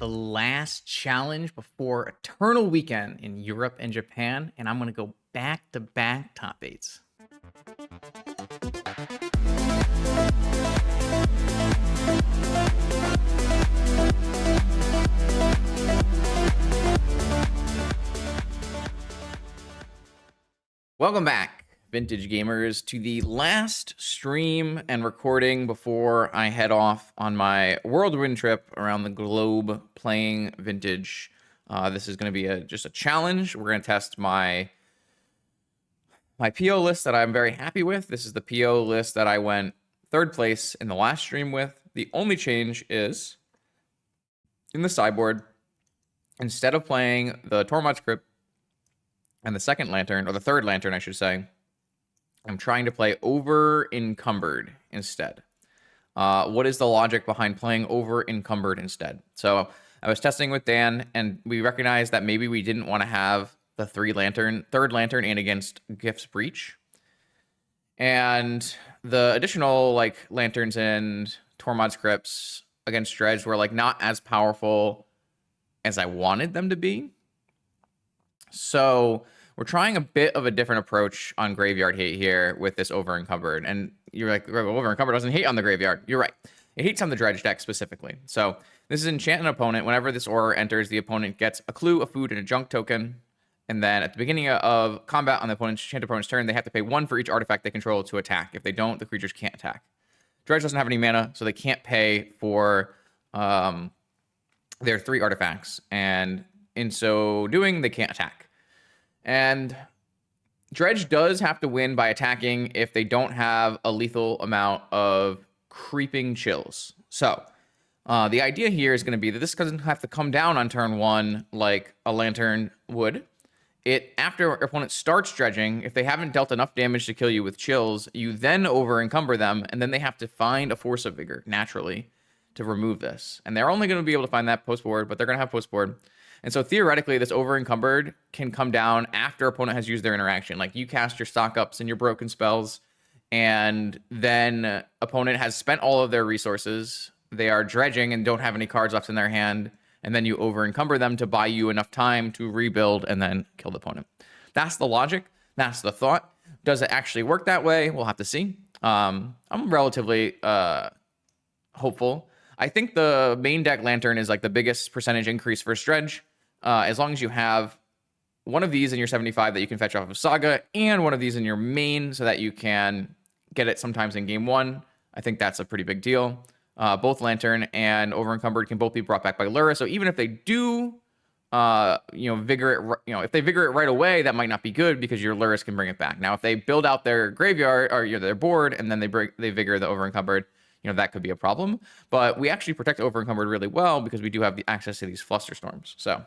the last challenge before Eternal Weekend in Europe and Japan, and I'm going to go back-to-back top 8s. Welcome back, Vintage Gamers, to the last stream and recording before I head off on my whirlwind trip around the globe playing Vintage. This is going to be just a challenge. We're going to test my PO list that I'm very happy with. This is the PO list that I went third place in the last stream with. The only change is in the sideboard, instead of playing the Tormod's Crypt and the second lantern, or the third lantern, I should say, I'm trying to play over encumbered instead. What is the logic behind playing over encumbered instead? So I was testing with Dan, and we recognized that maybe we didn't want to have the third lantern in against Gift's Breach. And the additional lanterns and Tormod's Crypts against Dredge were not as powerful as I wanted them to be. So we're trying a bit of a different approach on graveyard hate here with this over encumbered. And you're like, over encumbered doesn't hate on the graveyard. You're right. It hates on the Dredge deck specifically. So this is enchant an opponent. Whenever this aura enters, the opponent gets a clue, a food, and a junk token. And then at the beginning of combat on the enchant opponent's turn, they have to pay 1 for each artifact they control to attack. If they don't, the creatures can't attack. Dredge doesn't have any mana, so they can't pay for their 3 artifacts. And in so doing, they can't attack. And Dredge does have to win by attacking if they don't have a lethal amount of creeping chills. So the idea here is going to be that this doesn't have to come down on turn 1 like a lantern would. After your opponent starts dredging, if they haven't dealt enough damage to kill you with chills, you then over encumber them, and then they have to find a Force of Vigor naturally to remove this. And they're only going to be able to find that post board, but they're going to have post board. And so theoretically, this over encumbered can come down after opponent has used their interaction. Like you cast your stock ups and your broken spells, and then opponent has spent all of their resources. They are dredging and don't have any cards left in their hand. And then you over encumber them to buy you enough time to rebuild and then kill the opponent. That's the logic. That's the thought. Does it actually work that way? We'll have to see. I'm relatively hopeful. I think the main deck lantern is the biggest percentage increase for Dredge. As long as you have one of these in your 75 that you can fetch off of Saga and one of these in your main so that you can get it sometimes in game 1, I think that's a pretty big deal. Both Lantern and Over Encumbered can both be brought back by Lurrus. So even if they do, vigor it, if they vigor it right away, that might not be good because your Lurrus can bring it back. Now, if they build out their graveyard or their board and then they vigor the Over Encumbered, that could be a problem. But we actually protect Over Encumbered really well because we do have the access to these Flusterstorms. So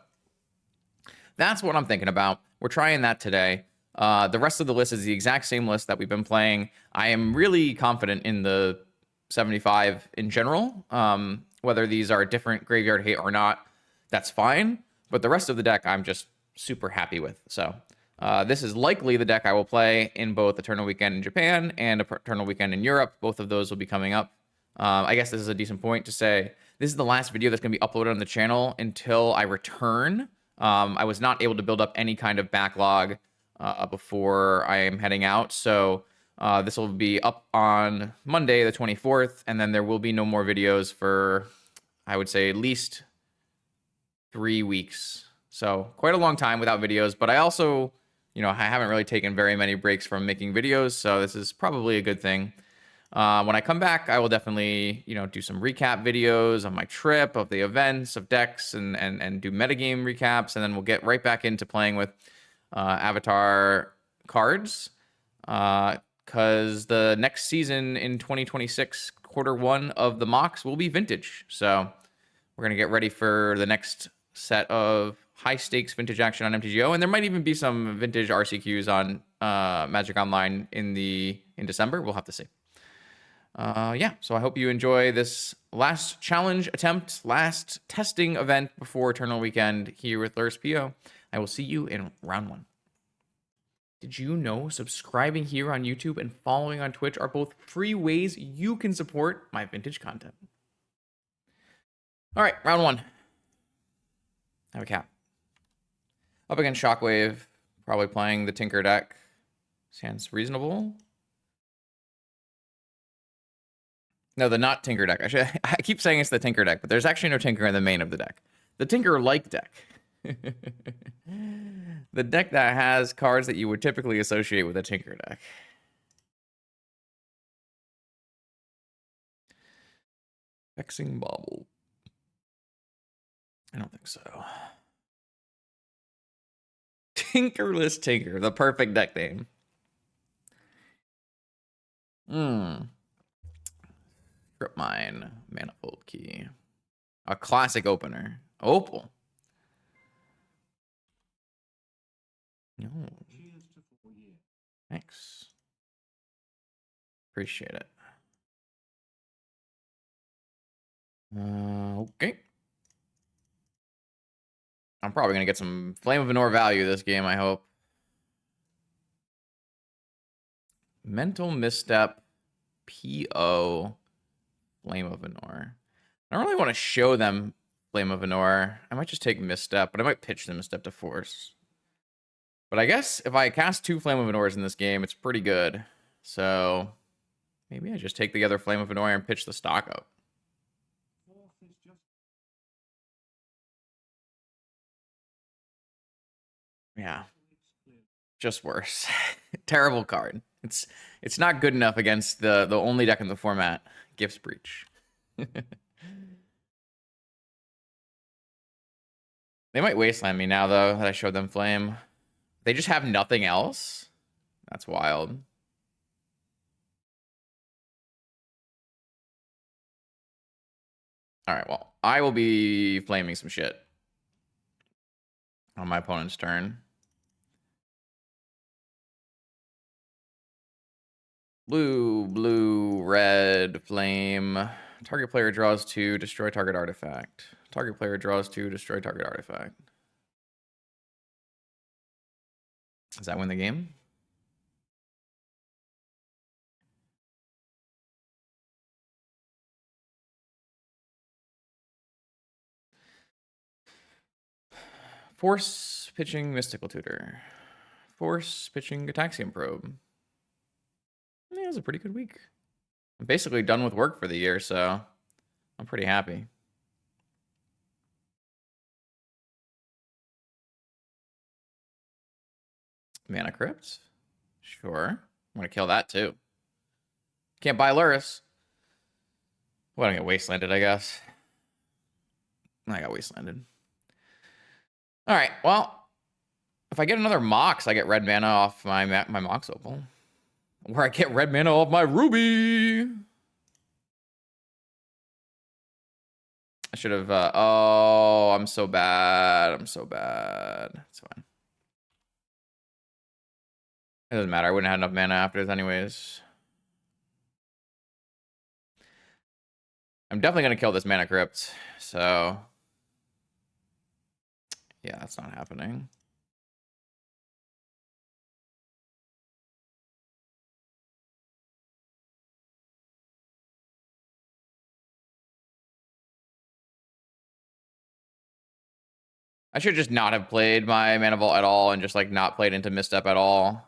that's what I'm thinking about. We're trying that today. The rest of the list is the exact same list that we've been playing. I am really confident in the 75 in general. Whether these are different graveyard hate or not, that's fine. But the rest of the deck, I'm just super happy with. So this is likely the deck I will play in both Eternal Weekend in Japan and Eternal Weekend in Europe. Both of those will be coming up. I guess this is a decent point to say this is the last video that's going to be uploaded on the channel until I return. I was not able to build up any kind of backlog before I am heading out. So this will be up on Monday, the 24th, and then there will be no more videos for, I would say, at least 3 weeks. So quite a long time without videos, but I also, I haven't really taken very many breaks from making videos, so this is probably a good thing. When I come back, I will definitely, do some recap videos of my trip, of the events, of decks, and do metagame recaps, and then we'll get right back into playing with Avatar cards. Because the next season in 2026, Q1 of the mocks will be Vintage. So we're going to get ready for the next set of high-stakes Vintage action on MTGO. And there might even be some Vintage RCQs on Magic Online in December. We'll have to see. So I hope you enjoy this last challenge attempt, last testing event before Eternal Weekend here with Lurrus PO. I will see you in round 1. Did you know subscribing here on YouTube and following on Twitch are both free ways you can support my Vintage content? All right, round 1. I have a cap. Up against Shockwave, probably playing the Tinker deck. Sounds reasonable. No, the not Tinker deck. I keep saying it's the Tinker deck, but there's actually no Tinker in the main of the deck. The Tinker-like deck. The deck that has cards that you would typically associate with a Tinker deck. Vexing Bauble. I don't think so. Tinkerless Tinker, the perfect deck name. Strip Mine, Manifold Key. A classic opener. Opal. No. Thanks. Appreciate it. Okay. I'm probably going to get some Flame of Venor value this game, I hope. Mental Misstep, PO, Flame of Venor. I don't really want to show them Flame of Venor. I might just take Misstep, but I might pitch the Misstep to force. But I guess if I cast 2 Flame of Venors in this game, it's pretty good. So maybe I just take the other Flame of Venor and pitch the stock up. Yeah. Just worse. Terrible card. It's not good enough against the only deck in the format, Gifts Breach. They might wasteland me now, though, that I showed them Flame. They just have nothing else? That's wild. All right, well, I will be flaming some shit on my opponent's turn. Blue, blue, red, flame. Target player draws 2, destroy target artifact. Target player draws 2, destroy target artifact. Does that win the game? Force pitching Mystical Tutor. Force pitching Gataxian Probe. Yeah, it was a pretty good week. I'm basically done with work for the year, so I'm pretty happy. Mana Crypt? Sure. I'm going to kill that too. Can't buy Lurrus. Well, I don't get wastelanded, I guess. I got wastelanded. All right, well, if I get another Mox, I get red mana off my Mox Opal. Or I get red mana off my Ruby. I should have, oh, I'm so bad. I'm so bad. It's fine. It doesn't matter. I wouldn't have enough mana after this anyways. I'm definitely going to kill this Mana Crypt, so yeah, that's not happening. I should just not have played my Mana Vault at all and just like not played into Misstep at all.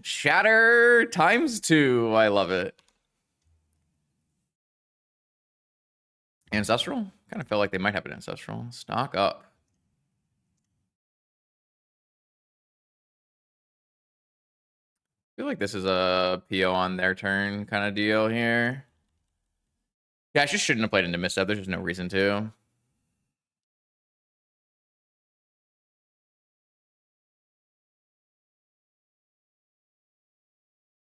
Shatter ×2. I love it. Ancestral? Kind of felt like they might have an Ancestral. Stock up. I feel like this is a PO on their turn kind of deal here. Yeah, I just shouldn't have played into Misstep. There's just no reason to.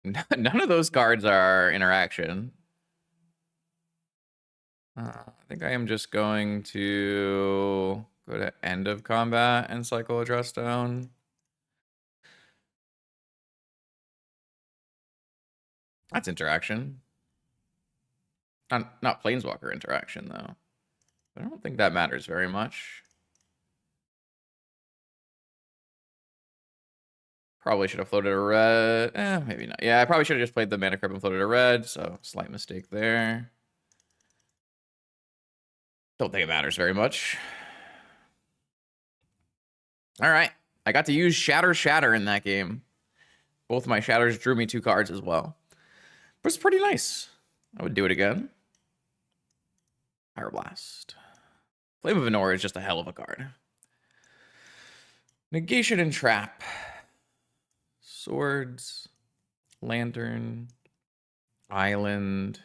None of those cards are interaction. I think I am just going to go to end of combat and cycle a Dress Down. That's interaction. Not Planeswalker interaction, though. But I don't think that matters very much. Probably should have floated a red. Maybe not. Yeah, I probably should have just played the mana crypt and floated a red. So slight mistake there. Don't think it matters very much. All right. I got to use Shatter in that game. Both my Shatters drew me 2 cards as well. But it's pretty nice. I would do it again. Pyroblast. Flame of Venor is just a hell of a card. Negation and Trap. Swords. Lantern. Island.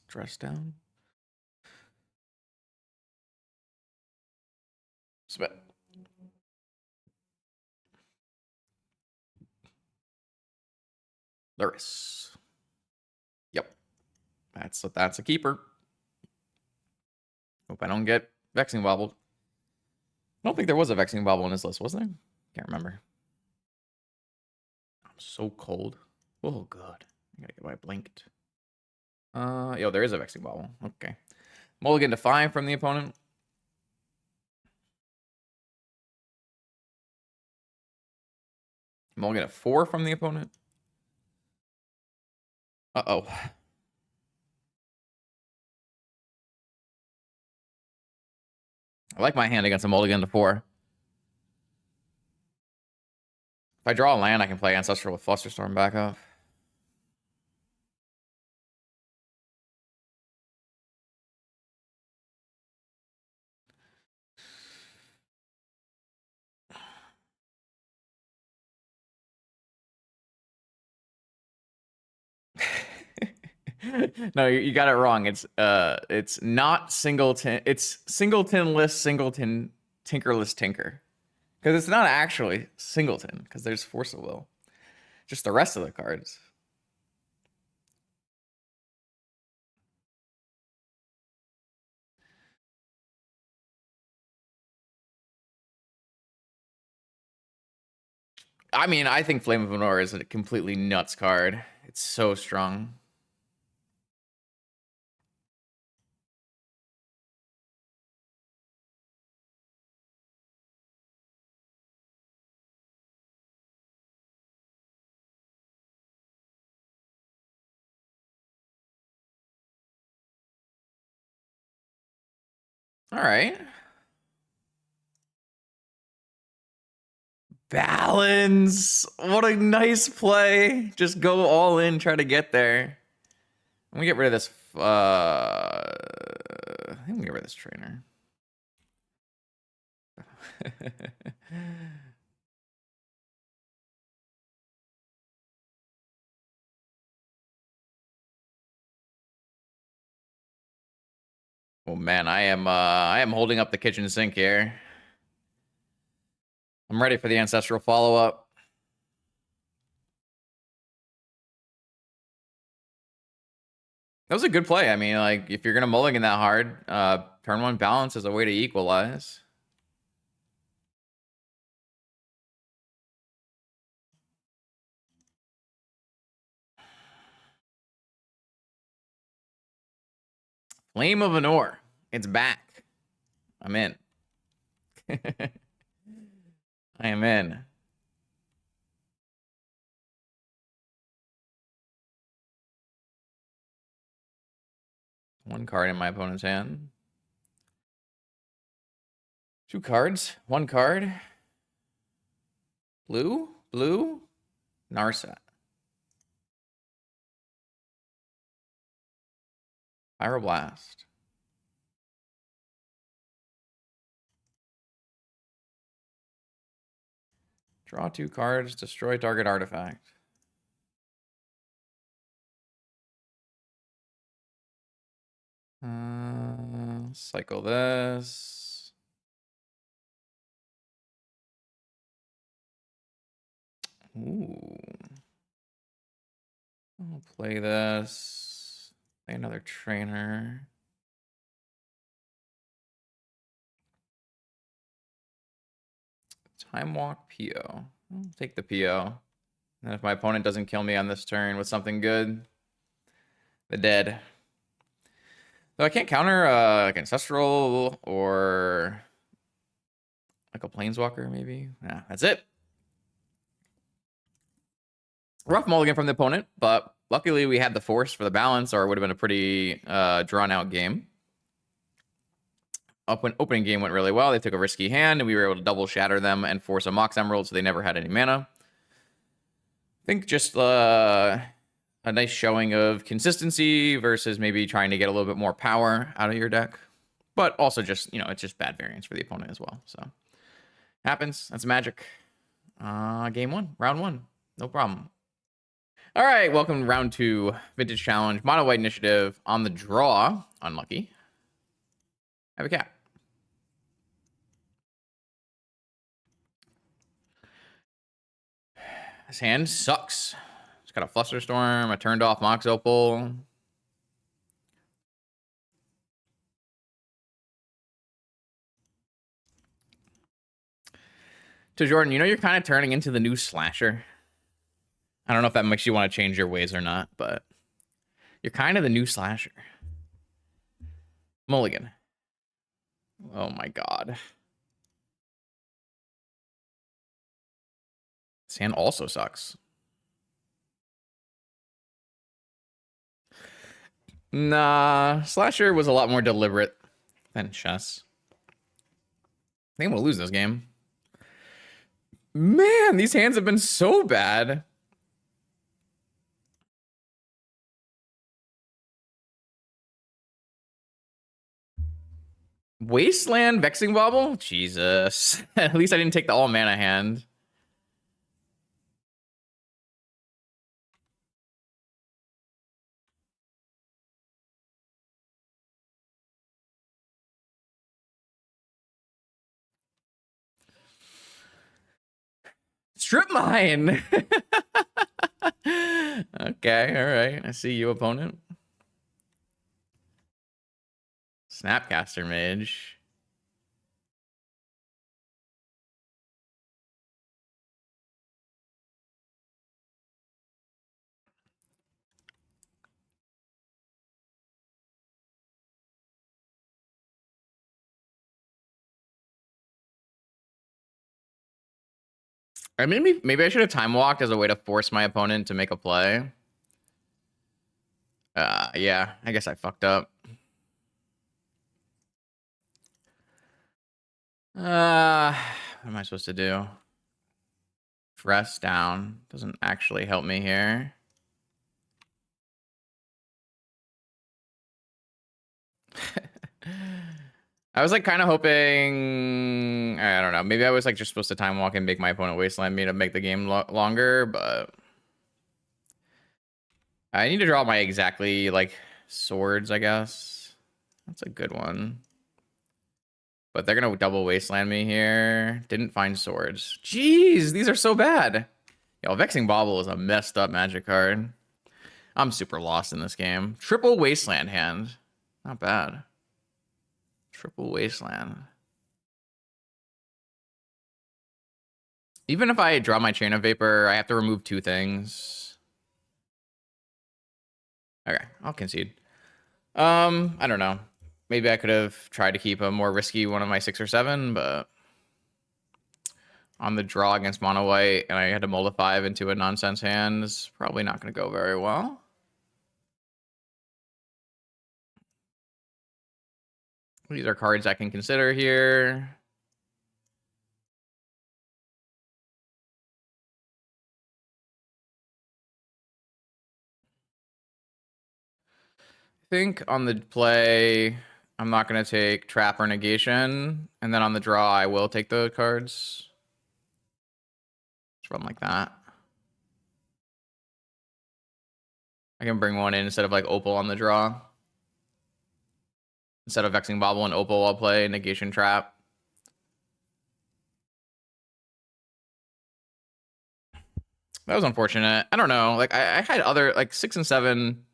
Dress down. Spit. Lurrus. Yep. That's a keeper. Hope I don't get Vexing Bobbled. I don't think there was a Vexing Bobble in this list, was there? Can't remember. I'm so cold. Oh, God. I gotta get my blinked. Yo, there is a Vexing Bobble. Okay. Mulligan to 5 from the opponent. Mulligan to 4 from the opponent. Uh-oh. I like my hand against a mulligan to 4. If I draw a land, I can play Ancestral with Flusterstorm back up. No, you got it wrong. It's not singleton. It's singleton-less singleton tinkerless tinker. Because it's not actually singleton, because there's Force of Will. Just the rest of the cards. I mean, I think Flame of Venor is a completely nuts card. It's so strong. All right. Balance. What a nice play. Just go all in, try to get there. Let me get rid of this. I think I'm gonna get rid of this trainer. Oh man, I am holding up the kitchen sink here. I'm ready for the ancestral follow-up. That was a good play. I mean, like, if you're gonna mulligan that hard, turn 1 balance is a way to equalize. Flame of Venor. It's back. I'm in. I am in. One card in my opponent's hand. 2 cards. 1 card. Blue? Narset. Pyroblast. Draw 2 cards. Destroy target artifact. Cycle this. Ooh. I'll play this. Play another trainer. Time Walk PO. I'll take the PO. And if my opponent doesn't kill me on this turn with something good, the dead. So I can't counter like Ancestral or like a Planeswalker, maybe. Yeah, that's it. Rough mulligan from the opponent, but luckily we had the force for the balance, or it would have been a pretty drawn-out game. Opening game went really well. They took a risky hand, and we were able to double shatter them and force a Mox Emerald, so they never had any mana. I think just a nice showing of consistency versus maybe trying to get a little bit more power out of your deck. But also just, it's just bad variance for the opponent as well. So, happens. That's Magic. Game 1. Round 1. No problem. All right, welcome to round 2. Vintage Challenge. Mono White Initiative. On the draw. Unlucky. I have a cat. This hand sucks. It's got a Flusterstorm, a turned off Mox Opal. To Jordan, you're kind of turning into the new Slasher. I don't know if that makes you want to change your ways or not, but you're kind of the new Slasher. Mulligan. Oh my god. This hand also sucks. Nah, Slasher was a lot more deliberate than chess. I think I'm gonna lose this game. Man, these hands have been so bad. Wasteland Vexing Bauble? Jesus. At least I didn't take the all mana hand. Strip mine. Okay, all right. I see you, opponent. Snapcaster Mage. Or maybe I should have time walked as a way to force my opponent to make a play. Yeah, I guess I fucked up. What am I supposed to do? Dress down. Doesn't actually help me here. I was like kind of hoping, I don't know, maybe I was like just supposed to time walk and make my opponent wasteland me to make the game longer, but I need to draw my exactly like swords, I guess. That's a good one. But they're gonna double wasteland me here. Didn't find swords. Jeez, these are so bad. Yo, Vexing Bauble is a messed up Magic card. I'm super lost in this game. Triple wasteland hand. Not bad. Triple wasteland. Even if I draw my Chain of Vapor, I have to remove 2 things. Okay, I'll concede. I don't know. Maybe I could have tried to keep a more risky one of my 6 or 7, but on the draw against mono white, and I had to mold a 5 into a nonsense hand, is probably not going to go very well. These are cards I can consider here. I think on the play, I'm not going to take Trap or Negation. And then on the draw, I will take the cards. Just run like that. I can bring one in instead of like Opal on the draw. Instead of Vexing Bauble and Opal, I'll play Negation Trap. That was unfortunate. I don't know. Like, I had other, like, 6 and 7.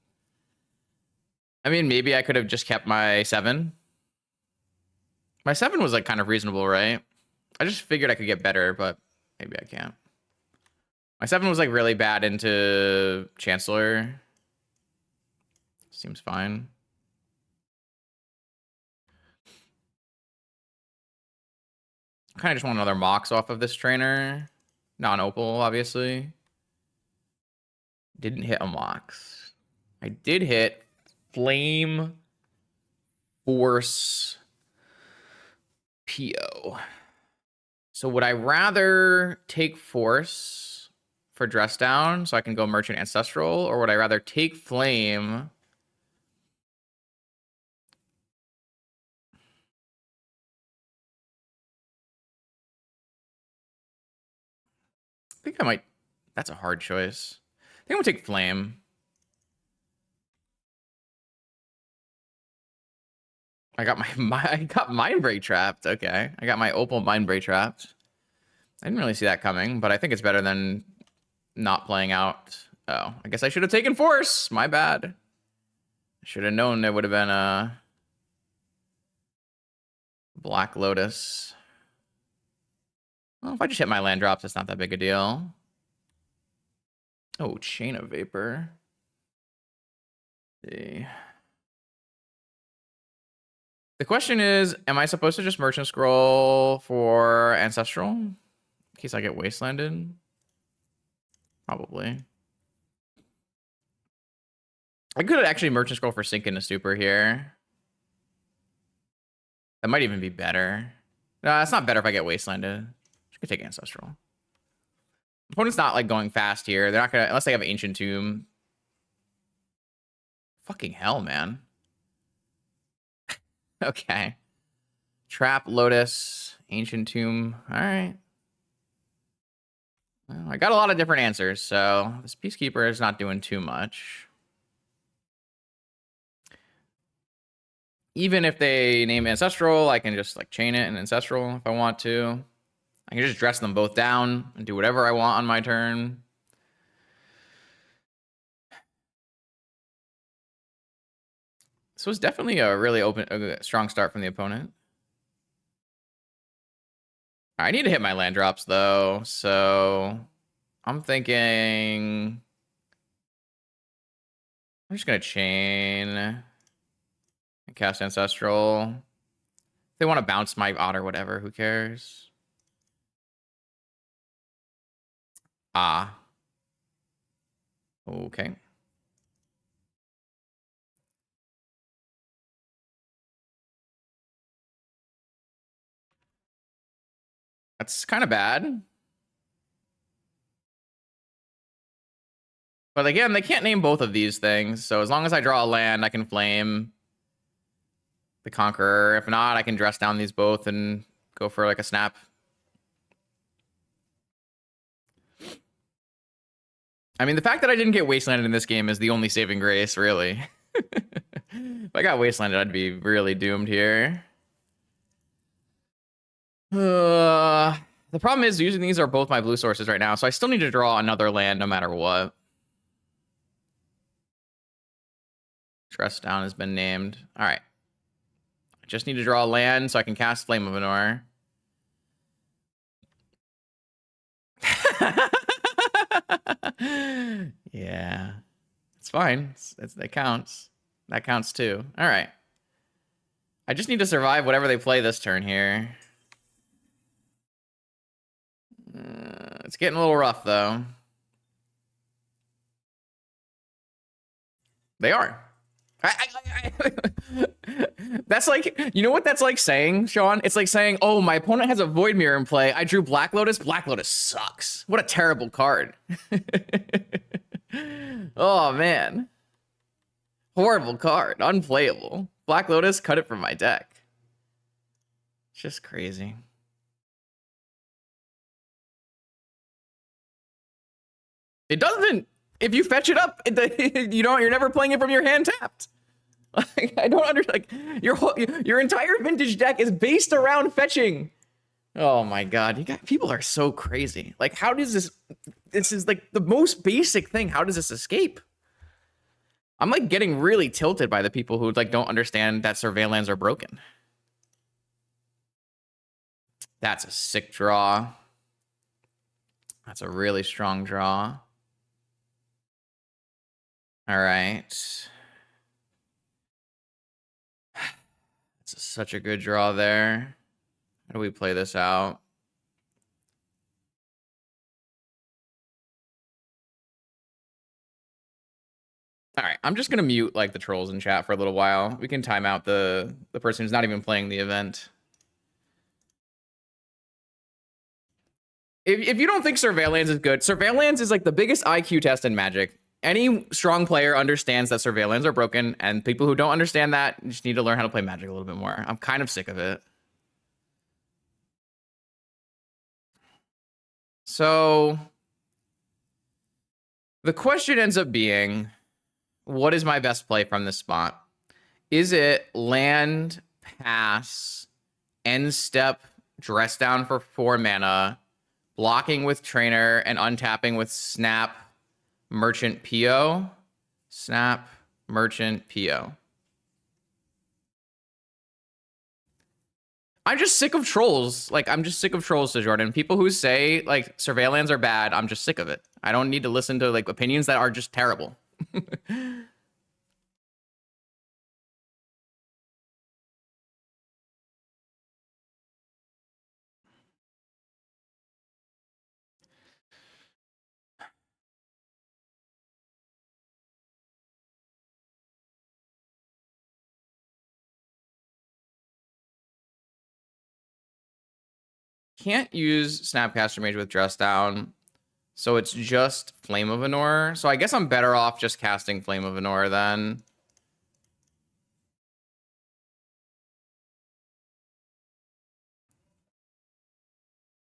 I mean, maybe I could have just kept my 7. My 7 was, like, kind of reasonable, right? I just figured I could get better, but maybe I can't. My 7 was, like, really bad into Chancellor. Seems fine. Kind of just want another Mox off of this trainer. Non-Opal, obviously. Didn't hit a Mox. I did hit Flame Force PO. So would I rather take Force for Dress Down so I can go Merchant Ancestral, or would I rather take Flame? I think I might. That's a hard choice. I think I'm gonna take Flame. I got I got Mind Break trapped. Okay, I got my Opal Mind Break trapped. I didn't really see that coming, but I think it's better than not playing out. Oh, I guess I should have taken Force. My bad. I should have known it would have been a Black Lotus. Well, if I just hit my land drops, it's not that big a deal. Oh, Chain of Vapor. Let's see. The question is, am I supposed to just Merchant Scroll for Ancestral? In case I get Wastelanded? Probably. I could actually Merchant Scroll for Sink into Stupor here. That might even be better. No, it's not better if I get Wastelanded. I could take Ancestral. Opponent's not like going fast here. They're not gonna, unless they have Ancient Tomb. Fucking hell, man. Okay. Trap, Lotus, Ancient Tomb. All right. Well, I got a lot of different answers, so this Peacekeeper is not doing too much. Even if they name Ancestral, I can just like chain it in Ancestral if I want to. I can just dress them both down and do whatever I want on my turn. This was definitely a really a strong start from the opponent. I need to hit my land drops though, so I'm thinking I'm just gonna chain and cast Ancestral. If they want to bounce my Otter, whatever, who cares? Ah. Okay. That's kind of bad. But again, they can't name both of these things. So as long as I draw a land, I can flame the Conqueror. If not, I can dress down these both and go for like a snap. I mean, the fact that I didn't get Wastelanded in this game is the only saving grace, really. If I got Wastelanded, I'd be really doomed here. The problem is using these are both my blue sources right now, so I still need to draw another land no matter what. Dress down has been named. All right. I just need to draw a land so I can cast Flame of Anor. Yeah. It's fine. That counts. That counts too. All right. I just need to survive whatever they play this turn here. It's getting a little rough, though. They are. That's like, you know what that's like saying, Sean? It's like saying, oh, my opponent has a Void Mirror in play. I drew Black Lotus. Black Lotus sucks. What a terrible card. Oh, man. Horrible card. Unplayable. Black Lotus, cut it from my deck. It's just crazy. It doesn't. If you fetch it up, you're never playing it from your hand tapped. Like, I don't understand. Like, your entire vintage deck is based around fetching. Oh my god, people are so crazy. Like, how does this? This is like the most basic thing. How does this escape? I'm like getting really tilted by the people who like don't understand that surveillance are broken. That's a sick draw. That's a really strong draw. All right. It's such a good draw there. How do we play this out? All right, I'm just gonna mute like the trolls in chat for a little while. We can time out the person who's not even playing the event. If you don't think Surveillance is good, Surveillance is like the biggest IQ test in Magic. Any strong player understands that Surveillance are broken, and people who don't understand that just need to learn how to play Magic a little bit more. I'm kind of sick of it. So the question ends up being, what is my best play from this spot? Is it land, pass, end step, dress down for 4 mana, blocking with Trainer, and untapping with Snap, Merchant PO? Snap, Merchant PO. I'm just sick of trolls. Like, I'm just sick of trolls, to Jordan. People who say, like, Surveillance are bad, I'm just sick of it. I don't need to listen to, like, opinions that are just terrible. Can't use Snapcaster Mage with Dress Down, so it's just Flame of Anor. So I guess I'm better off just casting Flame of Anor then.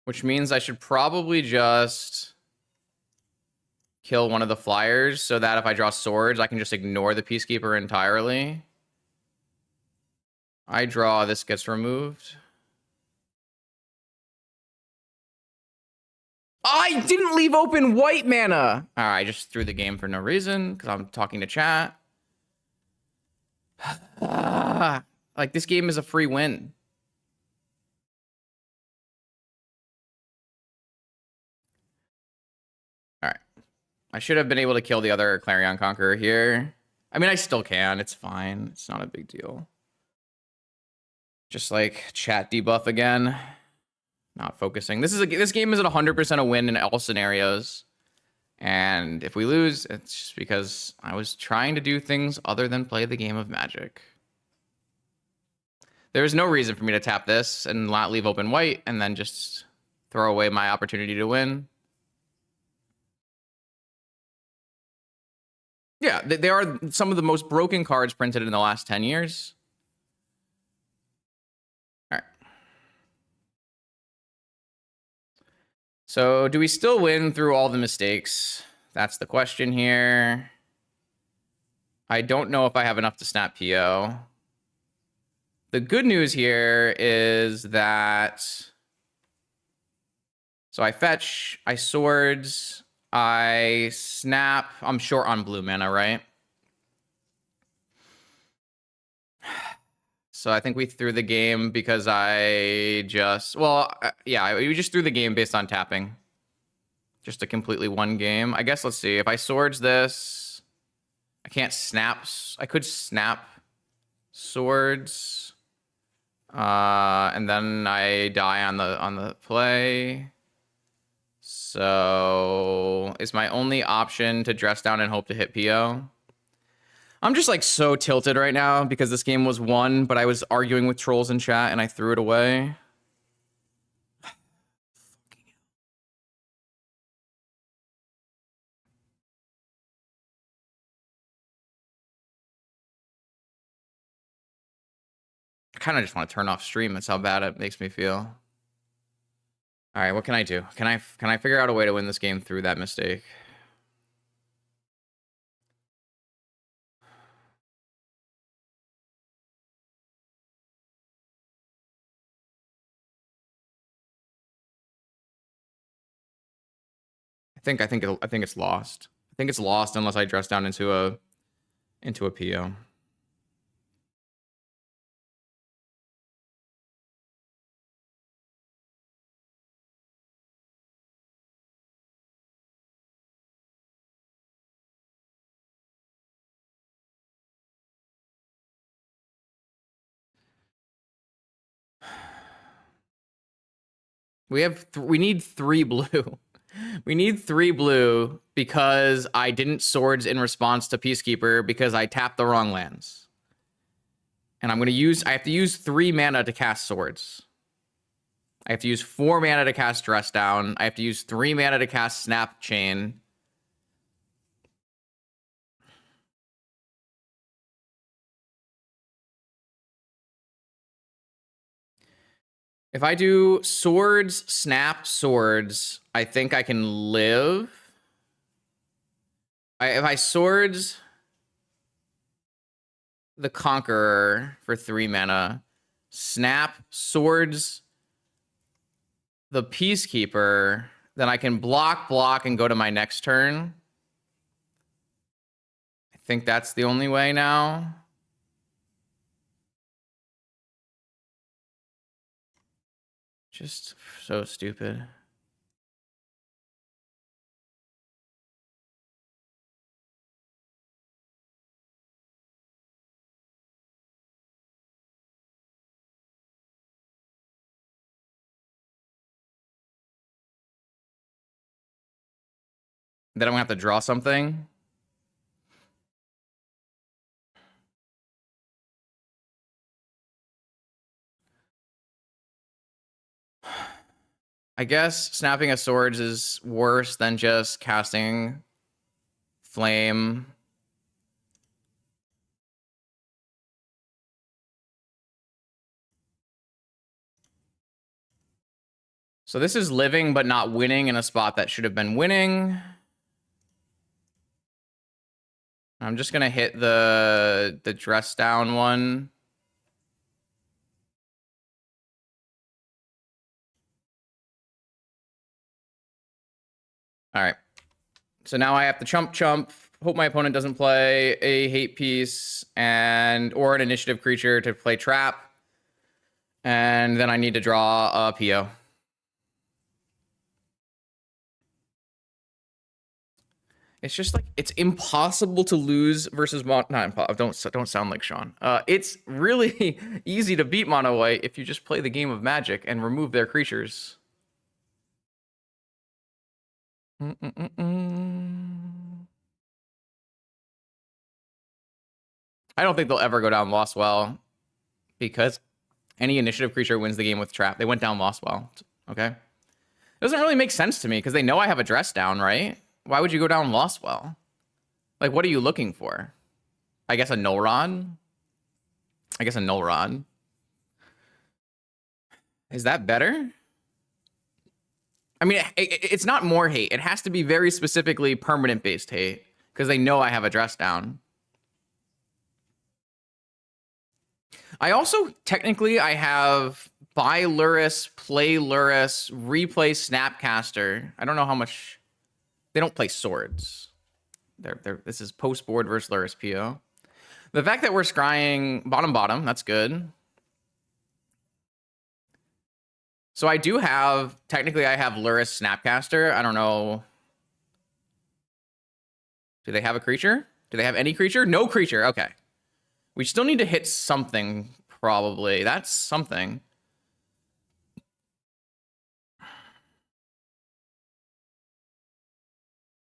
Which means I should probably just kill one of the flyers so that if I draw swords, I can just ignore the Peacekeeper entirely. I draw, this gets removed. I didn't leave open white mana. All right, I just threw the game for no reason because I'm talking to chat. Like, this game is a free win. All right. I should have been able to kill the other Clarion Conqueror here. I mean, I still can. It's fine. It's not a big deal. Just like chat debuff again. Not focusing. This game is at 100% a win in all scenarios. And if we lose, it's just because I was trying to do things other than play the game of Magic. There's no reason for me to tap this and not leave open white and then just throw away my opportunity to win. Yeah, they are some of the most broken cards printed in the last 10 years. All right. So do we still win through all the mistakes? That's the question here. I don't know if I have enough to snap PO. The good news here is that... So I fetch, I swords, I snap. I'm short on blue mana, right? So I think we threw the game because I just... Well, yeah, we just threw the game based on tapping. Just a completely one game. I guess let's see. If I swords this, I can't snap. I could snap swords. And then I die on the play. So is my only option to dress down and hope to hit PO? I'm just like so tilted right now because this game was won, but I was arguing with trolls in chat and I threw it away. I kind of just want to turn off stream. That's how bad it makes me feel. All right, what can I do? Can I figure out a way to win this game through that mistake? I think it's lost. I think it's lost unless I dress down into a PO. We need 3 blue. We need 3 blue because I didn't swords in response to Peacekeeper because I tapped the wrong lands. And I have to use 3 mana to cast swords. I have to use 4 mana to cast Dress Down. I have to use 3 mana to cast Snap Chain. If I do swords, snap, swords, I think I can live. If I swords the Conqueror for 3 mana, snap, swords the Peacekeeper, then I can block, and go to my next turn. I think that's the only way now. Just so stupid. Then I'm gonna have to draw something. I guess snapping a swords is worse than just casting flame. So this is living but not winning in a spot that should have been winning. I'm just gonna hit the dress down one. All right. So now I have to chump. Hope my opponent doesn't play a hate piece or an initiative creature to play trap. And then I need to draw a PO. It's just like it's impossible to lose versus don't sound like Sean. It's really easy to beat mono white if you just play the game of Magic and remove their creatures. I don't think they'll ever go down Lost Well because any initiative creature wins the game with trap. They went down Lost Well. Okay. It doesn't really make sense to me because they know I have a dress down, right? Why would you go down Lost Well? Like, what are you looking for? I guess a null rod? Is that better? I mean, it's not more hate. It has to be very specifically permanent-based hate because they know I have a dress down. I also, technically, I have buy Lurrus, play Lurrus, replay Snapcaster. I don't know how much... They don't play swords. This is post-board versus Lurrus PO. The fact that we're scrying bottom, that's good. So I do have... Technically, I have Lurrus Snapcaster. I don't know... Do they have a creature? Do they have any creature? No creature. Okay. We still need to hit something, probably. That's something.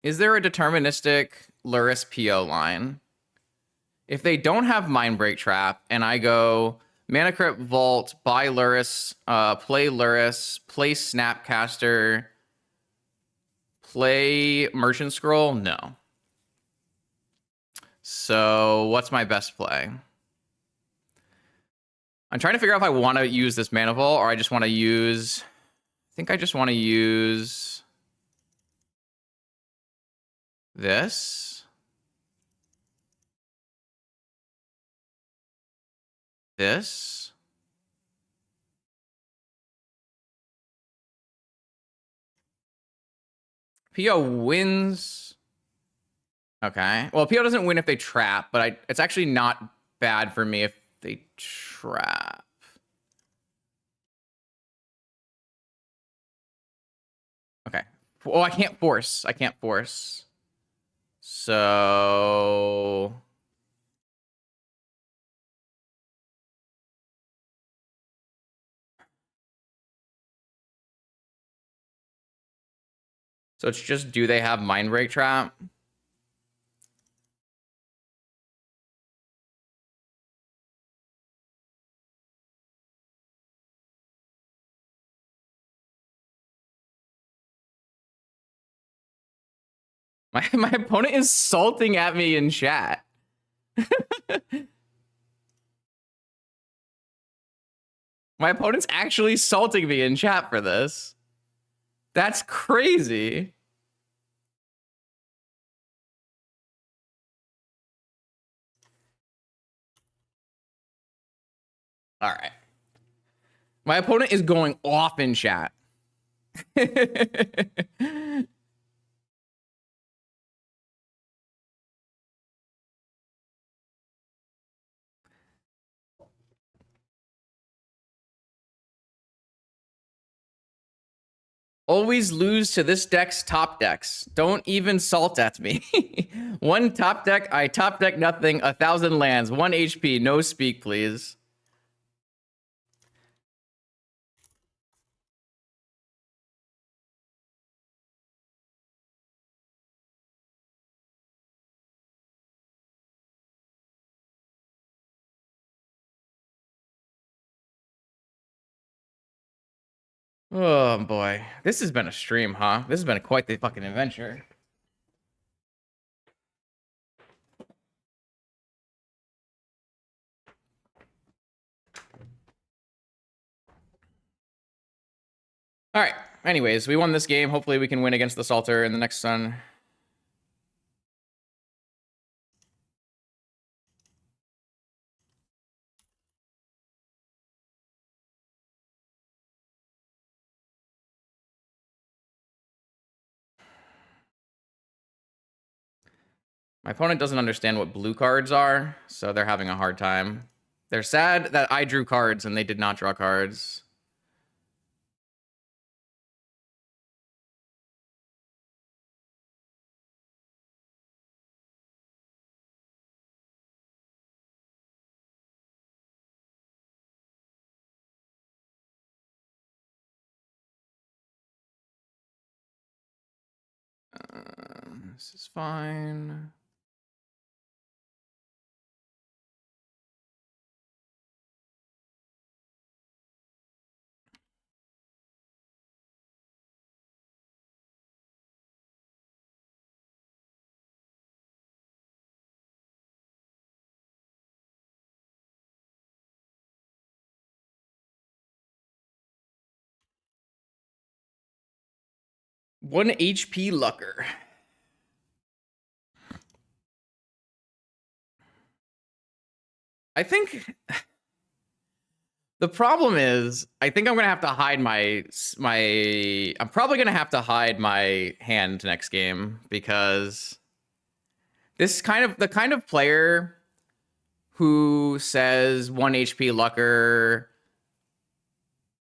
Is there a deterministic Lurrus PO line? If they don't have Mindbreak Trap, and I go Mana Crypt Vault, buy Lurrus, play Snapcaster, play Merchant Scroll? No. So what's my best play? I'm trying to figure out if I want to use this Mana Vault or I just want to use... I think I just want to use... this. This. PO wins. Okay. Well, PO doesn't win if they trap, but it's actually not bad for me if they trap. Okay. Oh, I can't force. So... So it's just, do they have Mind Break Trap? My opponent is salting at me in chat. My opponent's actually salting me in chat for this. That's crazy. All right. My opponent is going off in chat. Always lose to this deck's top decks. Don't even salt at me. One top deck, I top deck nothing, 1,000 lands, 1 HP, no speak, please. Oh boy. This has been a stream, huh? This has been quite the fucking adventure. All right. Anyways, we won this game. Hopefully we can win against the Salter in the next one. My opponent doesn't understand what blue cards are, so they're having a hard time. They're sad that I drew cards and they did not draw cards. This is fine. One HP Lucker. I think the problem is, I think I'm gonna have to hide I'm probably gonna have to hide my hand next game, because the kind of player who says 1 HP Lucker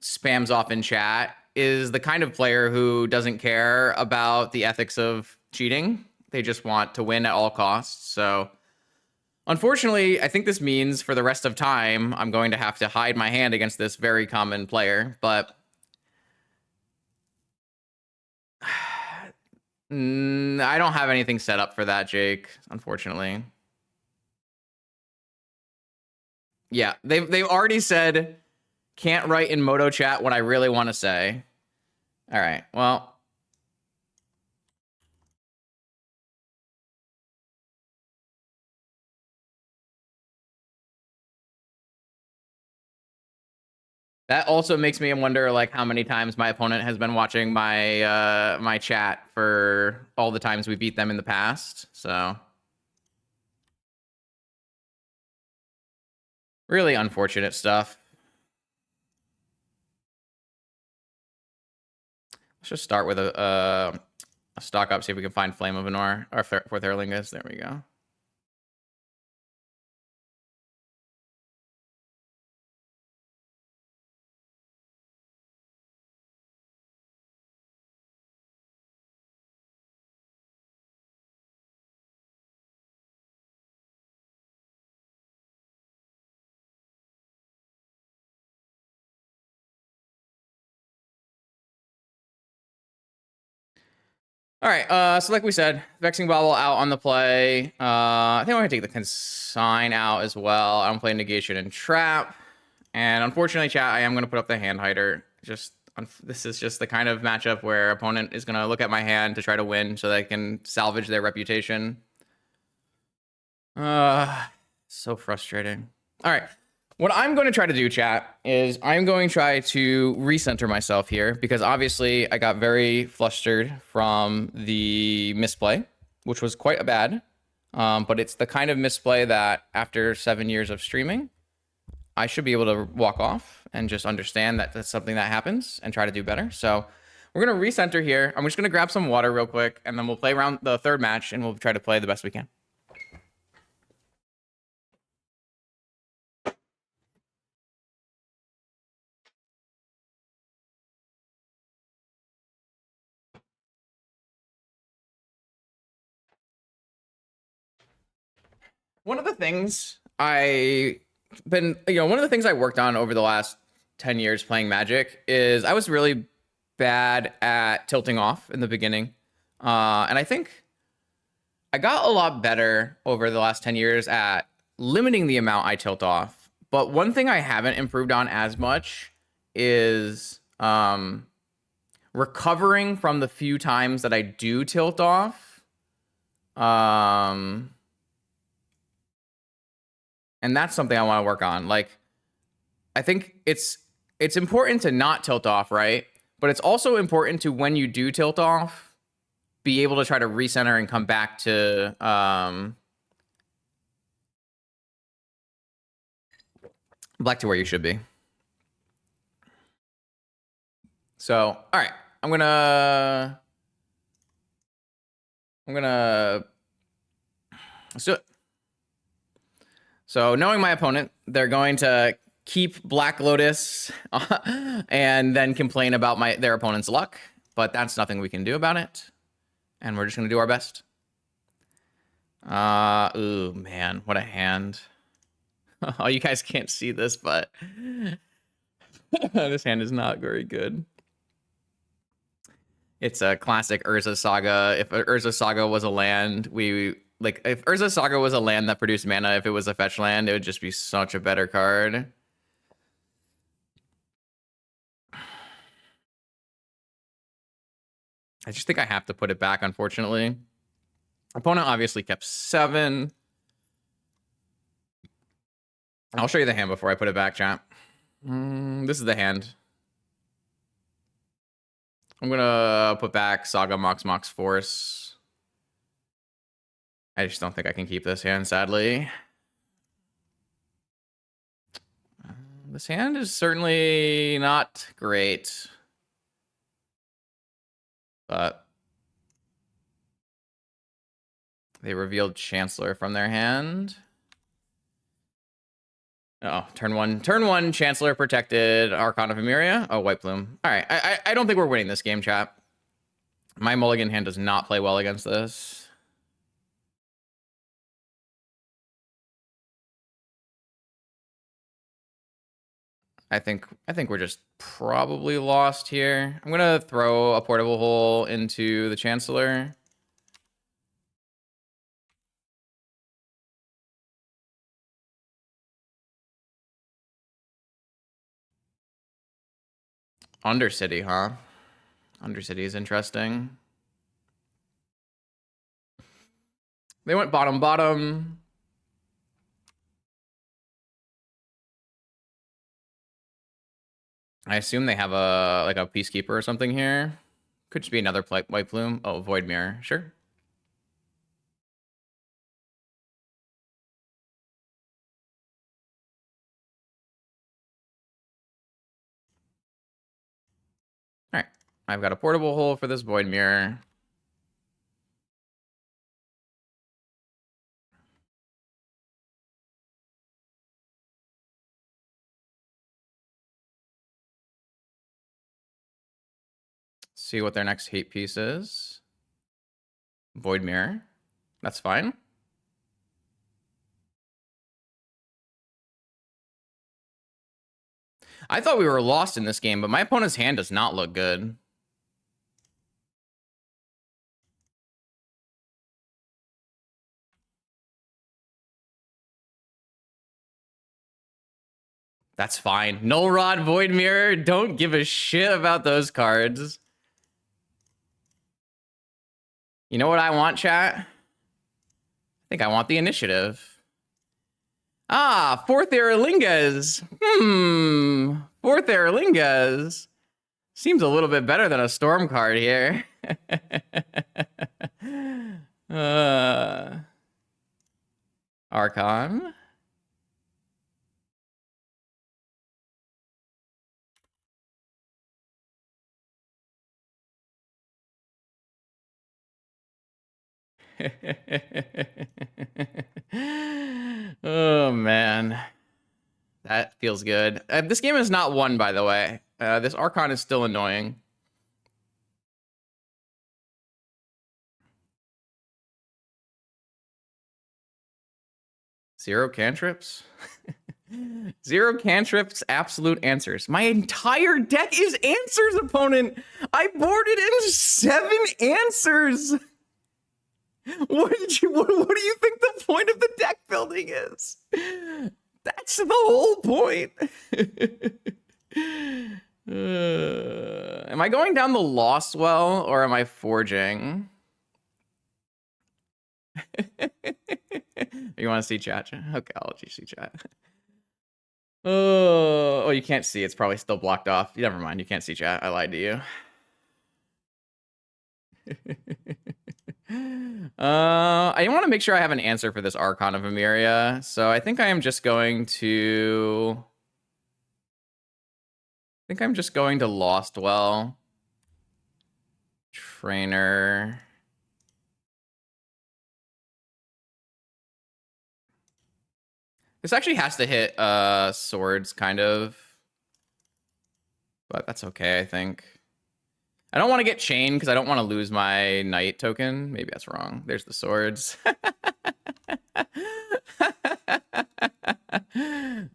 spams off in chat is the kind of player who doesn't care about the ethics of cheating. They just want to win at all costs. So unfortunately, I think this means for the rest of time, I'm going to have to hide my hand against this very common player, but I don't have anything set up for that, Jake, unfortunately. Yeah, they've already said can't write in Moto chat what I really want to say. All right, well, that also makes me wonder, like, how many times my opponent has been watching my my chat for all the times we beat them in the past. So really unfortunate stuff. Let's just start with a stock up, see if we can find Flame of Anor or Fourth Erlingus. There we go. All right, so like we said, Vexing Bobble out on the play. I think I'm going to take the Consign out as well. I'm playing Negation and Trap. And unfortunately, chat, I am going to put up the Hand Hider. This is just the kind of matchup where opponent is going to look at my hand to try to win so they can salvage their reputation. So frustrating. All right. What I'm going to try to do, chat, is I'm going to try to recenter myself here because obviously I got very flustered from the misplay, which was quite bad. But it's the kind of misplay that after 7 years of streaming, I should be able to walk off and just understand that that's something that happens and try to do better. So we're going to recenter here. I'm just going to grab some water real quick, and then we'll play around the third match, and we'll try to play the best we can. One of the things one of the things I worked on over the last 10 years playing Magic is I was really bad at tilting off in the beginning. And I think I got a lot better over the last 10 years at limiting the amount I tilt off. But one thing I haven't improved on as much is recovering from the few times that I do tilt off. And that's something I want to work on. Like, I think it's important to not tilt off, right? But it's also important to, when you do tilt off, be able to try to recenter and come back to back to where you should be. So, all right, I'm gonna let's do it. So, knowing my opponent, they're going to keep Black Lotus and then complain about their opponent's luck, but that's nothing we can do about it. And we're just going to do our best. Ooh, man, what a hand. Oh, you guys can't see this, but this hand is not very good. It's a classic Urza Saga. If Urza Saga was a land, if Urza Saga was a land that produced mana, if it was a fetch land, it would just be such a better card. I just think I have to put it back, unfortunately. Opponent obviously kept 7. I'll show you the hand before I put it back, chat. This is the hand. I'm gonna put back Saga Mox Force. I just don't think I can keep this hand, sadly. This hand is certainly not great. But they revealed Chancellor from their hand. Oh, turn one, Chancellor protected, Archon of Emeria. Oh, White Plume. All right, I don't think we're winning this game, chat. My mulligan hand does not play well against this. I think we're just probably lost here. I'm gonna throw a portable hole into the Chancellor. Undercity, huh? Undercity is interesting. They went bottom. I assume they have a Peacekeeper or something here. Could just be another White Plume. Oh, Void Mirror. Sure. All right. I've got a portable hole for this Void Mirror. See what their next hate piece is. Void Mirror. That's fine. I thought we were lost in this game, but my opponent's hand does not look good. That's fine. Null Rod, Void Mirror. Don't give a shit about those cards. You know what I want, chat? I think I want the initiative. Ah, fourth Eralingas. Fourth Eralingas. Seems a little bit better than a Storm card here. Archon. Oh, man. That feels good. This game is not won, by the way. This Archon is still annoying. Zero cantrips? Zero cantrips, absolute answers. My entire deck is answers, opponent. I boarded in 7 answers. What do you think the point of the deck building is? That's the whole point. Am I going down the Lost Well or am I forging? You want to see chat? Okay, I'll let you see chat. Oh, you can't see. It's probably still blocked off. Never mind. You can't see chat. I lied to you. I want to make sure I have an answer for this Archon of Emeria. So I think I am just going to... Lost Well. Trainer. This actually has to hit swords, kind of. But that's okay, I think. I don't want to get chained because I don't want to lose my knight token. Maybe that's wrong. There's the swords.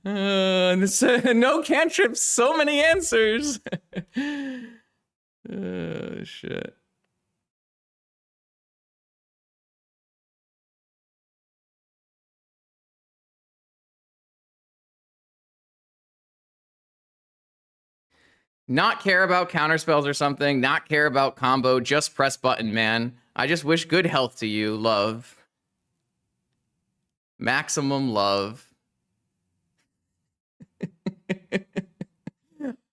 No cantrips, so many answers. Oh, shit. Not care about counterspells or something. Not care about combo. Just press button, man. I just wish good health to you. Love. Maximum love.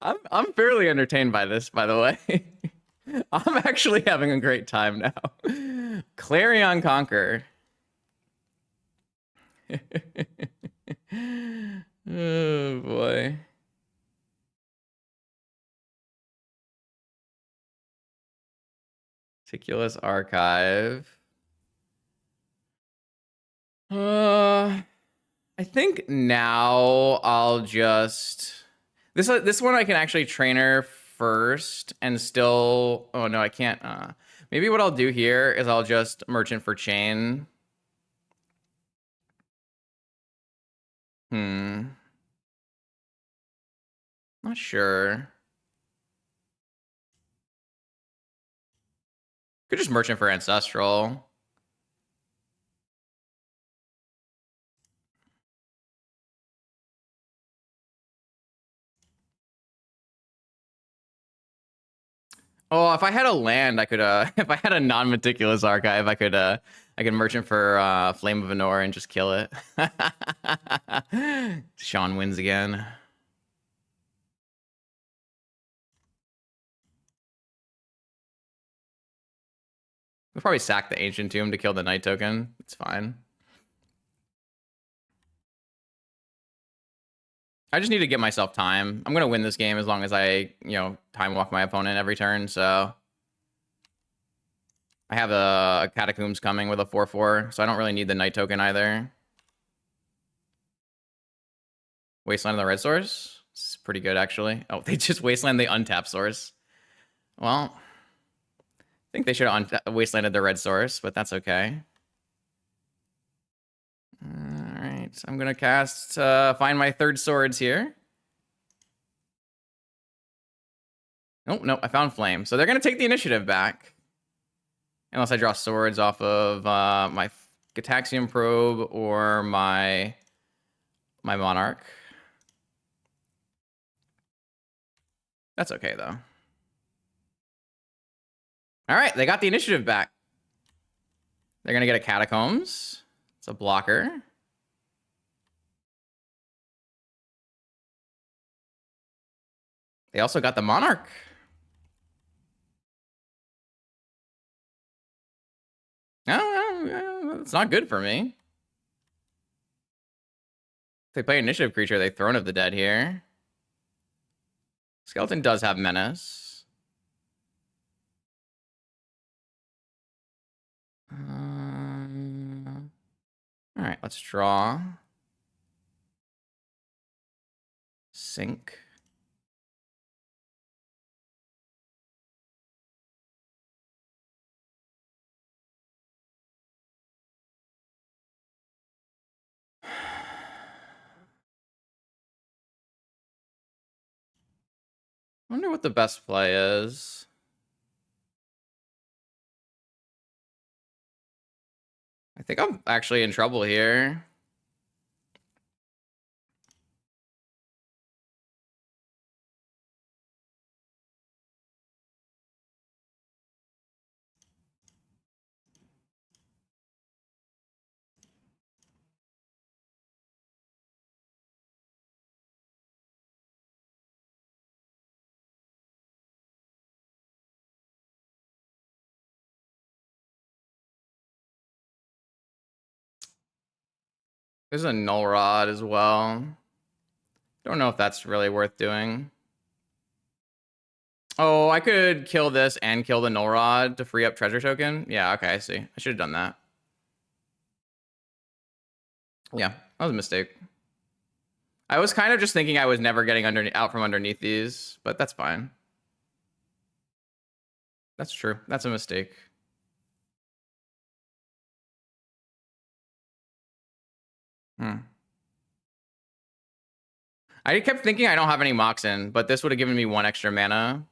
I'm fairly entertained by this, by the way. I'm actually having a great time now. Clarion Conquer. Oh, boy. Meticulous Archive. I think now I'll just... This one I can actually trainer first and still... Oh, no, I can't. Maybe what I'll do here is I'll just merchant for chain. Not sure. Could just merchant for ancestral. Oh, if I had a land, I could if I had a non-meticulous archive, I could merchant for Flame of Anor and just kill it. Sean wins again. We'll probably sack the Ancient Tomb to kill the Knight token. It's fine. I just need to get myself time. I'm gonna win this game as long as I, time walk my opponent every turn, so. I have a Catacombs coming with a 4/4, so I don't really need the Knight token either. Wasteland of the red source? It's pretty good, actually. Oh, they just Wasteland the untap source. Well, I think they should have Wastelanded the red source, but that's okay. Alright, so I'm gonna cast find my third swords here. Oh, no, I found flame. So they're gonna take the initiative back. Unless I draw swords off of my Gataxian Probe or my Monarch. That's okay, though. All right, they got the initiative back. They're going to get a Catacombs. It's a blocker. They also got the Monarch. No, it's not good for me. If they play initiative creature, they Throne of the Dead here. Skeleton does have Menace. All right, let's draw. Sink. I wonder what the best play is. I think I'm actually in trouble here. There's a Null Rod as well. Don't know if that's really worth doing. Oh, I could kill this and kill the Null Rod to free up treasure token. Yeah, okay, I see. I should have done that. Yeah, that was a mistake. I was kind of just thinking I was never getting out from underneath these, but that's fine. That's true. That's a mistake. I kept thinking I don't have any Moxen, but this would have given me 1 extra mana.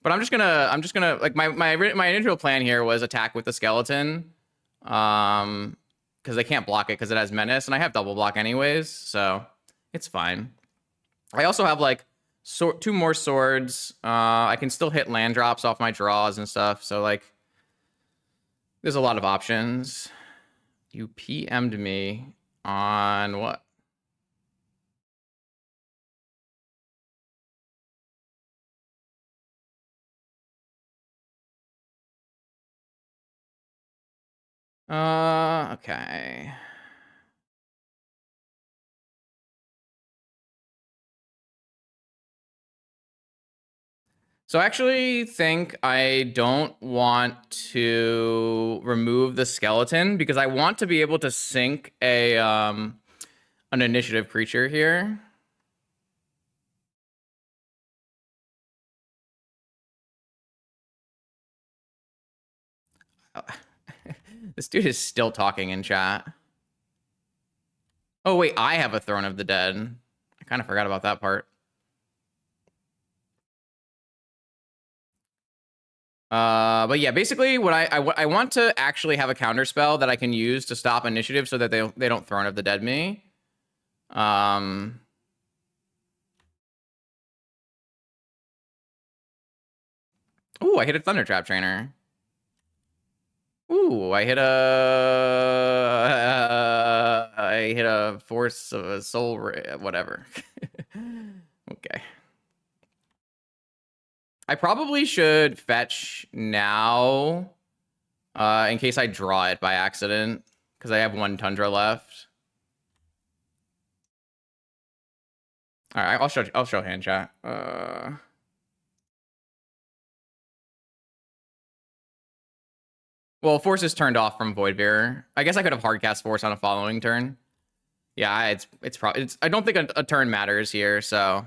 But I'm just gonna like my initial plan here was attack with the skeleton, because I can't block it because it has menace, and I have double block anyways, so it's fine. I also have like 2 more swords. I can still hit land drops off my draws and stuff, so like there's a lot of options. You PM'd me on what? Okay. So I actually think I don't want to remove the skeleton because I want to be able to sink a an initiative creature here. This dude is still talking in chat. Oh wait, I have a Throne of the Dead. I kind of forgot about that part. But yeah, basically what I want to actually have a counter spell that I can use to stop initiative so that they don't Throne of the Dead me. Oh, I hit a Thunder Trap Trainer. Ooh, I hit a Force of a Soul, whatever. Okay. I probably should fetch now, in case I draw it by accident, because I have 1 Tundra left. All right, I'll show hand chat. Well, Force is turned off from Voidbearer. I guess I could have hardcast Force on a following turn. Yeah, it's probably I don't think a turn matters here, so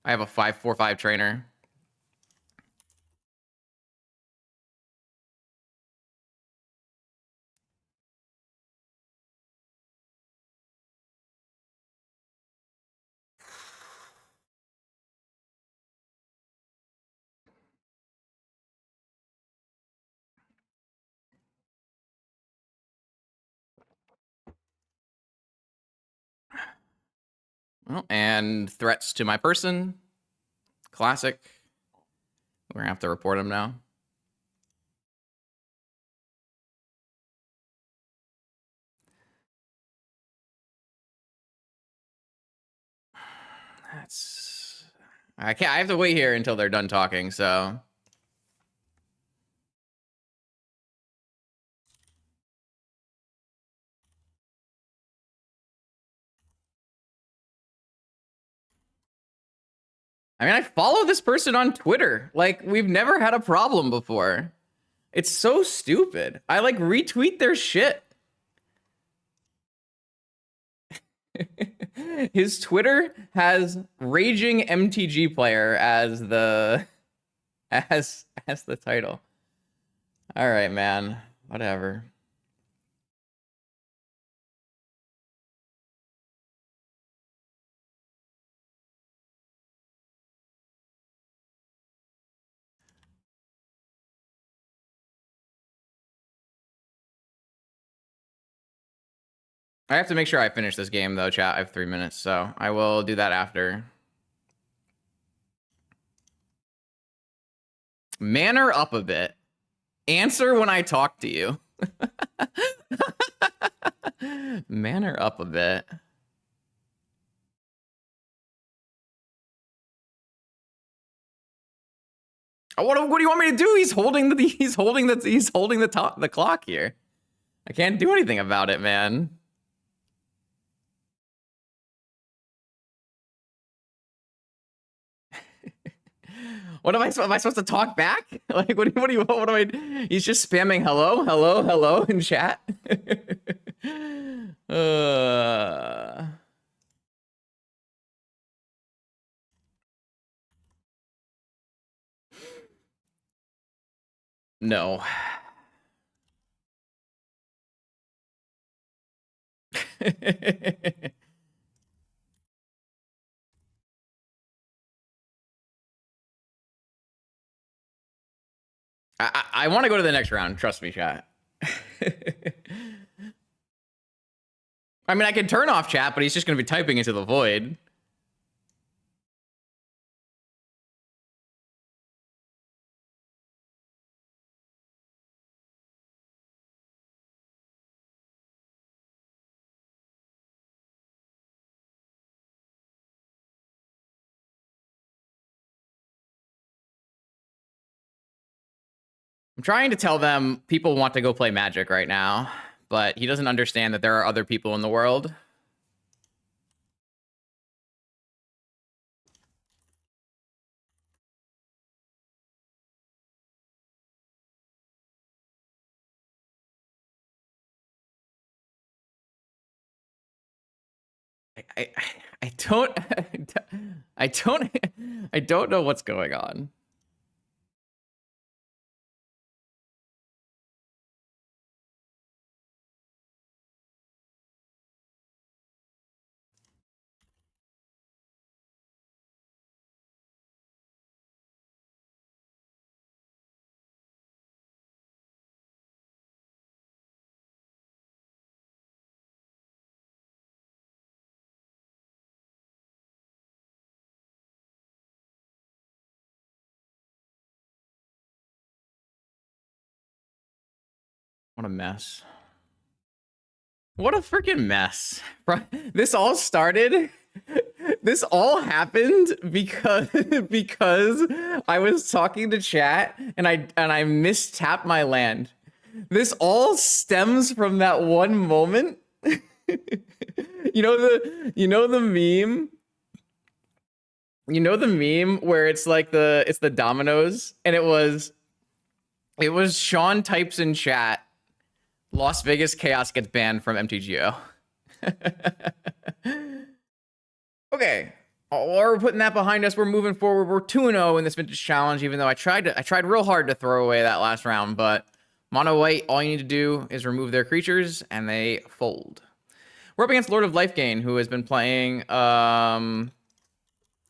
I have a 5/4/5 trainer. Well, and threats to my person. Classic. We're gonna have to report him now. That's... I have to wait here until they're done talking, so... I mean, I follow this person on Twitter. Like, we've never had a problem before. It's so stupid. I, like, retweet their shit. His Twitter has Raging MTG Player as the... as the title. All right, man. Whatever. I have to make sure I finish this game, though, chat. I have 3 minutes, so I will do that after. Manner up a bit. Answer when I talk to you. Manner up a bit. What do you want me to do? He's holding the clock here. I can't do anything about it, man. What am I supposed to talk back? Like, what do I? He's just spamming hello in chat. No. I want to go to the next round. Trust me, chat. I mean, I can turn off chat, but he's just going to be typing into the void. I'm trying to tell them people want to go play Magic right now, but he doesn't understand that there are other people in the world. I don't know what's going on. What a mess. What a freaking mess. This all started. This all happened because I was talking to chat and I mistapped my land. This all stems from that one moment. You know the meme? You know the meme where it's like it's the dominoes and it was Sean types in chat, Las Vegas Chaos gets banned from MTGO. Okay. We're putting that behind us. We're moving forward. We're 2-0 in this vintage challenge, even though I tried real hard to throw away that last round, but mono white, all you need to do is remove their creatures and they fold. We're up against Lord of Lifegain, who has been playing a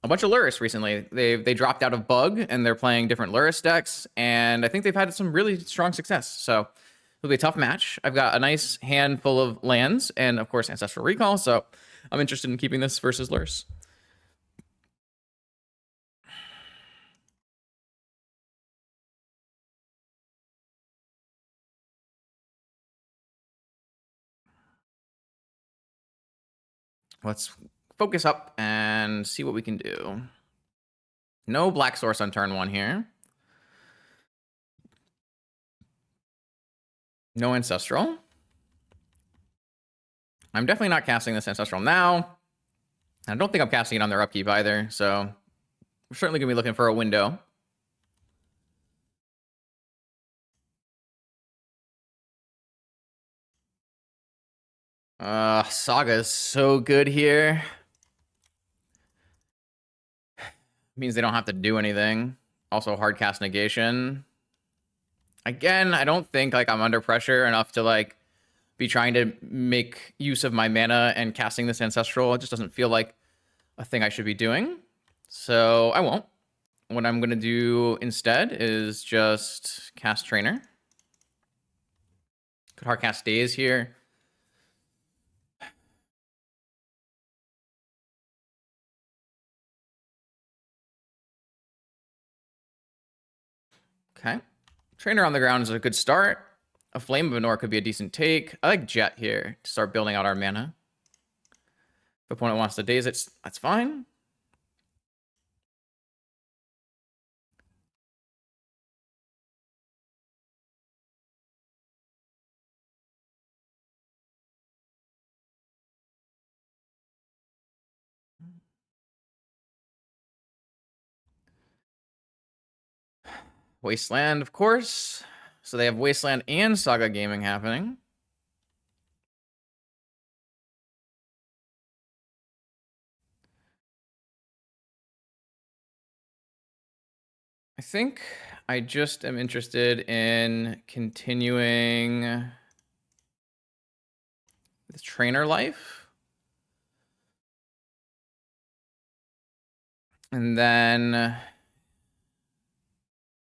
bunch of Lurrus recently. They dropped out of Bug and they're playing different Lurrus decks, and I think they've had some really strong success. So it'll be a tough match. I've got a nice handful of lands and, of course, Ancestral Recall, so I'm interested in keeping this versus Lurrus. Let's focus up and see what we can do. No black source on turn 1 here. No Ancestral. I'm definitely not casting this Ancestral now. I don't think I'm casting it on their upkeep either, so we're certainly going to be looking for a window. Saga is so good here. Means they don't have to do anything. Also, hard cast negation. Again, I don't think like I'm under pressure enough to like be trying to make use of my mana and casting this Ancestral. It just doesn't feel like a thing I should be doing. So I won't. What I'm going to do instead is just cast Trainer. Could hard cast Daze here. Okay. Trainer on the ground is a good start. A Flame of Anor could be a decent take. I like Jet here to start building out our mana. If opponent wants to Daze it, that's fine. Wasteland, of course. So they have Wasteland and Saga Gaming happening. I think I just am interested in continuing the Trainer life. And then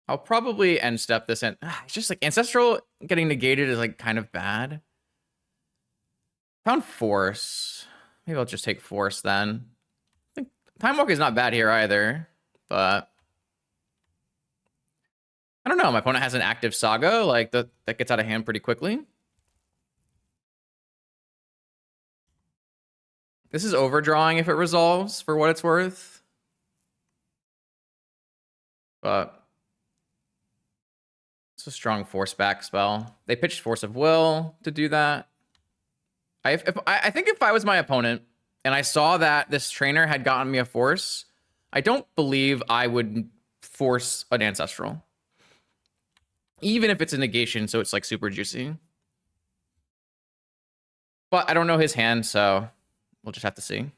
I'll probably end step this in. It's just like Ancestral getting negated is like kind of bad. Found Force. Maybe I'll just take Force then. I think Time Walk is not bad here either, but I don't know. My opponent has an active Saga, like that gets out of hand pretty quickly. This is overdrawing if it resolves, for what it's worth. But it's a strong force back spell. They pitched Force of Will to do that. I think if I was my opponent and I saw that this trainer had gotten me a force, I don't believe I would force an Ancestral. Even if it's a negation, so it's like super juicy. But I don't know his hand, so we'll just have to see.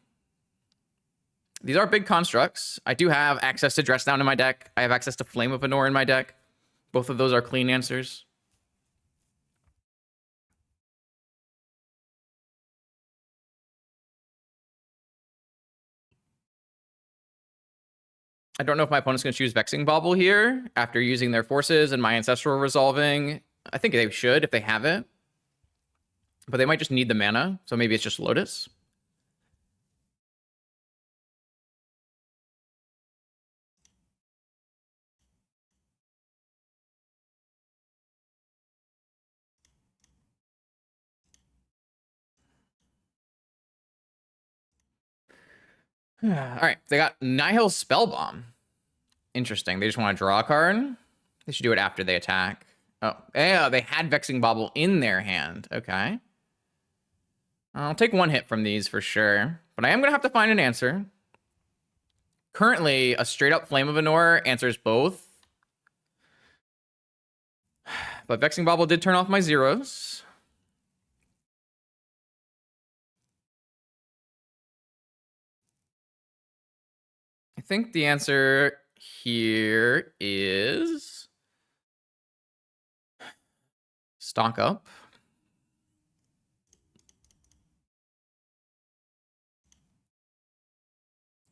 These are big constructs. I do have access to Dress Down in my deck. I have access to Flame of Anor in my deck. Both of those are clean answers. I don't know if my opponent's going to choose Vexing Bauble here after using their forces and my Ancestral resolving. I think they should if they have it. But they might just need the mana, so maybe it's just Lotus. All right, they got Nihil Spellbomb. Interesting. They just want to draw a card. They should do it after they attack. Oh, yeah, they had Vexing Bauble in their hand. Okay. I'll take one hit from these for sure, but I am going to have to find an answer. Currently, a straight up Flame of Anor answers both. But Vexing Bauble did turn off my zeros. I think the answer here is stock up.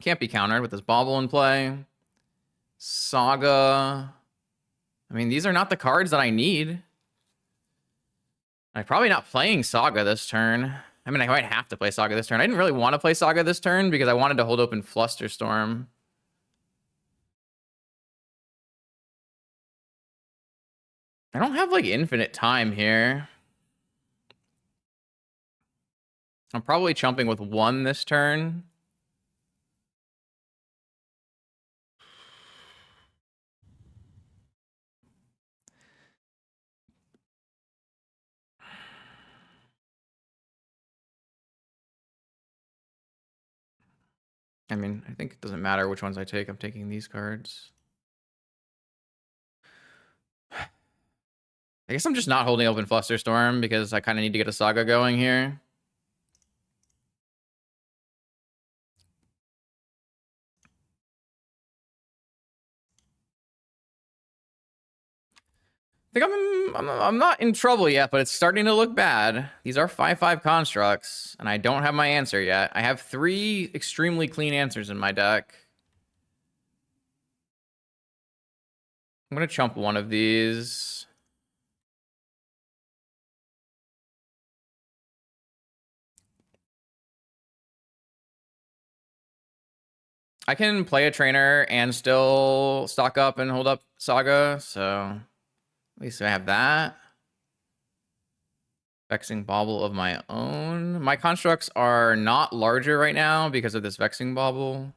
Can't be countered with this Bauble in play. Saga. I mean, these are not the cards that I need. I'm probably not playing Saga this turn. I mean, I might have to play Saga this turn. I didn't really want to play Saga this turn because I wanted to hold open Flusterstorm. I don't have like infinite time here. I'm probably chumping with 1 this turn. I mean, I think it doesn't matter which ones I take. I'm taking these cards. I guess I'm just not holding open Flusterstorm because I kind of need to get a Saga going here. I think I'm not in trouble yet, but it's starting to look bad. These are 5/5 constructs, and I don't have my answer yet. I have 3 extremely clean answers in my deck. I'm gonna chump one of these. I can play a trainer and still stock up and hold up Saga, so at least I have that. Vexing Bauble of my own. My constructs are not larger right now because of this Vexing Bauble.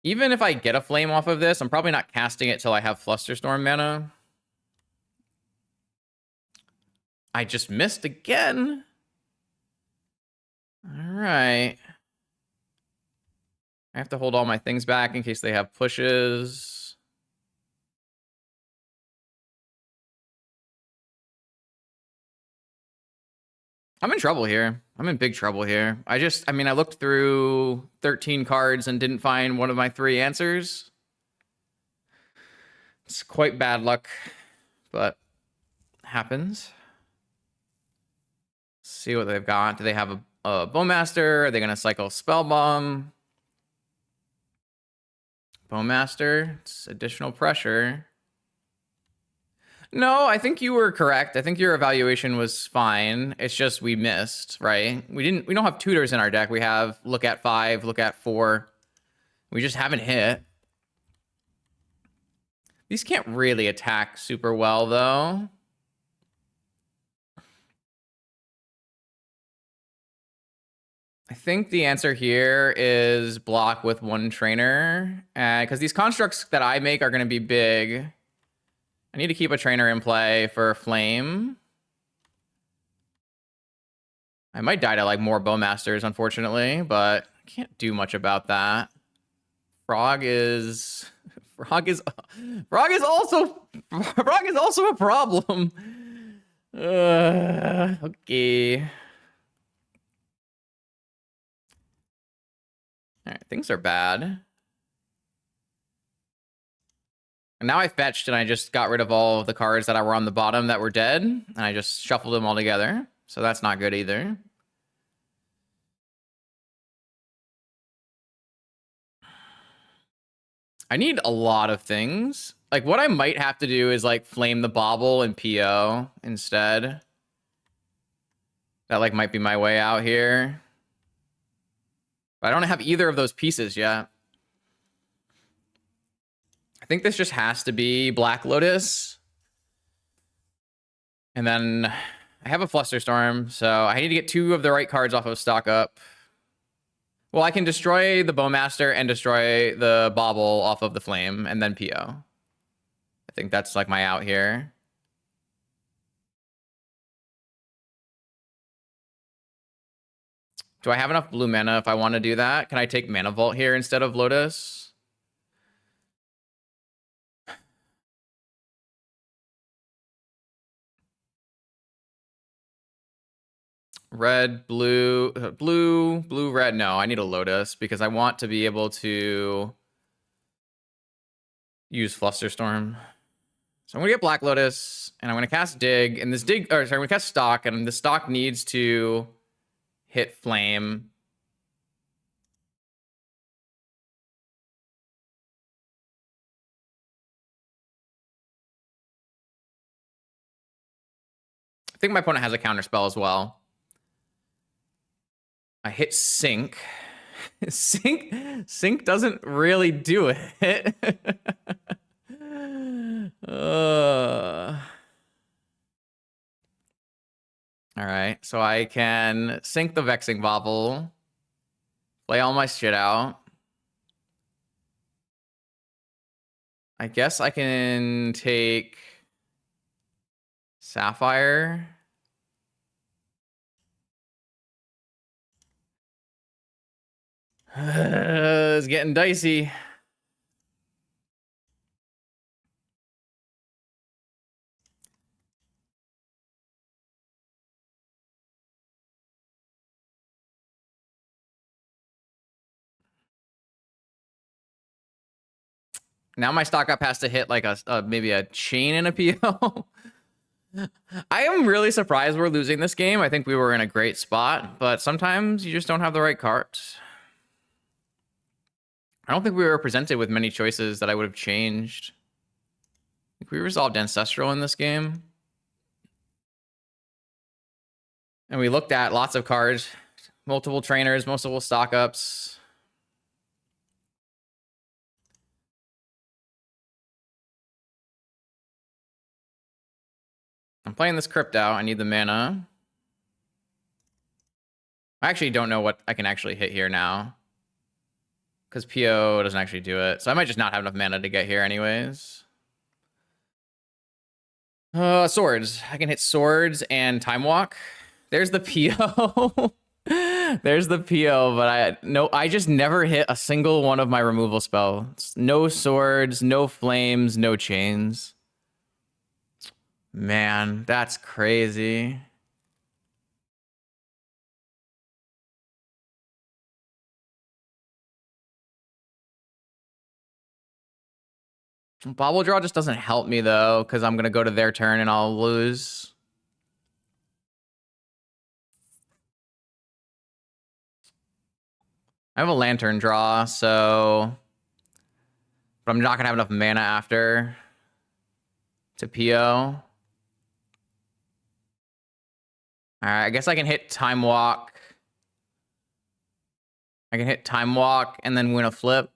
Even if I get a flame off of this, I'm probably not casting it till I have Flusterstorm mana. I just missed again. All right. I have to hold all my things back in case they have pushes. I'm in trouble here. I'm in big trouble here. I mean, I looked through 13 cards and didn't find one of my 3 answers. It's quite bad luck, but happens. See what they've got. Do they have a Bowmaster? Are they going to cycle Spellbomb? Bowmaster. It's additional pressure. No, I think you were correct. I think your evaluation was fine. It's just we missed, right? We don't have tutors in our deck. We have look at 5, look at 4. We just haven't hit. These can't really attack super well, though. I think the answer here is block with 1 trainer. Because these constructs that I make are going to be big. I need to keep a trainer in play for Flame. I might die to like more Bowmasters, unfortunately, but I can't do much about that. Frog is also a problem. Okay. All right, things are bad. And now I fetched and I just got rid of all of the cards that were on the bottom that were dead, and I just shuffled them all together. So that's not good either. I need a lot of things. Like, what I might have to do is, like, flame the Bauble and PO instead. That, like, might be my way out here. But I don't have either of those pieces yet. I think this just has to be Black Lotus. And then I have a Flusterstorm, so I need to get 2 of the right cards off of stock up. Well, I can destroy the Bowmaster and destroy the Bauble off of the Flame, and then PO. I think that's like my out here. Do I have enough blue mana if I want to do that? Can I take Mana Vault here instead of Lotus? Red, blue, blue, red. No, I need a Lotus because I want to be able to use Flusterstorm. So I'm going to get Black Lotus, and I'm going to cast Dig, and this Dig, or sorry, I'm going to cast Stock, and the Stock needs to hit Flame. I think my opponent has a counterspell as well. I hit Sync. Sync doesn't really do it. All right, so I can sink the Vexing Bobble, play all my shit out. I guess I can take Sapphire. It's getting dicey. Now my stock up has to hit like a maybe a chain and a PO. I am really surprised we're losing this game. I think we were in a great spot, but sometimes you just don't have the right cards. I don't think we were presented with many choices that I would have changed. I think we resolved Ancestral in this game. And we looked at lots of cards, multiple trainers, multiple stock ups. I'm playing this Crypt out. I need the mana. I actually don't know what I can actually hit here now, because PO doesn't actually do it. So I might just not have enough mana to get here anyways. Swords. I can hit swords and Time Walk. There's the PO. There's the PO, but I just never hit a single one of my removal spells. No swords, no flames, no chains. Man, that's crazy. Bobble draw just doesn't help me though, because I'm gonna go to their turn and I'll lose. I have a lantern draw, so but I'm not gonna have enough mana after to PO. Alright, I guess I can hit Time Walk. I can hit Time Walk and then win a flip.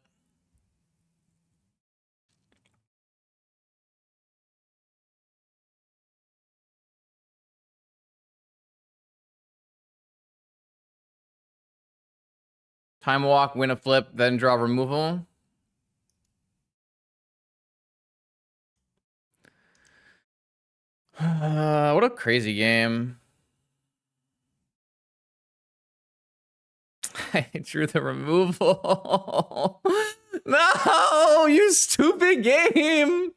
Time Walk, win a flip, then draw removal. What a crazy game. I drew the removal. No, you stupid game.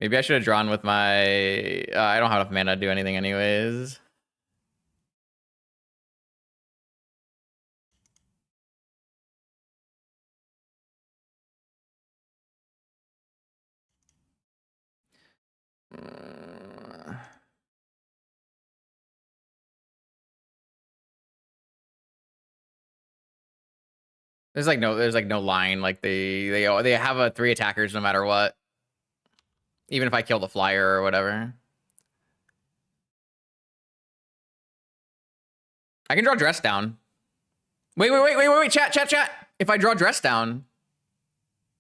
Maybe I should have drawn with my... I don't have enough mana to do anything anyways. There's like no line. Like they have a 3 attackers no matter what. Even if I kill the flyer or whatever. I can draw Dress Down. Wait, chat. If I draw Dress Down.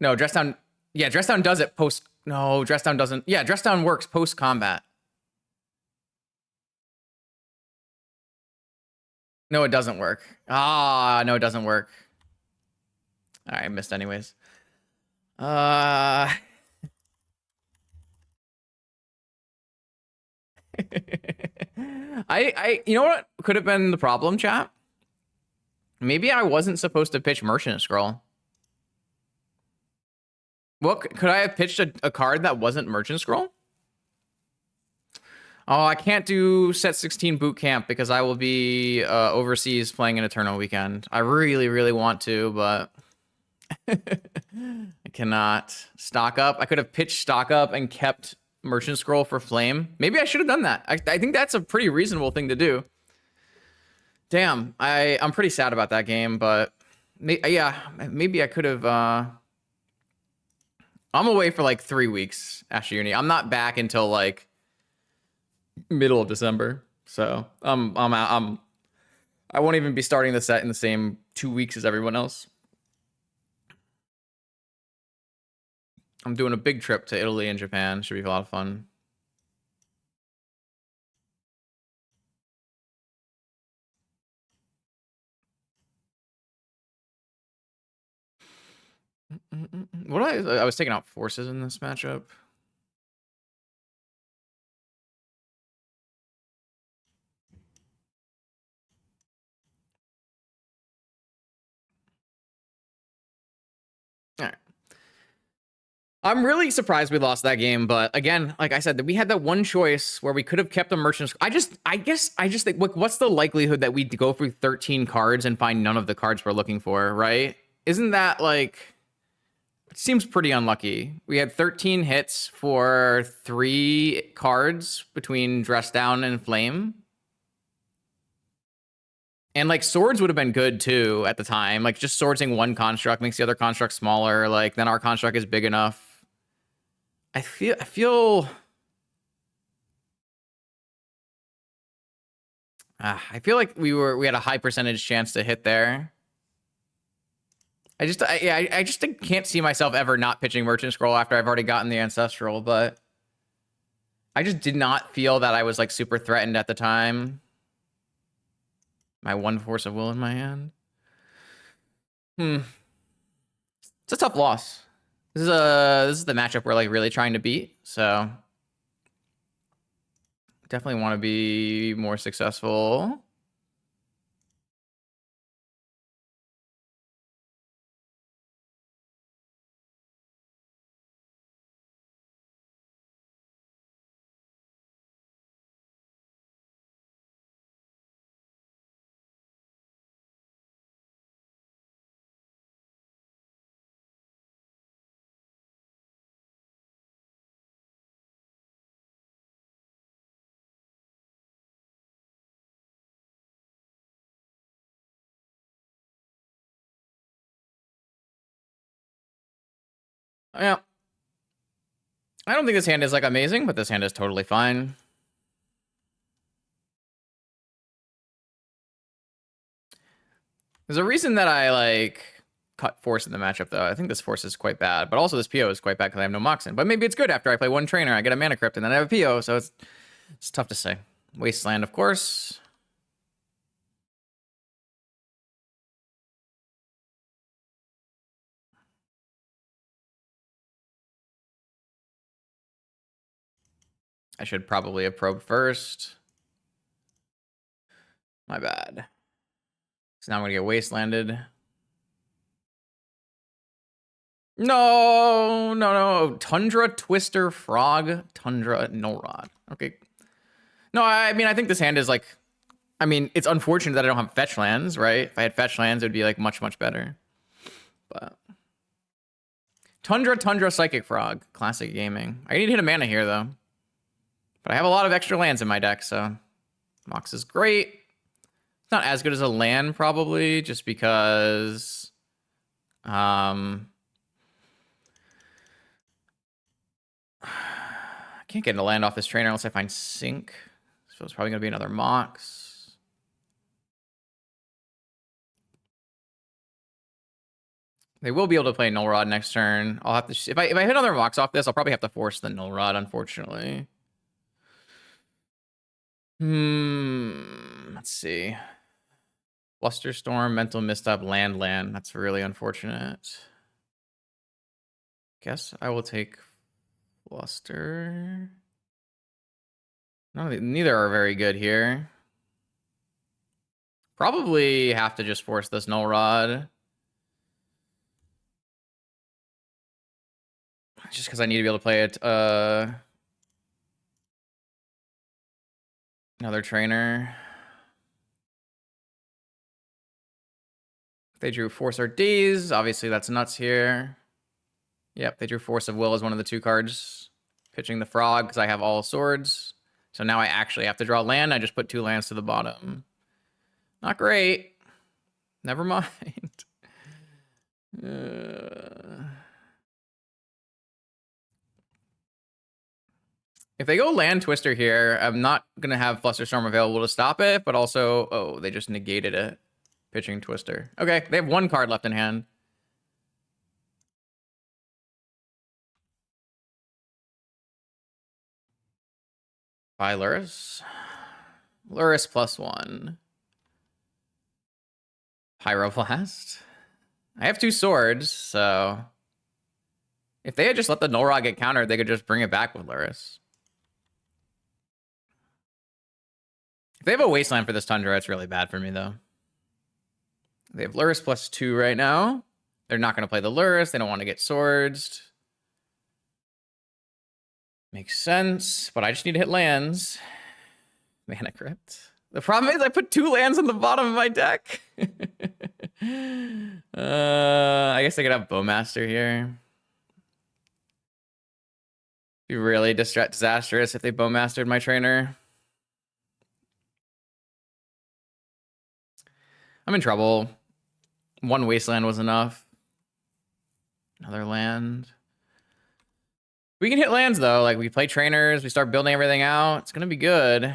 No, Dress Down. Yeah, Dress Down does it post. No, Dress Down doesn't. Yeah, Dress Down works post combat. No, it doesn't work. Ah, no, it doesn't work. All right, I missed anyways. You know what could have been the problem, chat? Maybe I wasn't supposed to pitch Merchant Scroll. What could I have pitched a card that wasn't Merchant Scroll? Oh, I can't do set 16 boot camp because I will be overseas playing an Eternal weekend. I really want to, but I cannot. Stock up. I could have pitched stock up and kept Merchant Scroll for Flame. Maybe I should have done that. I think that's a pretty reasonable thing to do. Damn, I'm pretty sad about that game, but yeah, maybe I could have. I'm away for like 3 weeks, Asher Uni. I'm not back until like middle of December, so I'm out. I won't even be starting the set in the same 2 weeks as everyone else. I'm doing a big trip to Italy and Japan. Should be a lot of fun. What I was taking out forces in this matchup. All right. I'm really surprised we lost that game, but again, like I said, we had that one choice where we could have kept a merchant. I guess I just think, what's the likelihood that we go through 13 cards and find none of the cards we're looking for, right? Isn't that like, it seems pretty unlucky. We had 13 hits for 3 cards between Dress Down and Flame. And like swords would have been good too at the time. Like just swordsing one construct makes the other construct smaller. Like then our construct is big enough. I feel like we had a high percentage chance to hit there. I just can't see myself ever not pitching Merchant Scroll after I've already gotten the Ancestral, but I just did not feel that I was like super threatened at the time. My 1 Force of Will in my hand. It's a tough loss. This is the matchup we're like really trying to beat, so definitely want to be more successful. Yeah. I don't think this hand is like amazing, but this hand is totally fine. There's a reason that I like cut force in the matchup though. I think this force is quite bad, but also this PO is quite bad because I have no Moxen. But maybe it's good after I play 1 trainer, I get a mana crypt, and then I have a PO, so it's tough to say. Wasteland, of course. I should probably have probed first. My bad. So now I'm gonna get wastelanded. No. Tundra, Twister, Frog, Tundra, Null Rod. Okay. No, I mean, I think this hand is like, I mean, it's unfortunate that I don't have fetch lands, right? If I had fetch lands, it would be like much, much better. But Tundra, Psychic Frog. Classic gaming. I need to hit a mana here, though. But I have a lot of extra lands in my deck, so Mox is great. It's not as good as a land, probably, just because... I can't get a land off this trainer unless I find Sync. So it's probably going to be another Mox. They will be able to play Null Rod next turn. I'll have to... If I hit another Mox off this, I'll probably have to force the Null Rod, unfortunately. Let's see. Flusterstorm, Mental Misstep, Land. That's really unfortunate. Guess I will take Fluster. Neither are very good here. Probably have to just force this Null Rod. Just because I need to be able to play it. Another trainer. They drew Force or Daze. Obviously, that's nuts here. Yep, they drew Force of Will as one of the 2 cards. Pitching the Frog because I have all swords. So now I actually have to draw land. I just put 2 lands to the bottom. Not great. Never mind. If they go Land Twister here, I'm not going to have Flusterstorm available to stop it, but also... Oh, they just negated it. Pitching Twister. Okay, they have 1 card left in hand. By Lurrus. Lurrus +1. Pyroblast. I have 2 swords, so If they had just let the Null Rod get countered, they could just bring it back with Lurrus. If they have a Wasteland for this Tundra, it's really bad for me, though. They have Lurrus +2 right now. They're not going to play the Lurrus. They don't want to get swords. Makes sense, but I just need to hit lands. Mana Crypt. The problem is I put 2 lands on the bottom of my deck. I guess I could have Bowmaster here. Be really disastrous if they Bowmastered my trainer. I'm in trouble. 1 Wasteland was enough. Another land. We can hit lands, though. Like, we play trainers. We start building everything out. It's going to be good.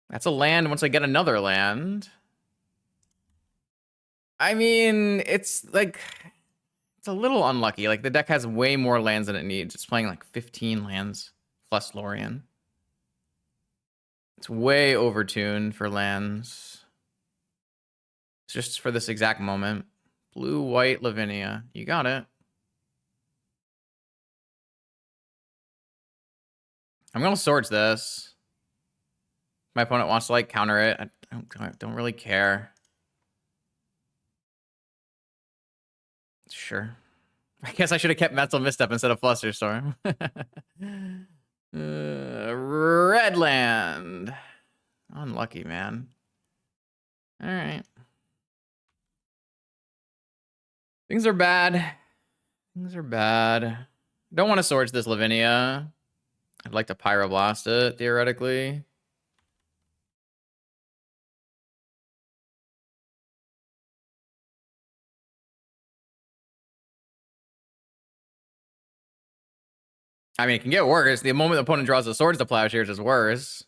That's a land once I get another land. I mean, it's like... It's a little unlucky. Like, the deck has way more lands than it needs. It's playing like 15 lands plus Lorien. It's way overtuned for lands. It's just for this exact moment. Blue, white, Lavinia. You got it. I'm going to Swords this. My opponent wants to, like, counter it. I don't really care. Sure. I guess I should have kept Mental Misstep instead of Flusterstorm. Red land. Unlucky, man. All right. Things are bad. Things are bad. Don't want to Swords this Lavinia. I'd like to Pyroblast it, theoretically. I mean, it can get worse. The moment the opponent draws the Swords to Plowshares is worse.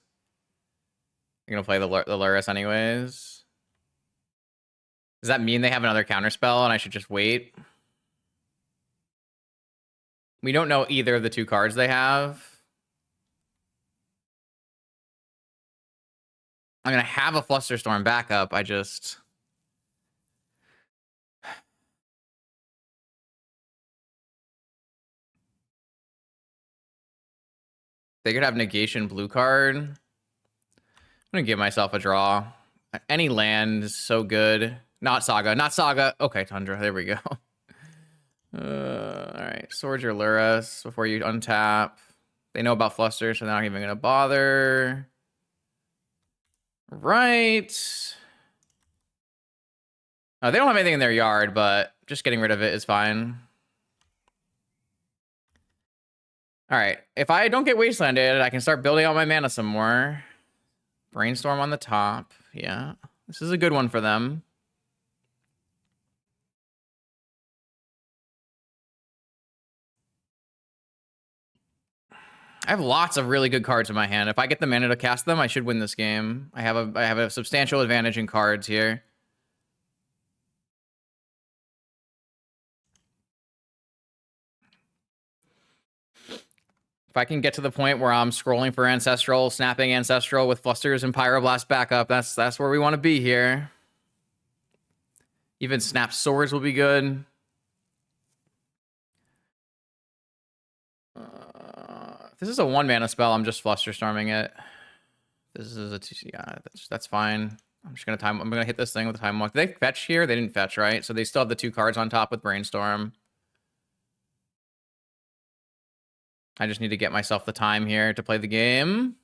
You're going to play the Lurrus anyways. Does that mean they have another counterspell and I should just wait? We don't know either of the 2 cards they have. I'm going to have a Flusterstorm backup. I just... They could have negation blue card. I'm going to give myself a draw. Any land is so good. Not Saga. Not Saga. Okay, Tundra. There we go. All right. Swords your Lurrus before you untap. They know about Fluster, so they're not even going to bother. Right. They don't have anything in their yard, but just getting rid of it is fine. All right. If I don't get Wastelanded, I can start building out my mana some more. Brainstorm on the top. Yeah. This is a good one for them. I have lots of really good cards in my hand. If I get the mana to cast them, I should win this game. I have a substantial advantage in cards here. If I can get to the point where I'm scrolling for Ancestral, snapping Ancestral with Flusters and Pyroblast backup, that's where we want to be here. Even Snap Swords will be good. If this is a 1 mana spell, I'm just Flusterstorming it. This is a 2, yeah, that's fine. I'm gonna hit this thing with a Time Walk. Did they fetch here? They didn't fetch, right? So they still have the 2 cards on top with Brainstorm. I just need to get myself the time here to play the game.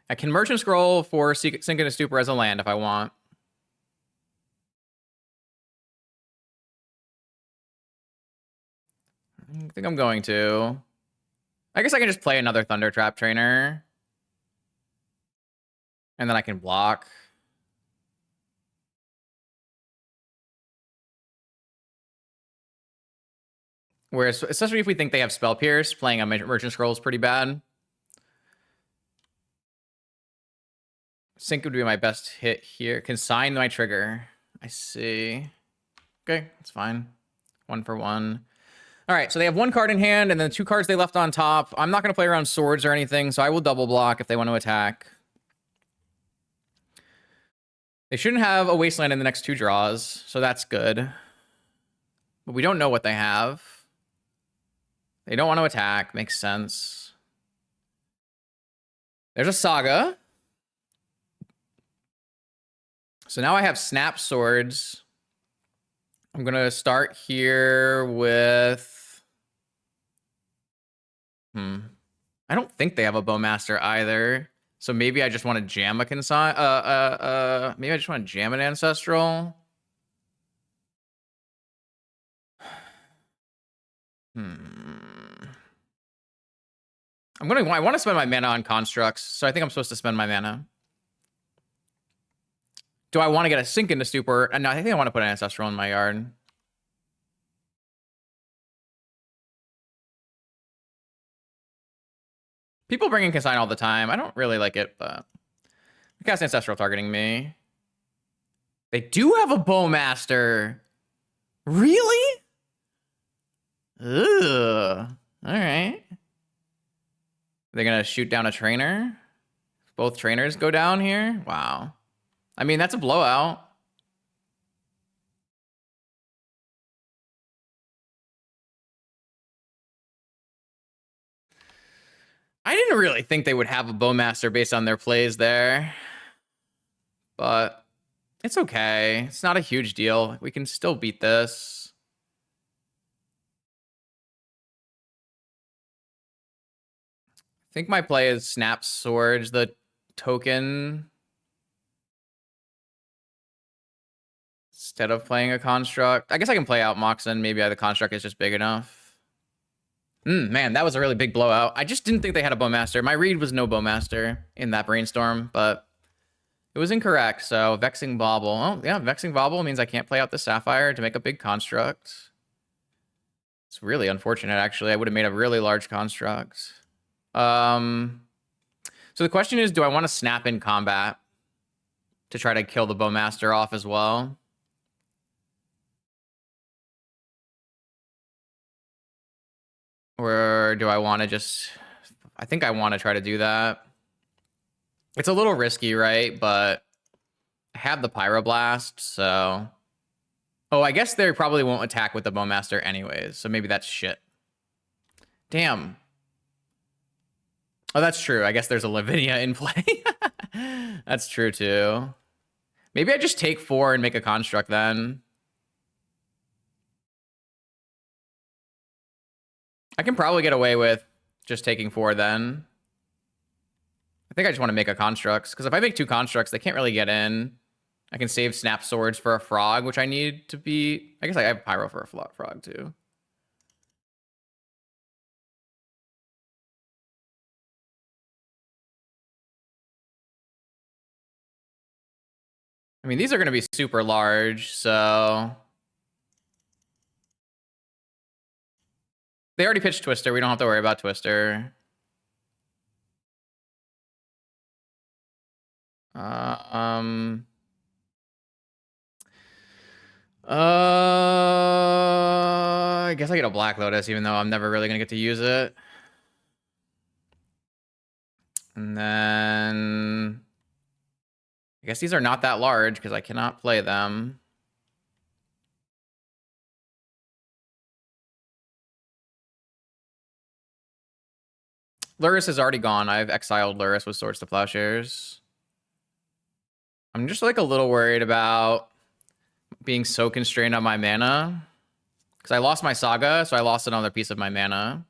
I can Merchant Scroll for Sink and Stupor as a land if I want. I think I'm going to. I guess I can just play another Thunder Trap Trainer. And then I can block. Whereas, especially if we think they have Spell Pierce, playing a Merchant Scroll is pretty bad. Sync would be my best hit here. Consign my trigger. I see. Okay, that's fine. 1 for 1. All right, so they have 1 card in hand, and then 2 cards they left on top. I'm not going to play around Swords or anything, so I will double block if they want to attack. They shouldn't have a Wasteland in the next 2 draws, so that's good. But we don't know what they have. They don't want to attack. Makes sense. There's a Saga. So now I have Snap Swords. I'm going to start here with... I don't think they have a Bowmaster either. So maybe I just want to jam a maybe I just want to jam an Ancestral. I want to spend my mana on constructs, so I think I'm supposed to spend my mana. Do I want to get a Sink into Stupor? No, I think I want to put an Ancestral in my yard. People bring in Consign all the time. I don't really like it, but... Cast Ancestral targeting me. They do have a Bowmaster. Really? Ugh. Alright. They're gonna shoot down a trainer? Both trainers go down here? Wow. I mean, that's a blowout. I didn't really think they would have a Bowmaster based on their plays there. But it's okay. It's not a huge deal. We can still beat this. I think my play is Snap Swords, the token, instead of playing a construct. I guess I can play out Moxen. Maybe the construct is just big enough. Man, that was a really big blowout. I just didn't think they had a Bowmaster. My read was no Bowmaster in that brainstorm, but it was incorrect. So Vexing Bauble. Oh, yeah, Vexing Bauble means I can't play out the Sapphire to make a big construct. It's really unfortunate, actually. I would have made a really large construct. So the question is, do I want to snap in combat to try to kill the Bowmaster off as well? Or do I want to just... I think I want to try to do that. It's a little risky, right? But I have the Pyroblast, so... Oh, I guess they probably won't attack with the Bowmaster anyways, so maybe that's shit. Damn. Oh, that's true. I guess there's a Lavinia in play. That's true, too. Maybe I just take 4 and make a construct then. I can probably get away with just taking 4 then. I think I just want to make a constructs, because if I make 2 constructs, they can't really get in. I can save Snap Swords for a Frog, which I need to be... I guess I have Pyro for a Frog, too. I mean, these are going to be super large, so... They already pitched Twister. We don't have to worry about Twister. I guess I get a Black Lotus, even though I'm never really going to get to use it. And then... I guess these are not that large, because I cannot play them. Lurrus is already gone. I've exiled Lurrus with Swords to Plowshares. I'm just like a little worried about being so constrained on my mana. Because I lost my Saga, so I lost another piece of my mana.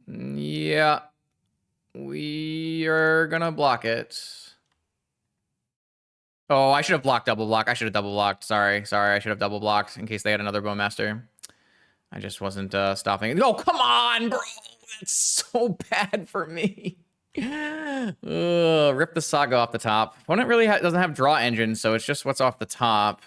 Yeah. We are gonna block it. Oh, I should have blocked double block. I should have double blocked. Sorry. I should have double blocked in case they had another Bowmaster. I just wasn't stopping. Oh, come on, bro. That's so bad for me. Rip the Saga off the top. Opponent really doesn't have draw engine, so it's just what's off the top.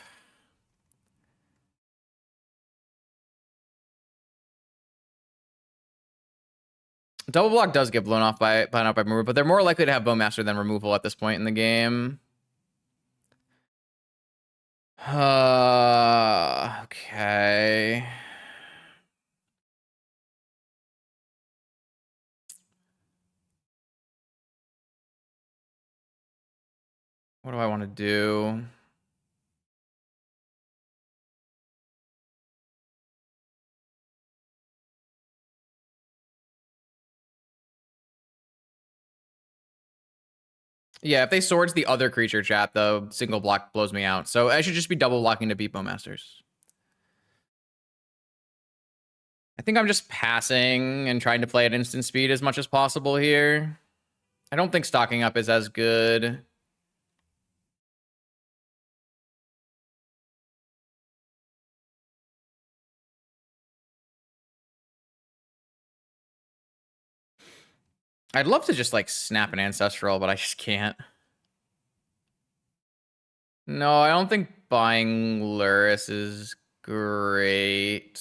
Double block does get blown off by removal, but they're more likely to have Bowmaster than removal at this point in the game. Okay. What do I want to do? Yeah, if they swords the other creature chat, though, single block blows me out. So I should just be double blocking to beat Bowmasters. I think I'm just passing and trying to play at instant speed as much as possible here. I don't think stocking up is as good. I'd love to just like snap an Ancestral, but I just can't. No, I don't think buying Lurrus is great.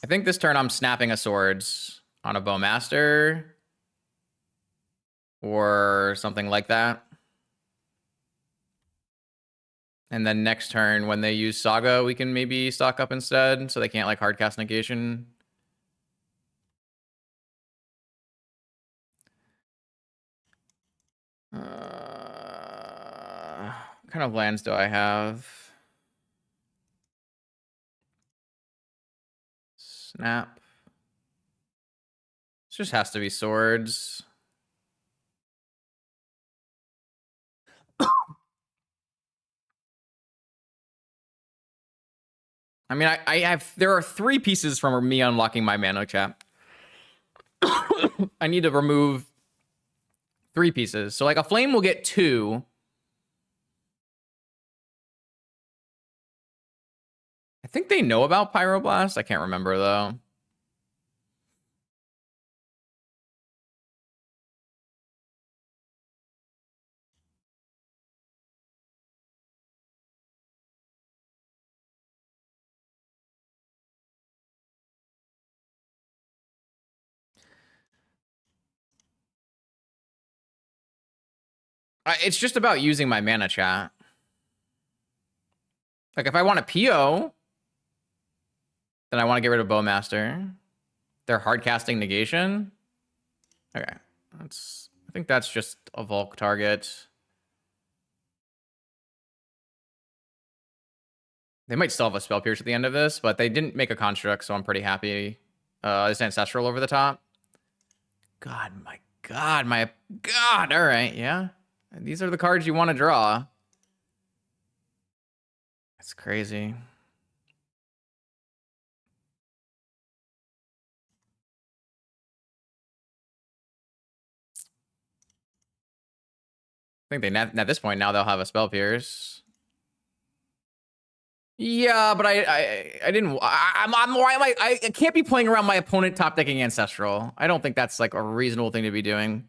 I think this turn I'm snapping a Swords on a Bowmaster or something like that. And then next turn, when they use Saga, we can maybe stock up instead, so they can't like hardcast Negation. What kind of lands do I have? Snap. This just has to be Swords. I mean, I have, there are 3 pieces from me unlocking my mana chat. I need to remove 3 pieces. So like a flame will get 2. I think they know about Pyroblast. I can't remember though. It's just about using my mana chat. Like if I want a PO, then I want to get rid of Bowmaster. They're hardcasting Negation. Okay. I think that's just a Volk target. They might still have a Spell Pierce at the end of this, but they didn't make a construct, so I'm pretty happy. This Ancestral over the top. God, my God. All right, yeah. These are the cards you want to draw. That's crazy. I think they at this point now they'll have a Spell Pierce. Yeah, but I didn't. I can't be playing around my opponent top decking Ancestral. I don't think that's like a reasonable thing to be doing.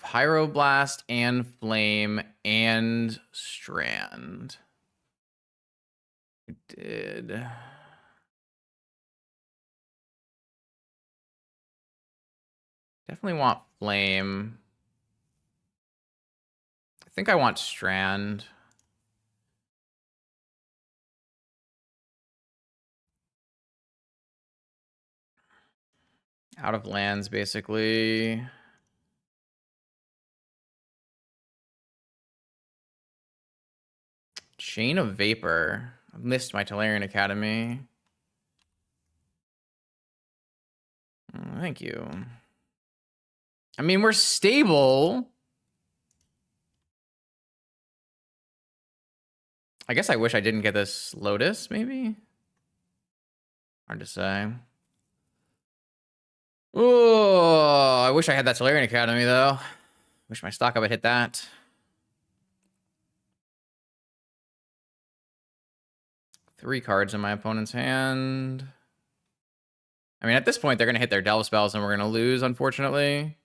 Pyroblast and Flame and Strand. We did. Definitely want Flame. I think I want Strand. Out of lands, basically. Chain of Vapor. I missed my Tolarian Academy. Oh, thank you. I mean, we're stable. I guess I wish I didn't get this Lotus, maybe? Hard to say. Oh, I wish I had that Tolarian Academy, though. Wish my stock up had hit that. Three cards in my opponent's hand. I mean, at this point, they're going to hit their Delve spells and we're going to lose, unfortunately.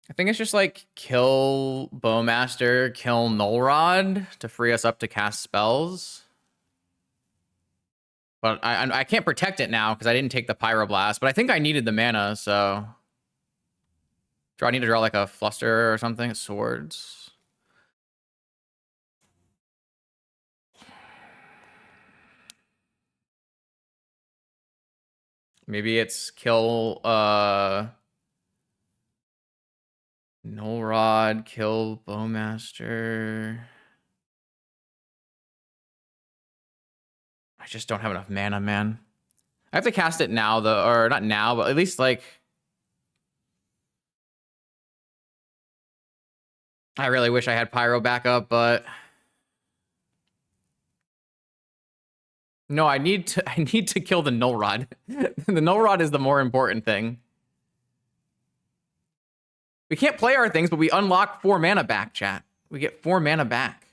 I think it's just like kill Bowmaster, kill Null Rod to free us up to cast spells. But I can't protect it now because I didn't take the Pyroblast. But I think I needed the mana, so... I need to draw like a Fluster or something. Swords. Maybe it's kill Null Rod, kill Bowmaster. I just don't have enough mana, man. I have to cast it now, though, or not now, but at least like... I really wish I had Pyro backup, but... No, I need to kill the Null Rod. The Null Rod is the more important thing. We can't play our things, but we unlock 4 mana back, chat. We get 4 mana back.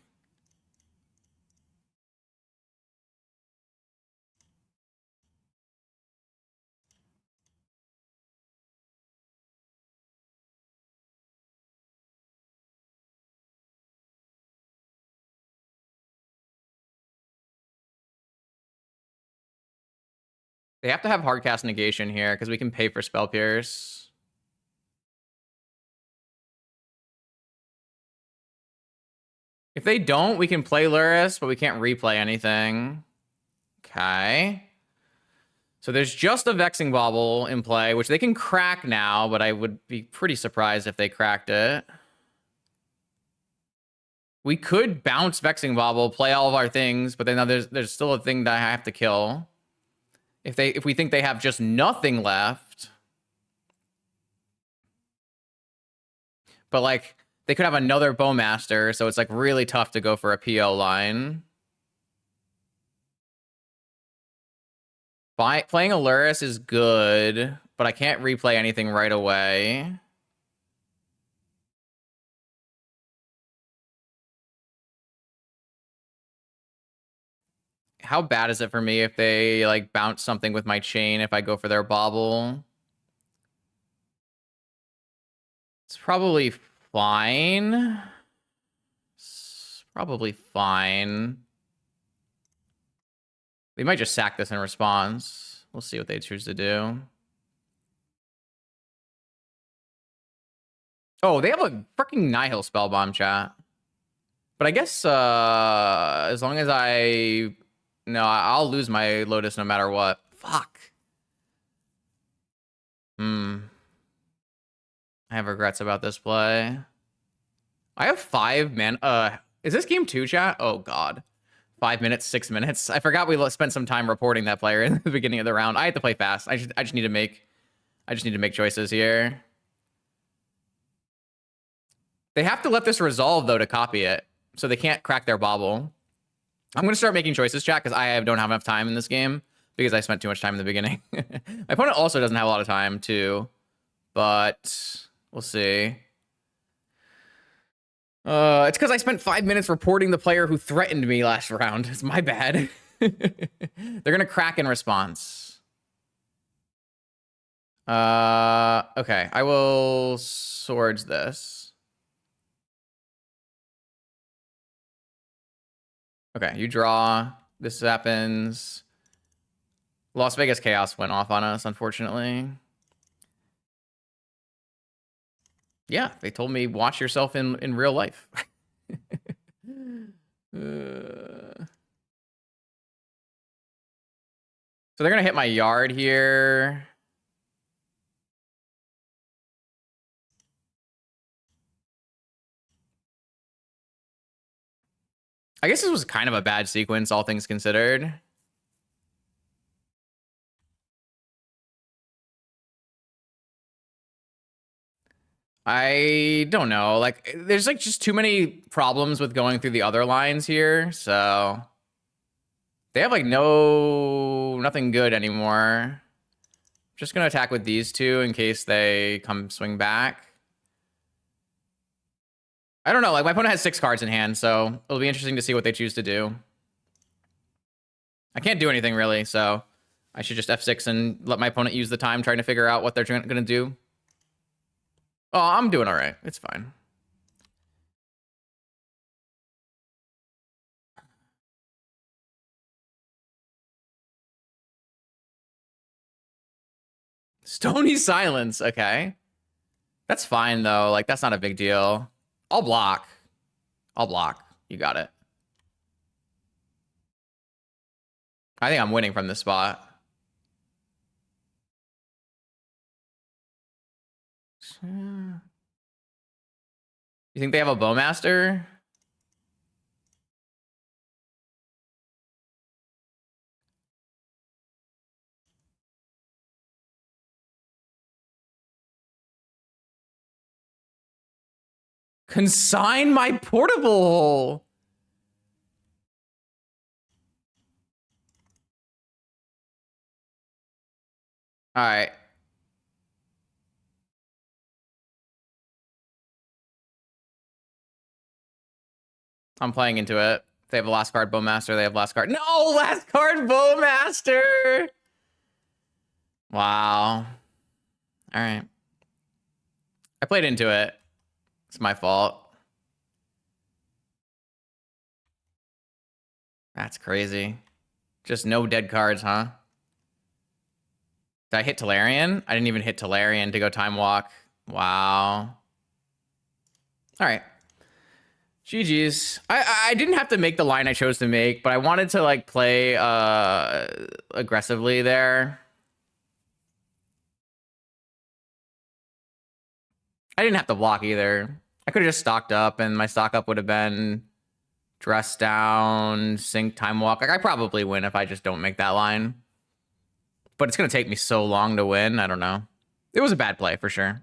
They have to have hardcast negation here because we can pay for Spell Pierce. If they don't, we can play Lurrus, but we can't replay anything. Okay. So there's just a Vexing Bauble in play, which they can crack now, but I would be pretty surprised if they cracked it. We could bounce Vexing Bauble, play all of our things, but then there's still a thing that I have to kill. If we think they have just nothing left. But like they could have another Bowmaster, so it's like really tough to go for a PO line. Playing a Lurrus is good, but I can't replay anything right away. How bad is it for me if they like bounce something with my chain if I go for their bauble? It's probably fine. It's probably fine. They might just sack this in response. We'll see what they choose to do. Oh, they have a freaking Nihil Spellbomb, chat. But I guess as long as No, I'll lose my Lotus no matter what. Fuck. I have regrets about this play. I have 5 mana. Is this game 2, chat? Oh, God. 5 minutes, 6 minutes. I forgot we spent some time reporting that player in the beginning of the round. I have to play fast. I just need to make choices here. They have to let this resolve, though, to copy it. So they can't crack their bauble. I'm going to start making choices, chat, because I don't have enough time in this game because I spent too much time in the beginning. My opponent also doesn't have a lot of time, too. But we'll see. It's because I spent 5 minutes reporting the player who threatened me last round. It's my bad. They're going to crack in response. Okay, I will swords this. Okay, you draw. This happens. Las Vegas Chaos went off on us, unfortunately. Yeah, they told me watch yourself in real life. So they're gonna hit my yard here. I guess this was kind of a bad sequence, all things considered. I don't know. Like, there's like just too many problems with going through the other lines here. So they have like nothing good anymore. Just gonna attack with these two in case they come swing back. I don't know. Like, my opponent has 6 cards in hand, so it'll be interesting to see what they choose to do. I can't do anything really, so I should just F6 and let my opponent use the time trying to figure out what they're gonna do. Oh, I'm doing all right. It's fine. Stony silence. Okay. That's fine, though. Like, that's not a big deal. I'll block. I'll block. You got it. I think I'm winning from this spot. You think they have a Bowmaster? Consign my portable hole. All right. I'm playing into it. If they have a last card Bowmaster, they have last card. No, last card Bowmaster. Wow. All right. I played into it. It's my fault. That's crazy. Just no dead cards, huh? Did I hit Tolarian? I didn't even hit Tolarian to go Time Walk. Wow. All right. GG's. I didn't have to make the line I chose to make, but I wanted to like play aggressively there. I didn't have to block either. I could have just stocked up, and my stock up would have been dress down, sync, time walk. Like I probably win if I just don't make that line. But it's gonna take me so long to win. I don't know. It was a bad play for sure.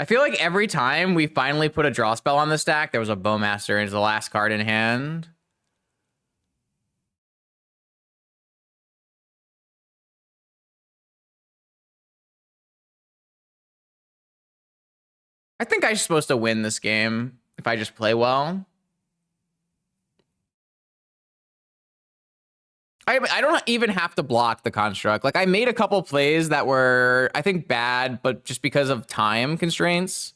I feel like every time we finally put a draw spell on the stack, there was a Bowmaster and it's the last card in hand. I think I'm supposed to win this game if I just play well. I don't even have to block the construct. Like I made a couple plays that were, I think, bad, but just because of time constraints.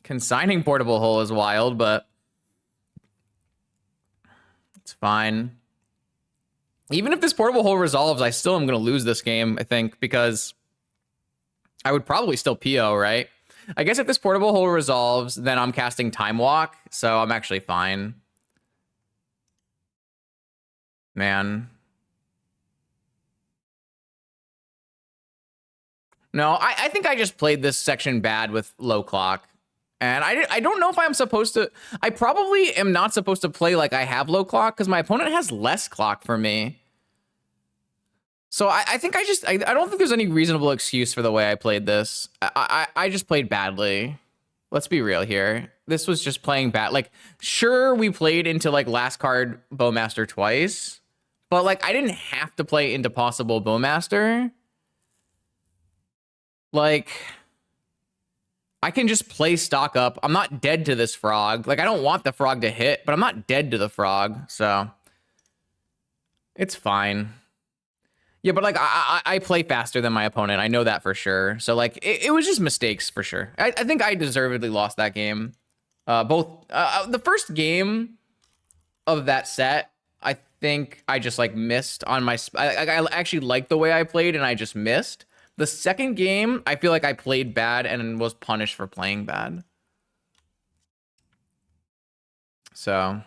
Consigning portable hole is wild, but it's fine. Even if this portable hole resolves, I still am going to lose this game, I think, because I would probably still PO, right? I guess if this portable hole resolves, then I'm casting Time Walk, so I'm actually fine. Man. No, I think I just played this section bad with low clock. And I don't know if I'm supposed to... I probably am not supposed to play like I have low clock, because my opponent has less clock for me. So I think I don't think there's any reasonable excuse for the way I played this. I just played badly. Let's be real here. This was just playing bad. Like, sure, we played into like last card Bowmaster twice, but like I didn't have to play into possible Bowmaster. Like, I can just play stock up. I'm not dead to this frog. Like, I don't want the frog to hit, but I'm not dead to the frog, so it's fine. Yeah, but like I play faster than my opponent. I know that for sure. So like it was just mistakes for sure. I think I deservedly lost that game. Both the first game of that set, I think I just like missed on my. I actually liked the way I played, and I just missed. The second game, I feel like I played bad and was punished for playing bad. So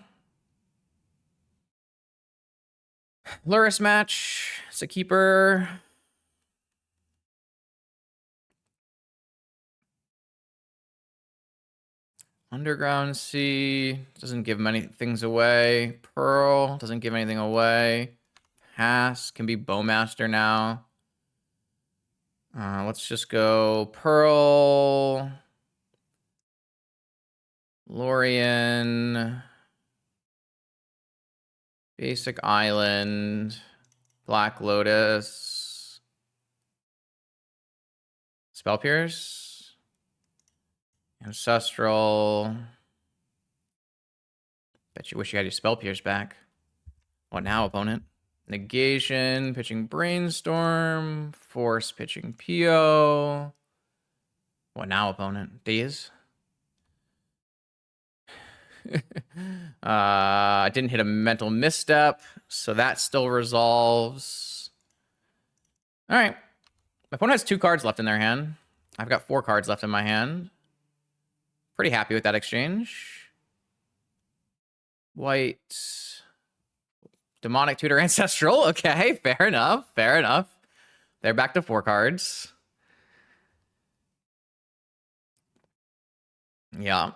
Lurrus match. It's a keeper. Underground Sea doesn't give many things away. Pearl doesn't give anything away. Pass can be Bowmaster now. Let's just go Pearl. Lorien. Basic Island. Black Lotus. Spell Pierce. Ancestral. Bet you wish you had your Spell Pierce back. What now, opponent? Negation, pitching Brainstorm, Force, pitching PO. What now, opponent? Daze? I didn't hit a mental misstep, so that still resolves. All right. My opponent has 2 cards left in their hand. I've got 4 cards left in my hand. Pretty happy with that exchange. White. Demonic Tutor Ancestral. Okay, fair enough. Fair enough. They're back to 4 cards. Yeah.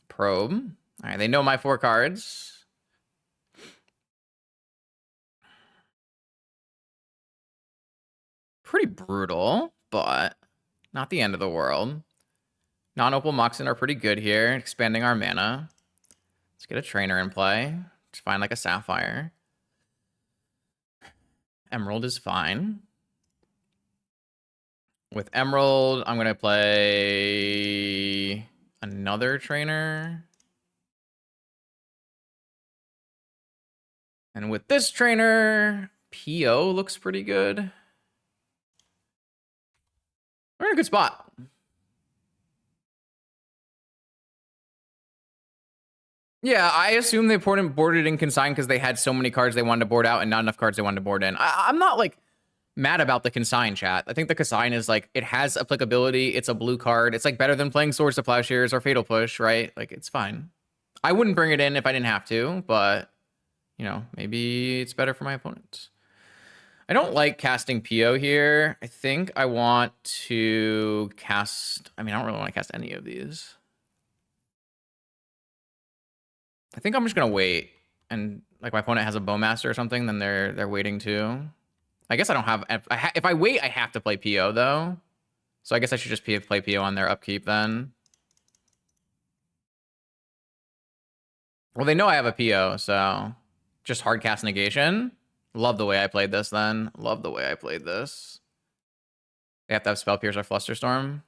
Probe. All right, they know my 4 cards. Pretty brutal, but not the end of the world. Non-Opal Moxen are pretty good here, expanding our mana. Let's get a trainer in play. Just find like a Sapphire. Emerald is fine. With Emerald, I'm going to play another trainer. And with this trainer, PO looks pretty good. We're in a good spot. Yeah, I assume the opponent boarded in consign because they had so many cards they wanted to board out and not enough cards they wanted to board in. I'm not like mad about the consign, chat. I think the consign is like, it has applicability. It's a blue card. It's like better than playing Swords to Plowshares or Fatal Push, right? Like, it's fine. I wouldn't bring it in if I didn't have to, but you know, maybe it's better for my opponent. I don't like casting PO here. I think I want to cast... I mean, I don't really want to cast any of these. I think I'm just going to wait. And like my opponent has a Bowmaster or something, then they're waiting too. I guess I don't have... If I wait, I have to play PO though. So I guess I should just play PO on their upkeep then. Well, they know I have a PO, so just hard cast negation. Love the way I played this then. Love the way I played this. They have to have Spell Pierce or Flusterstorm.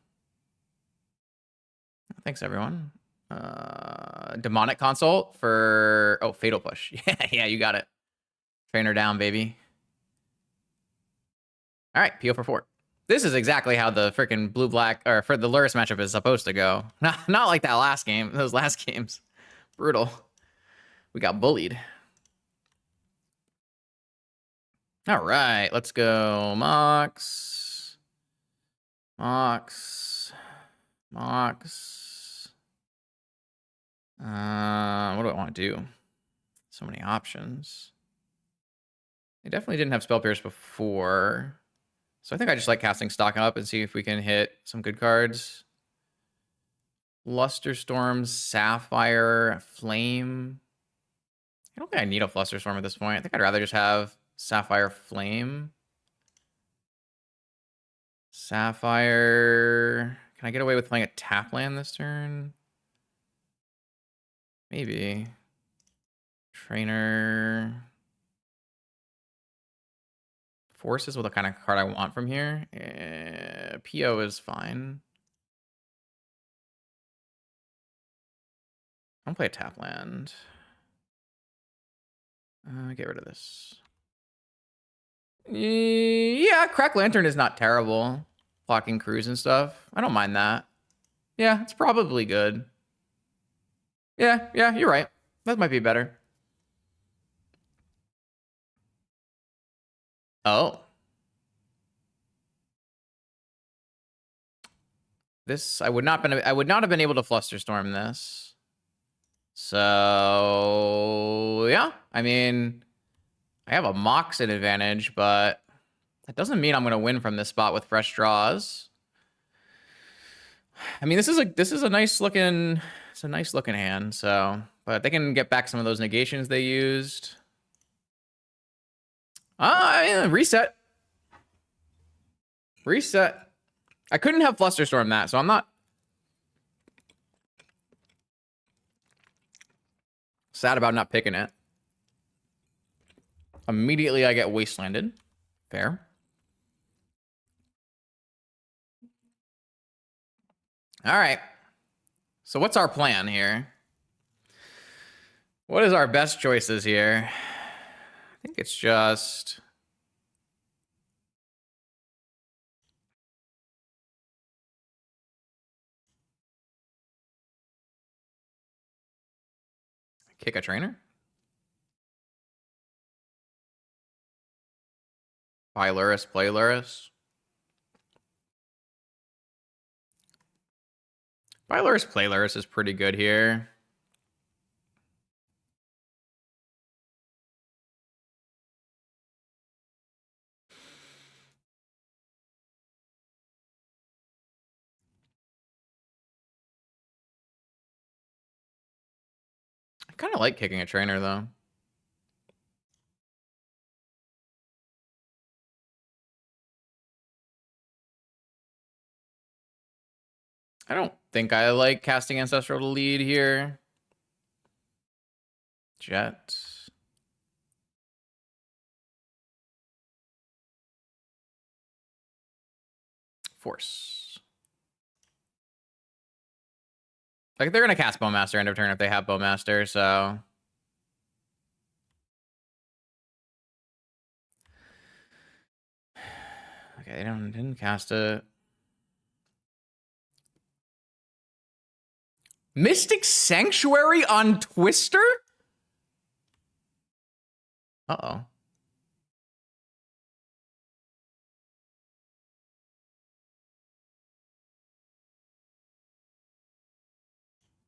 Thanks, everyone. Demonic Consult for... Oh, Fatal Push. Yeah, you got it. Trainer down, baby. All right, PO for 4. This is exactly how the freaking blue-black... Or for the Lurrus matchup is supposed to go. Not like that last game. Those last games. Brutal. We got bullied. All right, let's go. Mox. Mox. Mox. What do I want to do? So many options. They definitely didn't have Spell Pierce before. So I think I just like casting Stock Up and see if we can hit some good cards. Flusterstorm, Sapphire, Flame. I don't think I need a Flusterstorm at this point. I think I'd rather just have Sapphire, Flame. Sapphire. Can I get away with playing a tap land this turn? Maybe. Trainer. Force is what the kind of card I want from here. PO is fine. I'm gonna play a tap land. Get rid of this. Yeah, Crack Lantern is not terrible. Blocking crews and stuff. I don't mind that. Yeah, it's probably good. Yeah, you're right. That might be better. Oh. This I would not have been able to Flusterstorm this. So yeah, I mean, I have a Moxen advantage, but that doesn't mean I'm gonna win from this spot with fresh draws. I mean, this is a nice looking hand. So, but they can get back some of those negations they used. Reset. Reset. I couldn't have Flusterstorm that, so I'm not sad about not picking it. Immediately I get Wastelanded. Fair. All right. So what's our plan here? What is our best choices here? I think it's just... kick a trainer? Buy Lurrus, play Lurrus? Buy Lurrus, play Lurrus is pretty good here. I kind of like kicking a trainer, though. I don't think I like casting Ancestral to lead here. Jet. Force. Like, they're going to cast Bowmaster end of turn if they have Bowmaster, so... okay, they didn't cast it. Mystic Sanctuary on Twister? Uh-oh.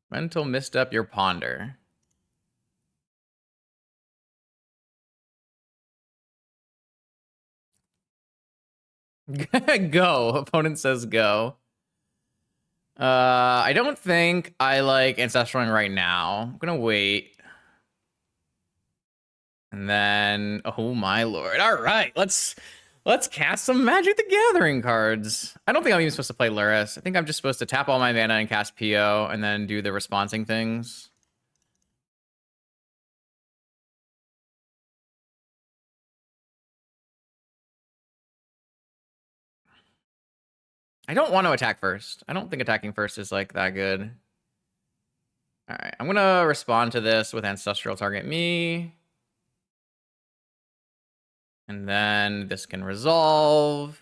Mental misstep your ponder. Go. Opponent says go. I don't think I like Ancestraling right now. I'm gonna wait. And then, oh my lord. All right, let's cast some Magic the Gathering cards. I don't think I'm even supposed to play Lurrus. I think I'm just supposed to tap all my mana and cast PO and then do the responsing things. I don't want to attack first. I don't think attacking first is like that good. All right, I'm gonna respond to this with Ancestral target me. And then this can resolve.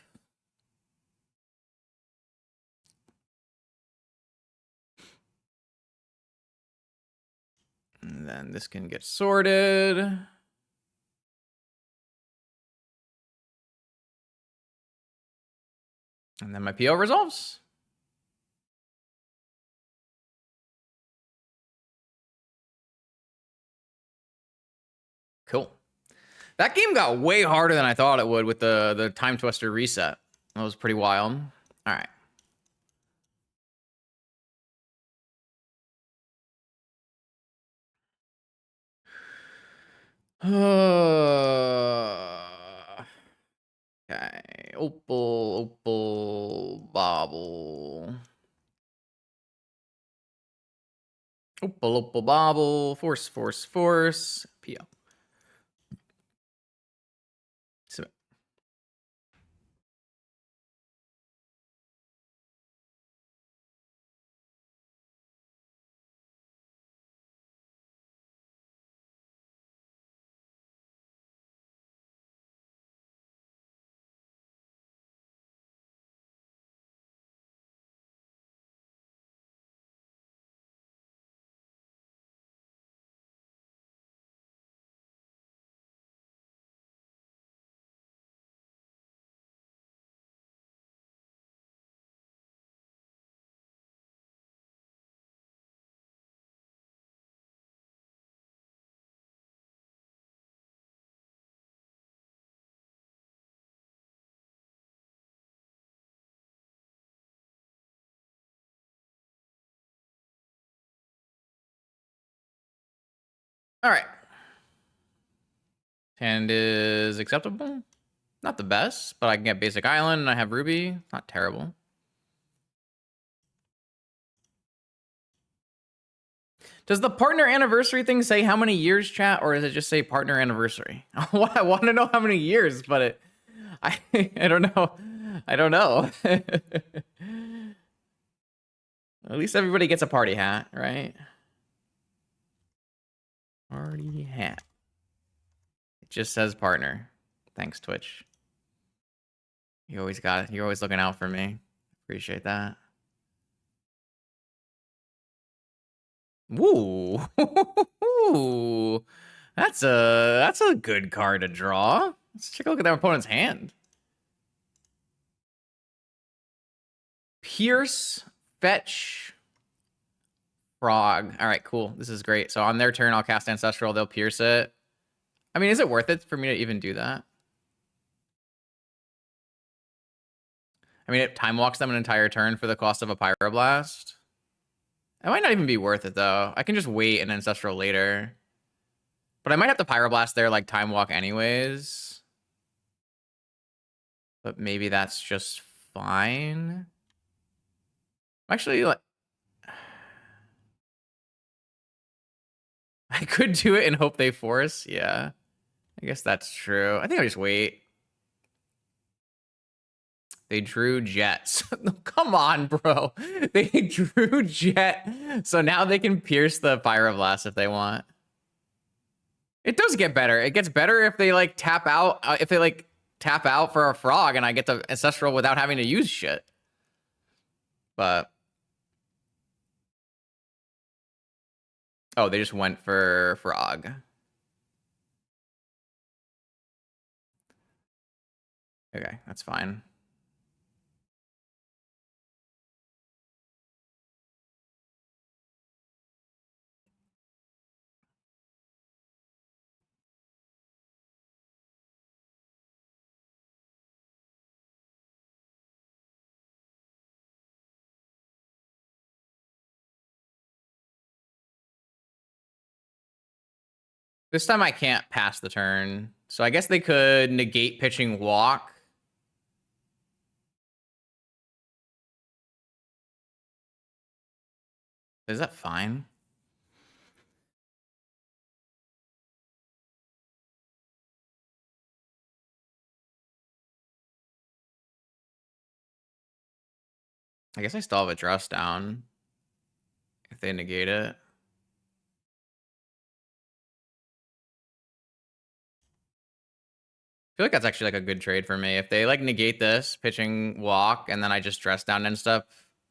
And then this can get sorted. And then my PO resolves. Cool. That game got way harder than I thought it would with the Time Twister reset. That was pretty wild. All right. Okay. Opal, bobble. Opal, bobble. Force. PO. Submit. All right. Hand is acceptable. Not the best, but I can get Basic Island and I have Ruby. Not terrible. Does the partner anniversary thing say how many years, chat, or does it just say partner anniversary? I want to know how many years, but I don't know. I don't know. At least everybody gets a party hat, right? All party hat. It just says partner. Thanks, Twitch. You always got it. You're always looking out for me. Appreciate that. Ooh. That's a good card to draw. Let's take a look at their opponent's hand. Pierce, fetch, frog. All right, cool. This is great. So on their turn, I'll cast Ancestral. They'll pierce it. I mean, is it worth it for me to even do that? I mean, it time walks them an entire turn for the cost of a Pyroblast. It might not even be worth it, though. I can just wait an Ancestral later. But I might have to Pyroblast there, like, time walk anyways. But maybe that's just fine. Actually, like... I could do it and hope they force. Yeah. I guess that's true. I think I'll just wait. They drew Jets. Come on, bro. They drew Jet. So now they can pierce the Pyroblast if they want. It does get better. It gets better if they, like, tap out. If they, like, tap out for a frog and I get the Ancestral without having to use shit. But... oh, they just went for frog. Okay, that's fine. This time I can't pass the turn. So I guess they could negate pitching walk. Is that fine? I guess I still have a dress down if they negate it. I feel like that's actually like a good trade for me. If they like negate this, pitching walk, and then I just dress down and stuff.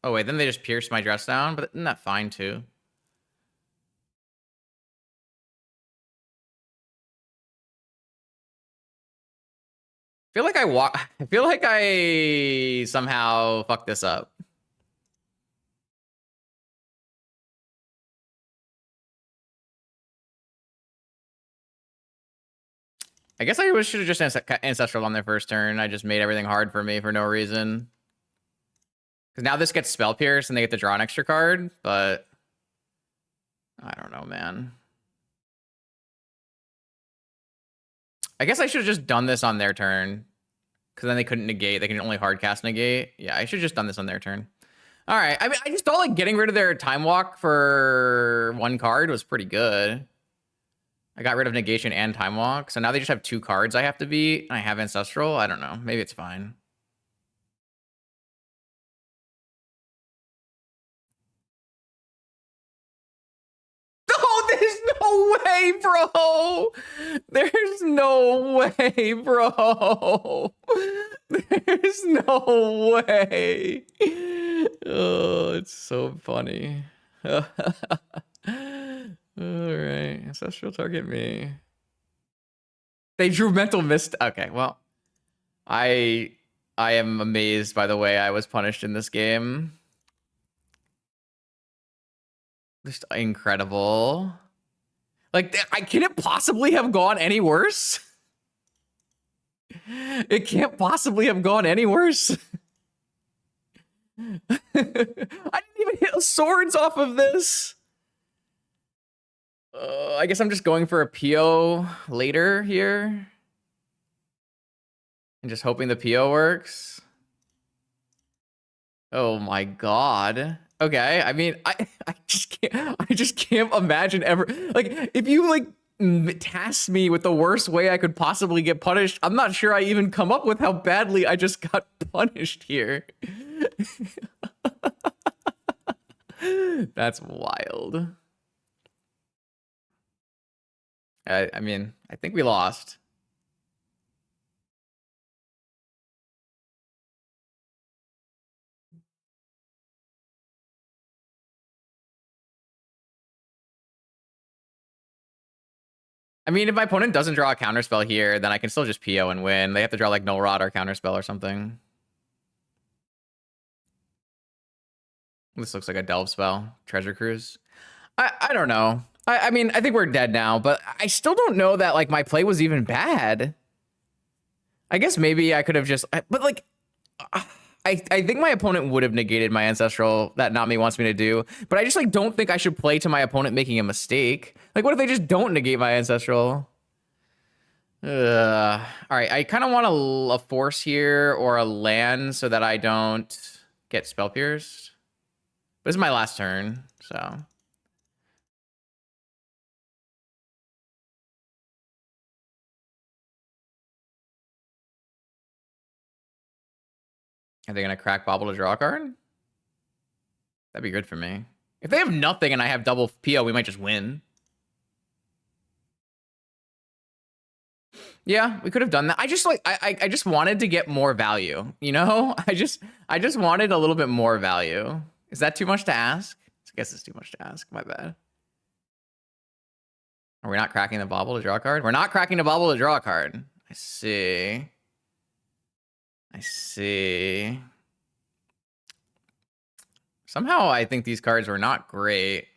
Oh wait, then they just pierce my dress down, but isn't that fine too? I feel like I somehow fucked this up. I guess I should have just Ancestral on their first turn. I just made everything hard for me for no reason. Because now this gets Spell Pierce and they get to draw an extra card, but... I don't know, man. I guess I should have just done this on their turn. Because then they couldn't negate. They can only hardcast negate. Yeah, I should have just done this on their turn. All right. I mean, I just thought like getting rid of their time walk for one card was pretty good. I got rid of negation and time walk. So now they just have 2 cards I have to beat. I have Ancestral. I don't know. Maybe it's fine. Oh, there's no way, bro. There's no way, bro. There's no way. Oh, it's so funny. All right, Ancestral target me. They drew Mental Mist. Okay, well, I am amazed by the way I was punished in this game. Just incredible. Like, can it possibly have gone any worse? It can't possibly have gone any worse. I didn't even hit swords off of this. I guess I'm just going for a PO later here. And just hoping the PO works. Oh my god. Okay, I mean, I just can't imagine ever, like, if you like tasked me with the worst way I could possibly get punished, I'm not sure I even come up with how badly I just got punished here. That's wild. I mean, I think we lost. I mean, if my opponent doesn't draw a counterspell here, then I can still just PO and win. They have to draw like Null Rod or counterspell or something. This looks like a Delve spell. Treasure Cruise. I don't know. I mean, I think we're dead now, but I still don't know that like my play was even bad. I guess maybe I could have just, but like, I think my opponent would have negated my ancestral that Not Me wants me to do, but I just like don't think I should play to my opponent making a mistake. Like, what if they just don't negate my ancestral? All right, I kind of want a force here or a land so that I don't get spell pierced. This is my last turn, so. Are they gonna crack Bobble to draw a card? That'd be good for me. If they have nothing and I have double PO, we might just win. Yeah, we could have done that. I just like I just wanted to get more value, you know? I just wanted a little bit more value. Is that too much to ask? I guess it's too much to ask. My bad. Are we not cracking the Bobble to draw a card? We're not cracking the Bobble to draw a card. I see. I see. Somehow I think these cards were not great.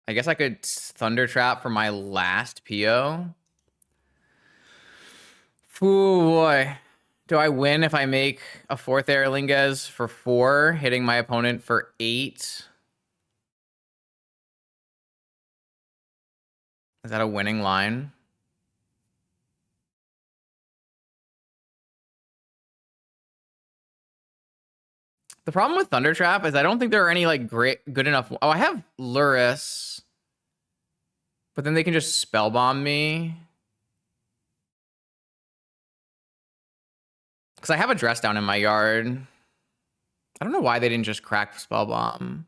I guess I could Thunder Trap for my last PO. Ooh, boy. Do I win if I make a 4th Aerlinges for 4, hitting my opponent for 8? Is that a winning line? The problem with Thunder Trap is I don't think there are any like good enough. Oh, I have Lurrus, but then they can just spellbomb me. Because I have a dress down in my yard. I don't know why they didn't just crack spellbomb.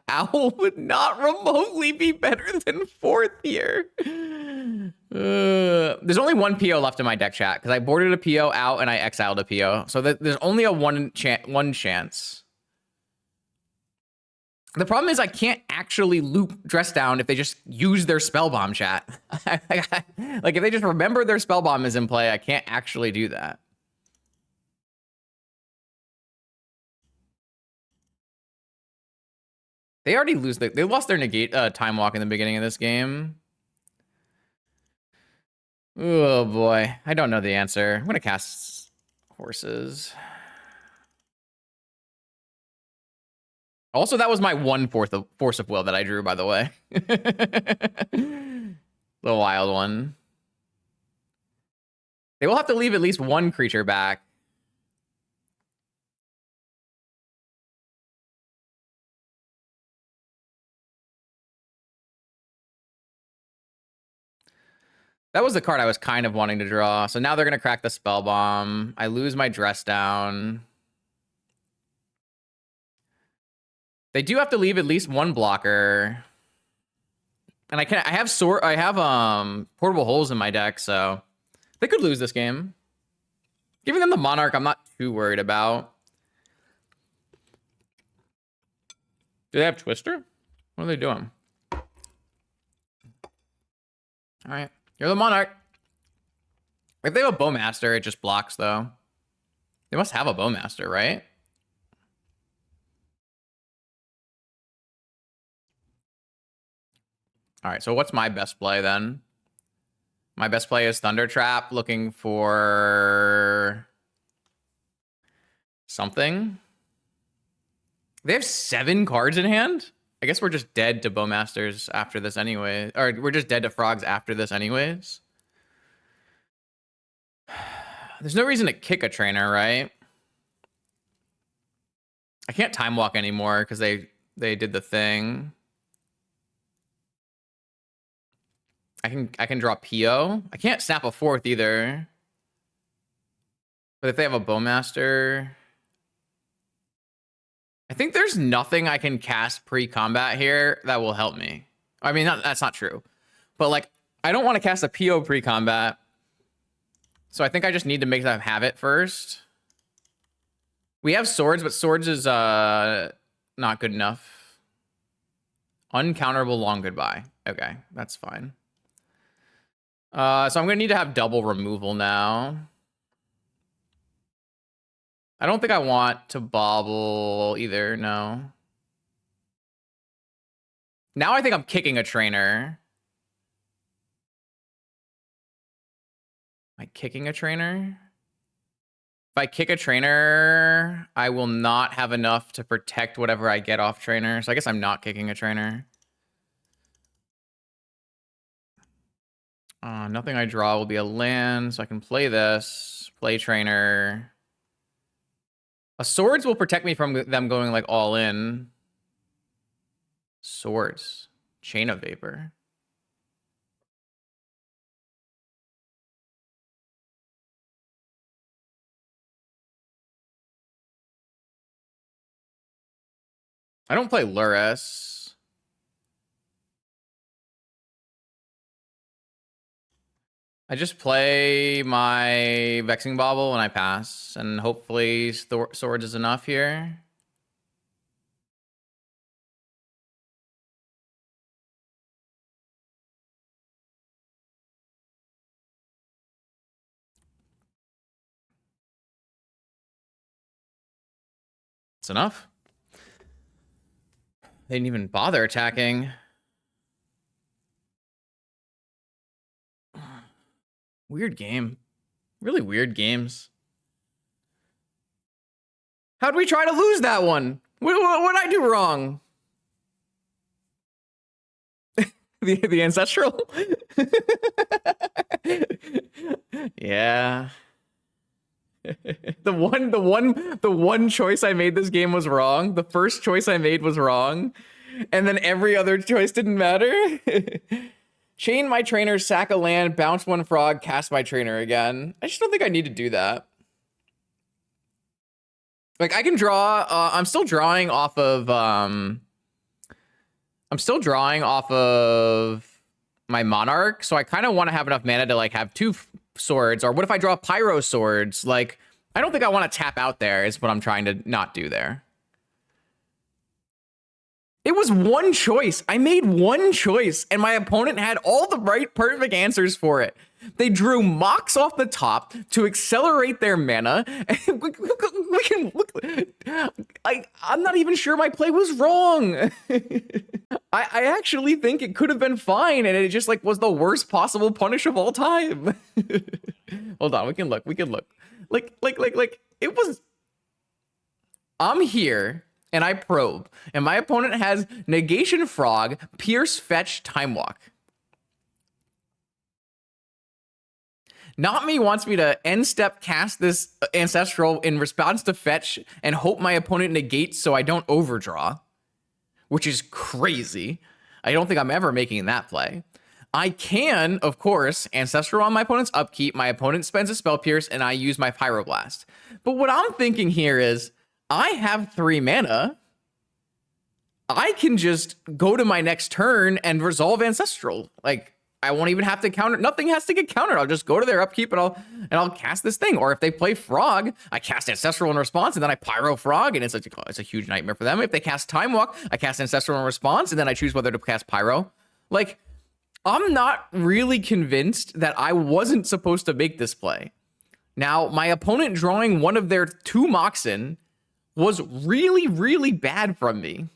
Owl would not remotely be better than 4th here. There's only one PO left in my deck chat because I boarded a PO out and I exiled a PO. So there's only a one chance. The problem is I can't actually loop dress down if they just use their spellbomb chat. Like if they just remember their spellbomb is in play, I can't actually do that. They already they lost their negate time walk in the beginning of this game. Oh boy, I don't know the answer. I'm gonna cast horses. Also, that was my 1/4 of force of will that I drew, by the way. The wild one. They will have to leave at least one creature back. That was the card I was kind of wanting to draw. So now they're going to crack the spell bomb. I lose my dress down. They do have to leave at least one blocker. And I have portable holes in my deck, so they could lose this game. Giving them the Monarch, I'm not too worried about. Do they have Twister? What are they doing? All right. You're the Monarch. If they have a Bowmaster, it just blocks, though. They must have a Bowmaster, right? All right, so what's my best play, then? My best play is Thunder Trap, looking for something. They have 7 cards in hand? I guess we're just dead to Bowmasters after this anyway. Or we're just dead to Frogs after this anyways. There's no reason to kick a trainer, right? I can't time walk anymore because they did the thing. I can draw PO. I can't snap a 4th either. But if they have a Bowmaster, I think there's nothing I can cast pre-combat here that will help me. I mean, that's not true. But, like, I don't want to cast a PO pre-combat. So I think I just need to make them have it first. We have swords, but swords is not good enough. Uncounterable long goodbye. Okay, that's fine. So I'm going to need to have double removal now. I don't think I want to bobble either, no. Now I think I'm kicking a trainer. Am I kicking a trainer? If I kick a trainer, I will not have enough to protect whatever I get off trainer. So I guess I'm not kicking a trainer. Nothing I draw will be a land, so I can play this. Play trainer. A swords will protect me from them going like all in. Swords. Chain of Vapor. I don't play Lurrus. I just play my Vexing Bauble and I pass. And hopefully swords is enough here. It's enough. They didn't even bother attacking. Weird game. Really weird games. How'd we try to lose that one? What did I do wrong? the ancestral? Yeah. The one choice I made this game was wrong. The first choice I made was wrong. And then every other choice didn't matter. Chain my trainer, sack a land, bounce one frog, cast my trainer again. I just don't think I need to do that. Like, I can draw, I'm still drawing off of my Monarch, so I kind of want to have enough mana to, like, have two swords. Or what if I draw Pyro swords? Like, I don't think I want to tap out there is what I'm trying to not do there. It was one choice. I made one choice, and my opponent had all the right perfect answers for it. They drew Mox off the top to accelerate their mana. We can look. I'm not even sure my play was wrong. I actually think it could have been fine, and it just like was the worst possible punish of all time. Hold on, we can look. Like it was. I'm here. And I probe, and my opponent has Negation Frog, Pierce, Fetch, Time Walk. Not Me wants me to end step cast this Ancestral in response to Fetch and hope my opponent negates so I don't overdraw, which is crazy. I don't think I'm ever making that play. I can, of course, Ancestral on my opponent's upkeep. My opponent spends a Spell Pierce, and I use my Pyroblast. But what I'm thinking here is, I have 3 mana. I can just go to my next turn and resolve Ancestral. Like, I won't even have to counter. Nothing has to get countered. I'll just go to their upkeep and I'll cast this thing. Or if they play Frog, I cast Ancestral in response, and then I Pyro Frog, and it's a huge nightmare for them. If they cast Time Walk, I cast Ancestral in response, and then I choose whether to cast Pyro. Like, I'm not really convinced that I wasn't supposed to make this play. Now, my opponent drawing one of their 2 Moxen was really, really bad from me.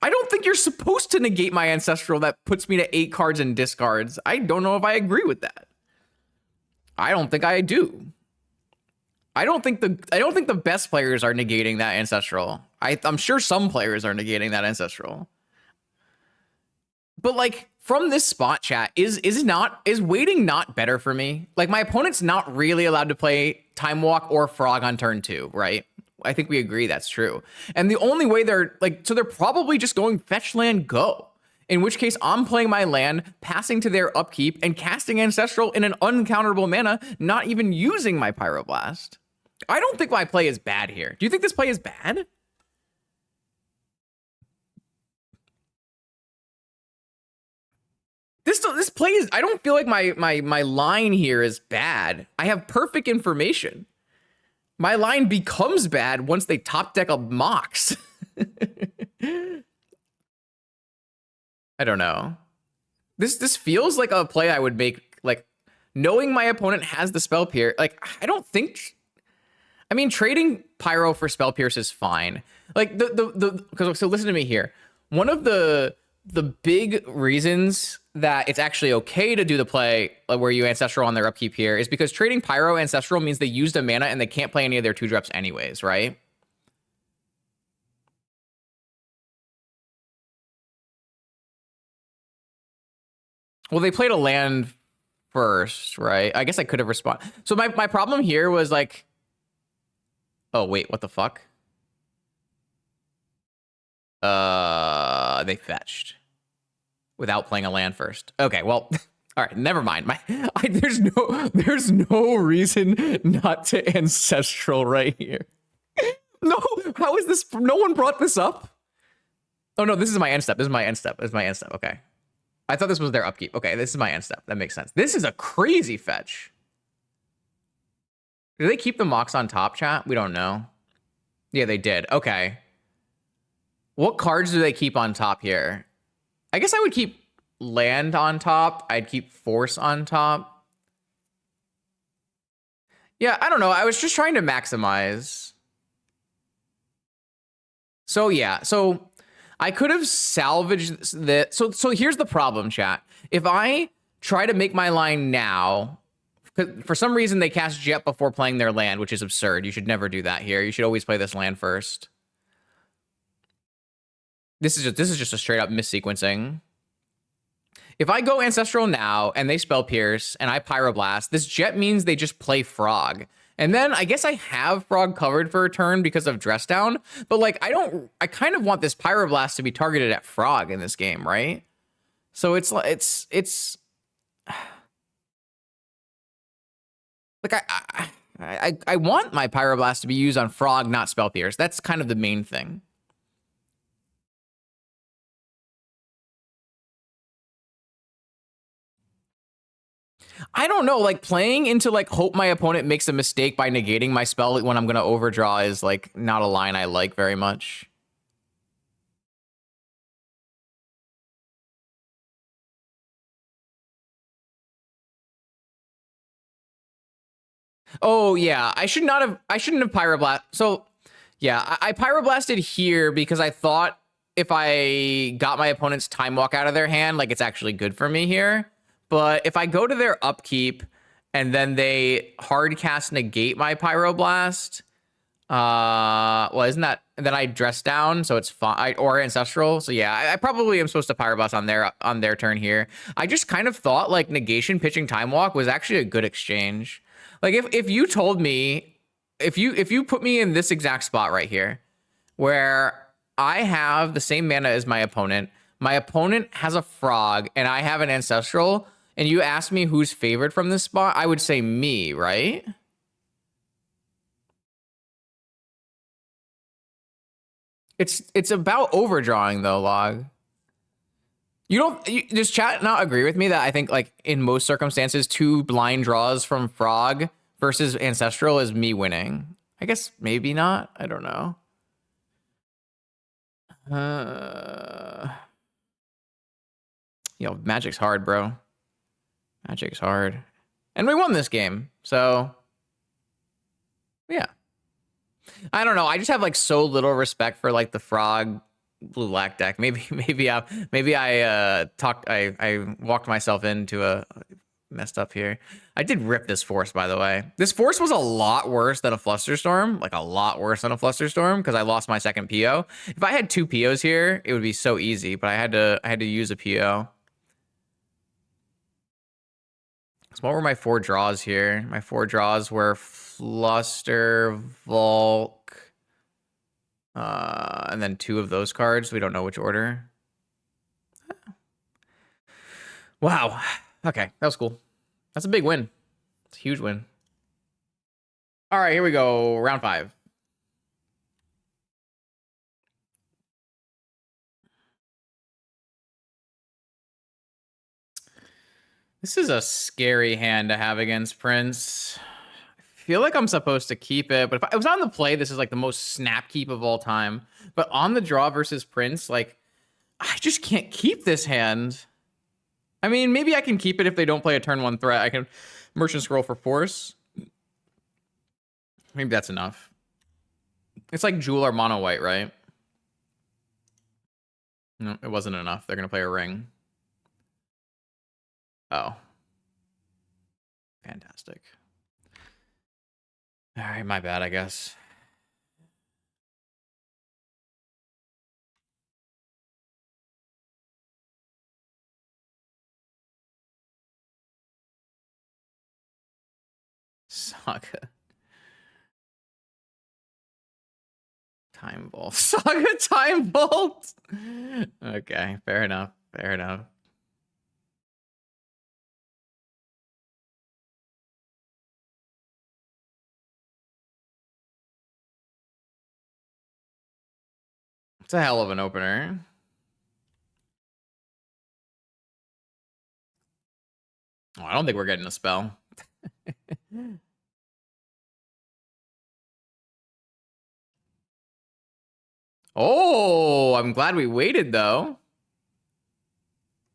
I don't think you're supposed to negate my Ancestral that puts me to 8 cards and discards. I don't know if I agree with that. I don't think I do. I don't think the best players are negating that Ancestral. I'm sure some players are negating that Ancestral. But like, from this spot chat, is waiting not better for me? Like, my opponent's not really allowed to play Time Walk or Frog on turn 2, right? I think we agree that's true. And the only way they're probably just going fetch land, go. In which case, I'm playing my land, passing to their upkeep, and casting Ancestral in an uncounterable mana, not even using my Pyroblast. I don't think my play is bad here. Do you think this play is bad? This play is, I don't feel like my line here is bad. I have perfect information. My line becomes bad once they top deck a Mox. I don't know. This feels like a play I would make, like, knowing my opponent has the Spell Pierce. Like, I don't think, I mean, trading Pyro for Spell Pierce is fine. Like, so listen to me here. One of the big reasons that it's actually okay to do the play where you Ancestral on their upkeep here is because trading Pyro Ancestral means they used a mana and they can't play any of their 2-drops anyways, right? Well, they played a land first, right? I guess I could have responded. So my problem here was like, oh, wait, what the fuck? They fetched without playing a land first. Okay, well, all right, never mind. There's no reason not to Ancestral right here. No, how is this? No one brought this up? Oh, no, this is my end step. This is my end step. This is my end step. Okay. I thought this was their upkeep. Okay, this is my end step. That makes sense. This is a crazy fetch. Do they keep the Mox on top, chat? We don't know. Yeah, they did. Okay. What cards do they keep on top here? I guess I would keep land on top. I'd keep force on top. Yeah, I don't know. I was just trying to maximize. So yeah, so I could have salvaged that. So here's the problem, chat. If I try to make my line now, for some reason they cast Jet before playing their land, which is absurd. You should never do that here. You should always play this land first. This is just a straight up missequencing. If I go Ancestral now and they Spell Pierce and I Pyroblast, this Jet means they just play Frog. And then I guess I have Frog covered for a turn because of Dress Down, but like I kind of want this Pyroblast to be targeted at Frog in this game, right? So it's like I want my Pyroblast to be used on Frog, not Spell Pierce. That's kind of the main thing. I don't know, like playing into like hope my opponent makes a mistake by negating my spell when I'm going to overdraw is like not a line I like very much. Oh yeah, I shouldn't have Pyroblast. So yeah, I Pyroblasted here because I thought if I got my opponent's Time Walk out of their hand, like it's actually good for me here. But if I go to their upkeep and then they hard cast negate my Pyroblast, well, isn't that, and then I Dress Down, so it's fine, or Ancestral. So yeah, I probably am supposed to Pyroblast on their turn here. I just kind of thought like negation pitching Time Walk was actually a good exchange. Like if you told me, if you put me in this exact spot right here, where I have the same mana as my opponent has a Frog, and I have an Ancestral, and you ask me who's favored from this spot, I would say me, right? It's about overdrawing though, Log. Does chat not agree with me that I think like in most circumstances, 2 blind draws from Frog versus Ancestral is me winning? I guess maybe not. I don't know. Yo, Magic's hard, bro. Magic's hard. And we won this game, so yeah. I don't know. I just have like so little respect for like the Frog blue black deck. Maybe I walked myself into a messed up here. I did rip this force, by the way. This force was a lot worse than a Flusterstorm, like a lot worse than a Flusterstorm, because I lost my second PO. If I had 2 POs here, it would be so easy, but I had to use a PO. So what were my 4 draws here? My 4 draws were Fluster, Volk, and then 2 of those cards. We don't know which order. Wow. Okay, that was cool. That's a big win. It's a huge win. All right, here we go. Round 5. This is a scary hand to have against Prince. I feel like I'm supposed to keep it, but if I was on the play, this is like the most snap keep of all time. But on the draw versus Prince, like, I just can't keep this hand. I mean, maybe I can keep it if they don't play a turn 1 threat. I can Merchant Scroll for force. Maybe that's enough. It's like Jewel or Mono White, right? No, it wasn't enough. They're going to play a ring. Oh. Fantastic. All right, my bad, I guess. Saga. Time Vault. Saga Time Vault. Okay, fair enough. Fair enough. It's a hell of an opener. Oh, I don't think we're getting a spell. Oh, I'm glad we waited, though.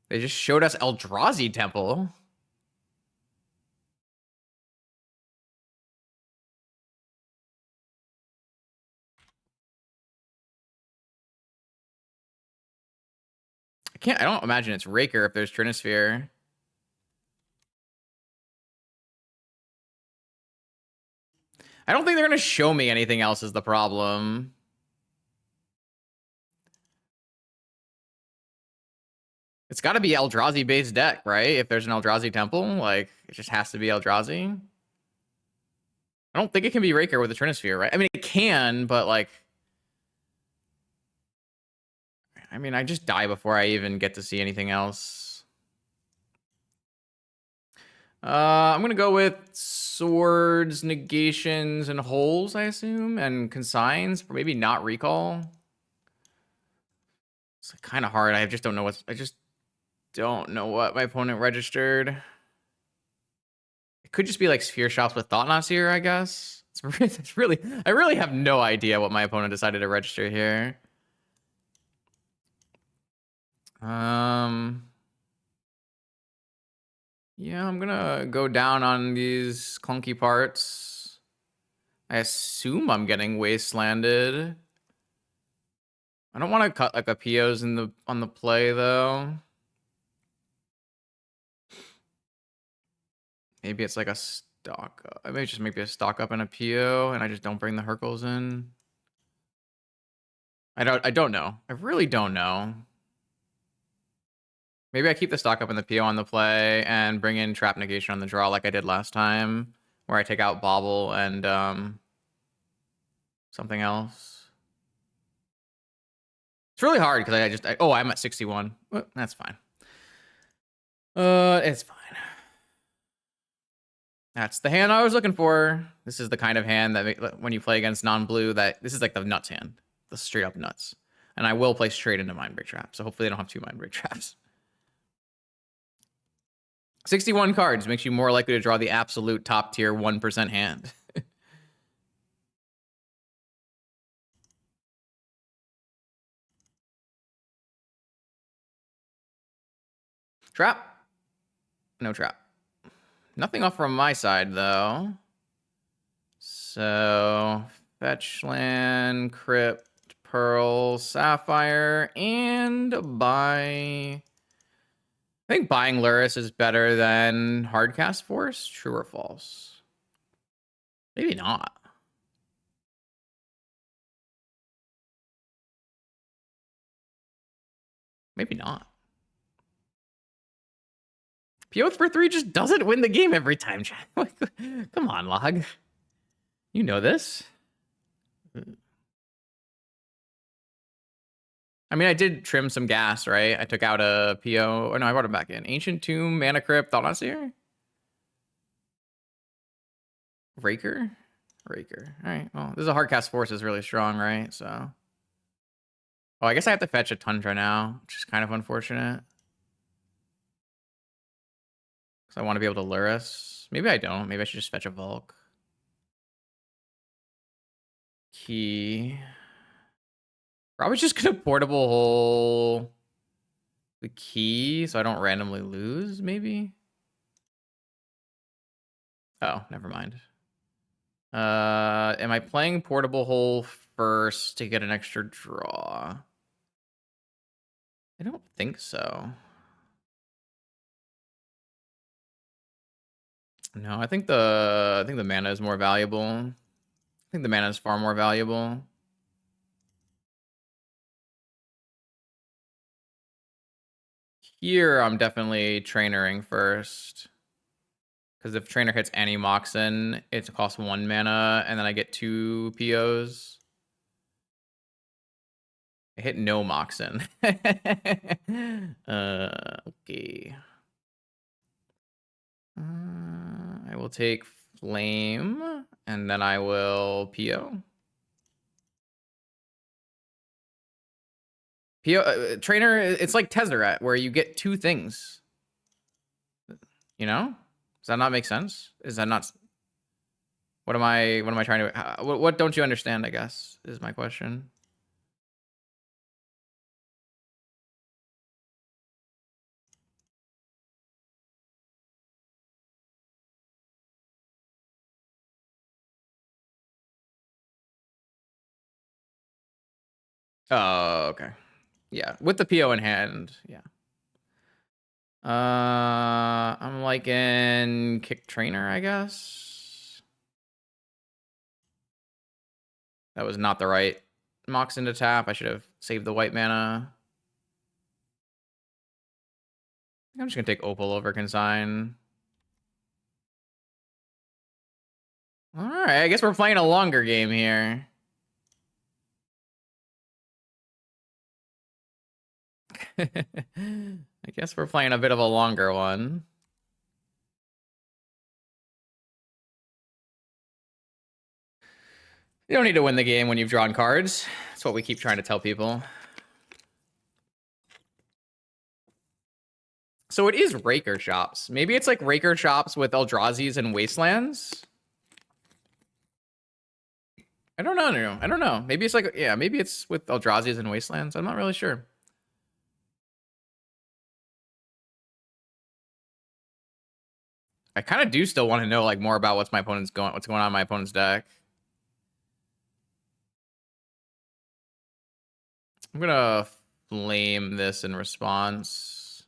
They just showed us Eldrazi Temple. I don't imagine it's Raker if there's Trinisphere. I don't think they're going to show me anything else is the problem. It's got to be Eldrazi-based deck, right? If there's an Eldrazi Temple, like, it just has to be Eldrazi. I don't think it can be Raker with a Trinisphere, right? I mean, it can, but, like... I mean, I just die before I even get to see anything else. I'm going to go with swords, negations, and holes, I assume, and consigns. Maybe not recall. It's kind of hard. I just don't know what... I just don't know what my opponent registered. It could just be like Sphere Shops with Thought-Knots here, I guess. It's really... I really have no idea what my opponent decided to register here. Yeah, I'm gonna go down on these clunky parts. I assume I'm getting wastelanded. I don't want to cut like a POs on the play though. Maybe it's like a stock. I may just maybe a stock up and a PO, and I just don't bring the Hercules in. I don't know. I really don't know. Maybe I keep the stock up and the PO on the play and bring in trap negation on the draw like I did last time, where I take out Bobble and something else. It's really hard because I'm at 61. Well, that's fine. It's fine. That's the hand I was looking for. This is the kind of hand that when you play against non-blue, this is like the nuts hand, the straight up nuts. And I will play straight into Mindbreak Trap, so hopefully they don't have 2 Mindbreak Traps. 61 cards makes you more likely to draw the absolute top tier 1% hand. Trap. No trap. Nothing off from my side, though. So, fetch land, crypt, pearl, sapphire, and buy... I think buying Lurrus is better than Hardcast Force. True or false? Maybe not. Maybe not. PO for 3 just doesn't win the game every time. Come on, Log. You know this. I mean, I did trim some gas, right? I took out a PO. Or no, I brought it back in. Ancient Tomb, Mana Crypt, Thought-Knots here? Raker? Raker. All right. Well, this is a hard cast force is really strong, right? So. Oh, I guess I have to fetch a Tundra now, which is kind of unfortunate. Because I want to be able to Lurrus. Maybe I don't. Maybe I should just fetch a Volk. Key. Probably just gonna portable hole the key so I don't randomly lose, maybe? Oh, never mind. Am I playing portable hole first to get an extra draw? I don't think so. No, I think the mana is more valuable. I think the mana is far more valuable. Here, I'm definitely trainering first. Because if trainer hits any Moxen, it costs 1 mana, and then I get 2 POs. I hit no Moxen. Okay. I will take Flame, and then I will PO. PO trainer, it's like Tezzeret, where you get 2 things. You know? Does that not make sense? Is that not? What am I trying to? What don't you understand? I guess is my question. Oh, okay. Yeah, with the PO in hand, yeah. I'm liking Kick Trainer, I guess. That was not the right Moxen to tap. I should have saved the white mana. I'm just gonna take Opal over Consign. Alright, I guess we're playing a longer game here. I guess we're playing a bit of a longer one. You don't need to win the game when you've drawn cards. That's what we keep trying to tell people. So it is Raker Shops. Maybe it's like Raker Shops with Eldrazi's and Wastelands. I don't know. I don't know. Maybe it's like, yeah, maybe it's with Eldrazi's and Wastelands. I'm not really sure. I kind of do still want to know like more about what's going on in my opponent's deck. I'm gonna flame this in response.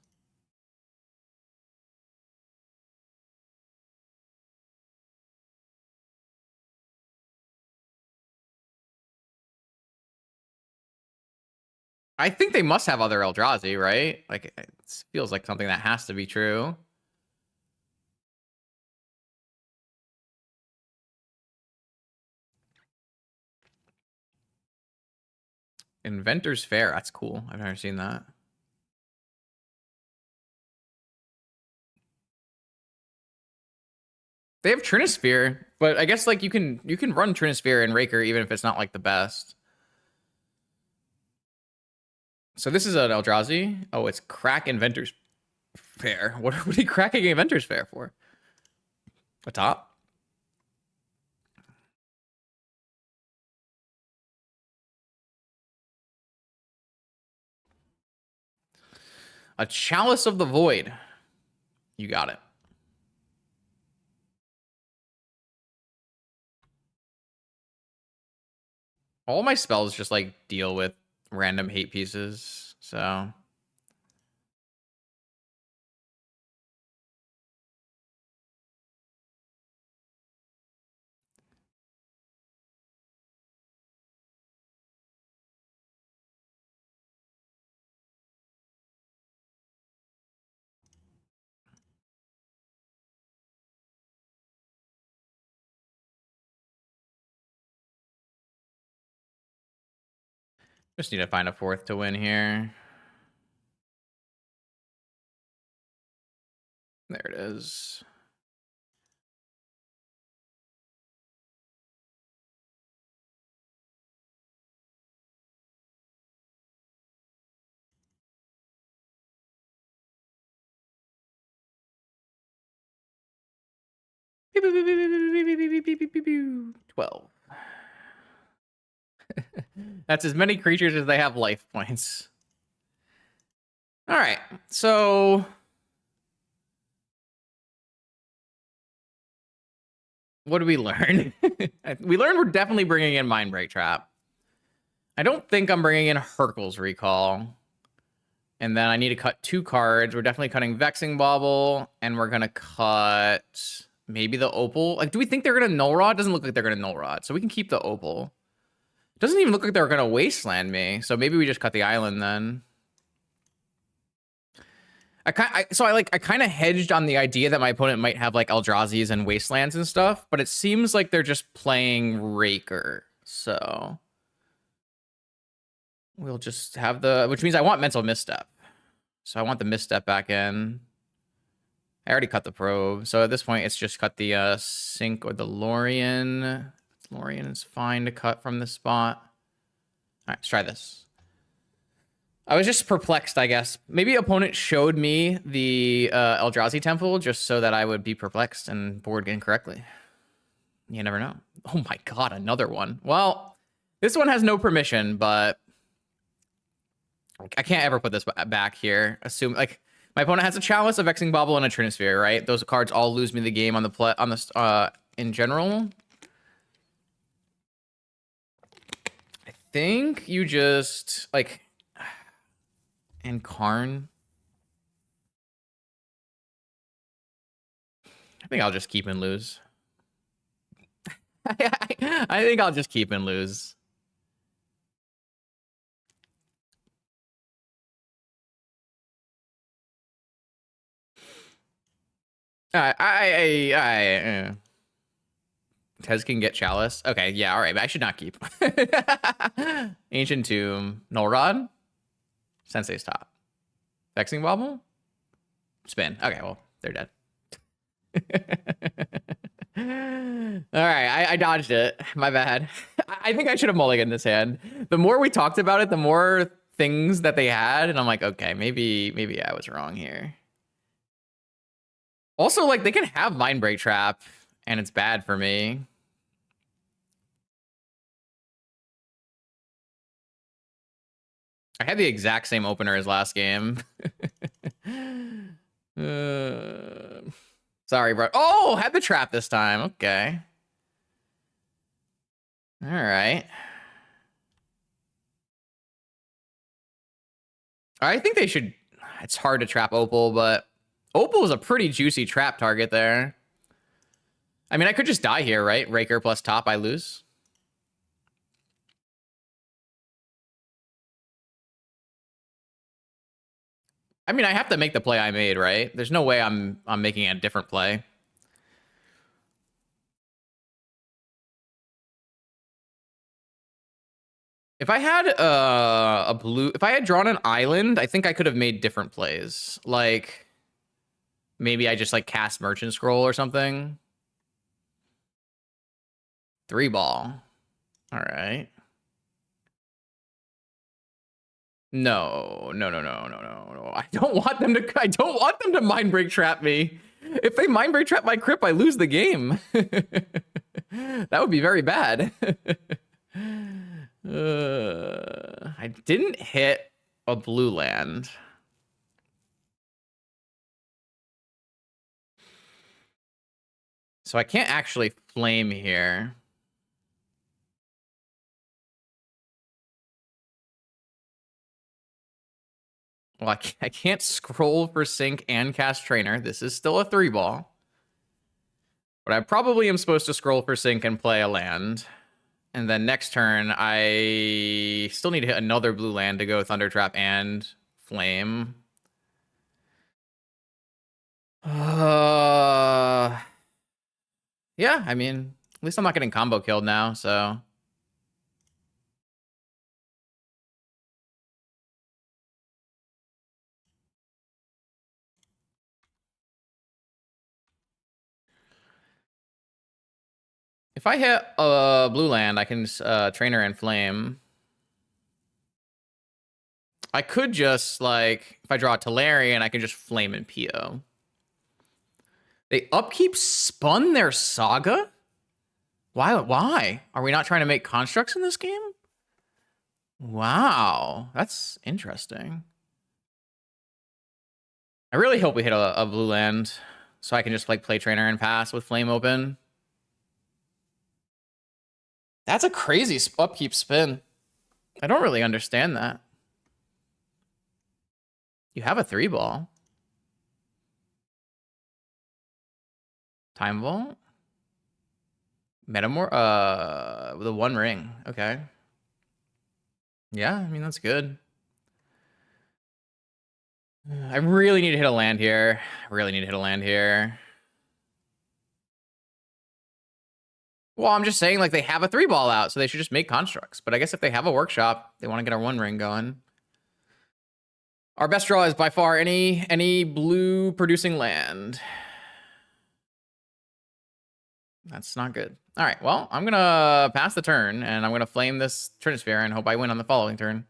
I think they must have other Eldrazi, right? Like it feels like something that has to be true. Inventor's Fair. That's cool. I've never seen that. They have Trinisphere, but I guess like you can run Trinisphere and Raker even if it's not like the best. So this is an Eldrazi. Oh, it's crack Inventor's Fair. What are you cracking Inventor's Fair for? A top? A Chalice of the Void. You got it. All my spells just like deal with random hate pieces, so just need to find a 4th to win here. There it is. 12. That's as many creatures as they have life points. All right, so what did we learn? We learned we're definitely bringing in Mindbreak Trap. I don't think I'm bringing in Hurkyl's Recall. And then I need to cut 2 cards. We're definitely cutting Vexing Bauble, and we're going to cut maybe the Opal. Like, do we think they're going to Null Rod? Doesn't look like they're going to Null Rod, so we can keep the Opal. Doesn't even look like they're going to Wasteland me, so maybe we just cut the island then. I kind of hedged on the idea that my opponent might have like Eldrazi's and Wastelands and stuff, but it seems like they're just playing Raker, so we'll just have the, which means I want Mental Misstep. So I want the Misstep back in. I already cut the Probe. So at this point, it's just cut the Sink or the Lorien. Lorien is fine to cut from this spot. All right, let's try this. I was just perplexed, I guess. Maybe opponent showed me the Eldrazi Temple just so that I would be perplexed and board incorrectly. You never know. Oh my god, another one. Well, this one has no permission, but I can't ever put this back here. Assume like my opponent has a Chalice, a Vexing Bauble, and a Trinisphere, right? Those cards all lose me the game on the in general. I think you just like Incarn. I think I'll just keep and lose. I think I'll just keep and lose. Tez can get Chalice. Okay, yeah, all right, but I should not keep. Ancient Tomb, Null Rod, Sensei's Top, Vexing Bauble, Spin. Okay, well, they're dead. All right, I dodged it. My bad. I think I should have mulliganed this hand. The more we talked about it, the more things that they had, and I'm like, okay, maybe I was wrong here. Also, like, they can have Mindbreak Trap, and it's bad for me. I had the exact same opener as last game. Sorry, bro. Oh, had the trap this time. Okay. All right. I think they should... It's hard to trap Opal, but Opal is a pretty juicy trap target there. I mean, I could just die here, right? Raker plus top, I lose. I mean, I have to make the play I made, right? There's no way I'm making a different play. If I had if I had drawn an island, I think I could have made different plays. Like, maybe I just like cast Merchant Scroll or something. 3-ball. All right. No. I don't want them to Mindbreak Trap me. If they Mindbreak Trap my Crypt, I lose the game. That would be very bad. I didn't hit a blue land. So I can't actually flame here. Well, I can't scroll for Sync and cast Trainer. This is still a 3-ball. But I probably am supposed to scroll for Sync and play a land. And then next turn, I still need to hit another blue land to go Thunder Trap and Flame. Yeah, I mean, at least I'm not getting combo killed now, so... If I hit a blue land, I can Trainer and Flame. I could just, like, if I draw a Tolarian, I can just Flame and PO. They upkeep spun their Saga? Why? Are we not trying to make constructs in this game? Wow, that's interesting. I really hope we hit a blue land so I can just like play trainer and pass with flame open. That's a crazy upkeep spin. I don't really understand that. You have a 3-ball. Time Vault? The 1 ring. Okay. Yeah, I mean, that's good. I really need to hit a land here. Well, I'm just saying, like, they have a 3-ball out, so they should just make constructs. But I guess if they have a workshop, they want to get our 1 ring going. Our best draw is by far any blue producing land. That's not good. All right, well, I'm going to pass the turn, and I'm going to flame this Trinisphere and hope I win on the following turn.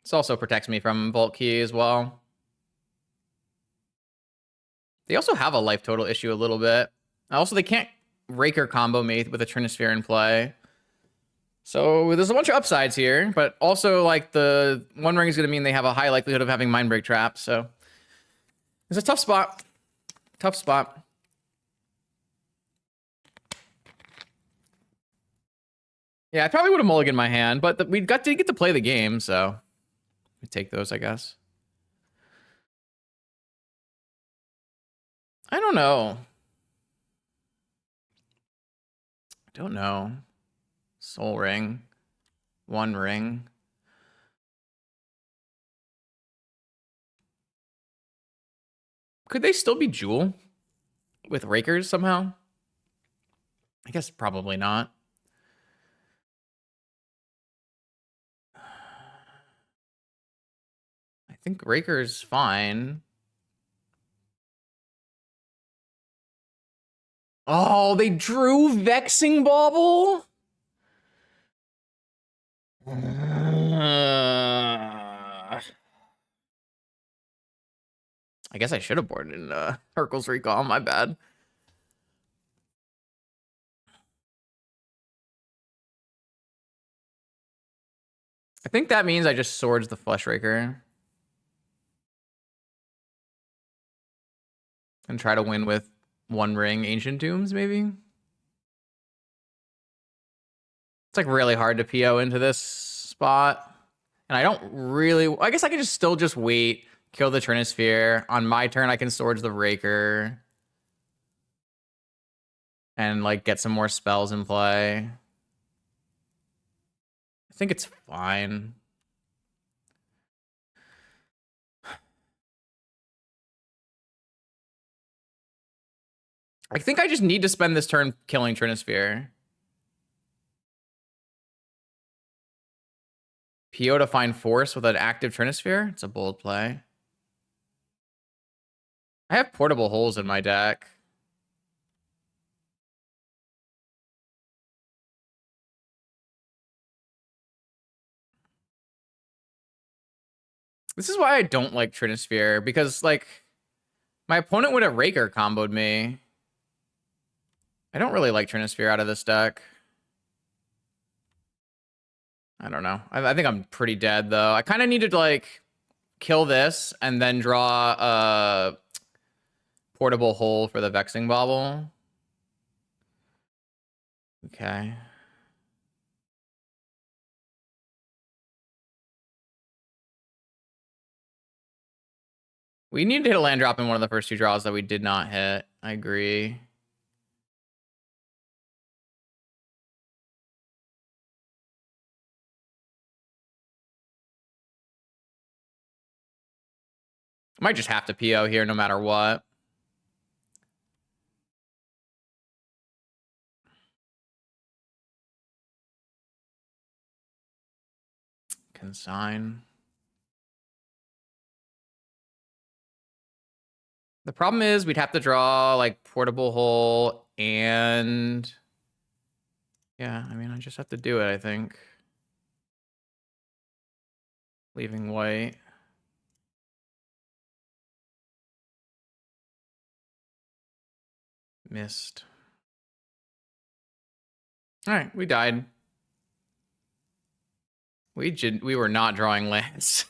This also protects me from Vault Key as well. They also have a life total issue a little bit. Also, they can't Raker combo me with a Trinisphere in play. So there's a bunch of upsides here, but also like the 1 ring is going to mean they have a high likelihood of having Mindbreak traps. So it's a tough spot. Tough spot. Yeah, I probably would have mulliganed my hand, but we got to get to play the game, so we take those, I guess. I don't know. Soul Ring. 1 ring. Could they still be Jewel with Rakers somehow? I guess probably not. I think Raker's fine. Oh, they drew Vexing Bauble? I guess I should have boarded in Hercule's Recall. My bad. I think that means I just swords the Flesh Raker. And try to win with 1 ring Ancient Tombs, maybe? It's like really hard to PO into this spot. And I don't really... I guess I can still just wait, kill the Trinisphere. On my turn, I can swords the Raker. And like get some more spells in play. I think it's fine. I think I just need to spend this turn killing Trinisphere. PO to find force with an active Trinisphere? It's a bold play. I have portable holes in my deck. This is why I don't like Trinisphere, because, like, my opponent would have Raker comboed me. I don't really like Trinisphere out of this deck. I don't know. I think I'm pretty dead, though. I kind of needed to, like, kill this and then draw a portable hole for the Vexing Bauble. Okay. We need to hit a land drop in one of the first 2 draws that we did not hit. I agree. Might just have to PO here no matter what. Consign. The problem is we'd have to draw like portable hole and Yeah, I mean, I just have to do it, I think. Leaving white. Missed. All right, we died. We were not drawing lands.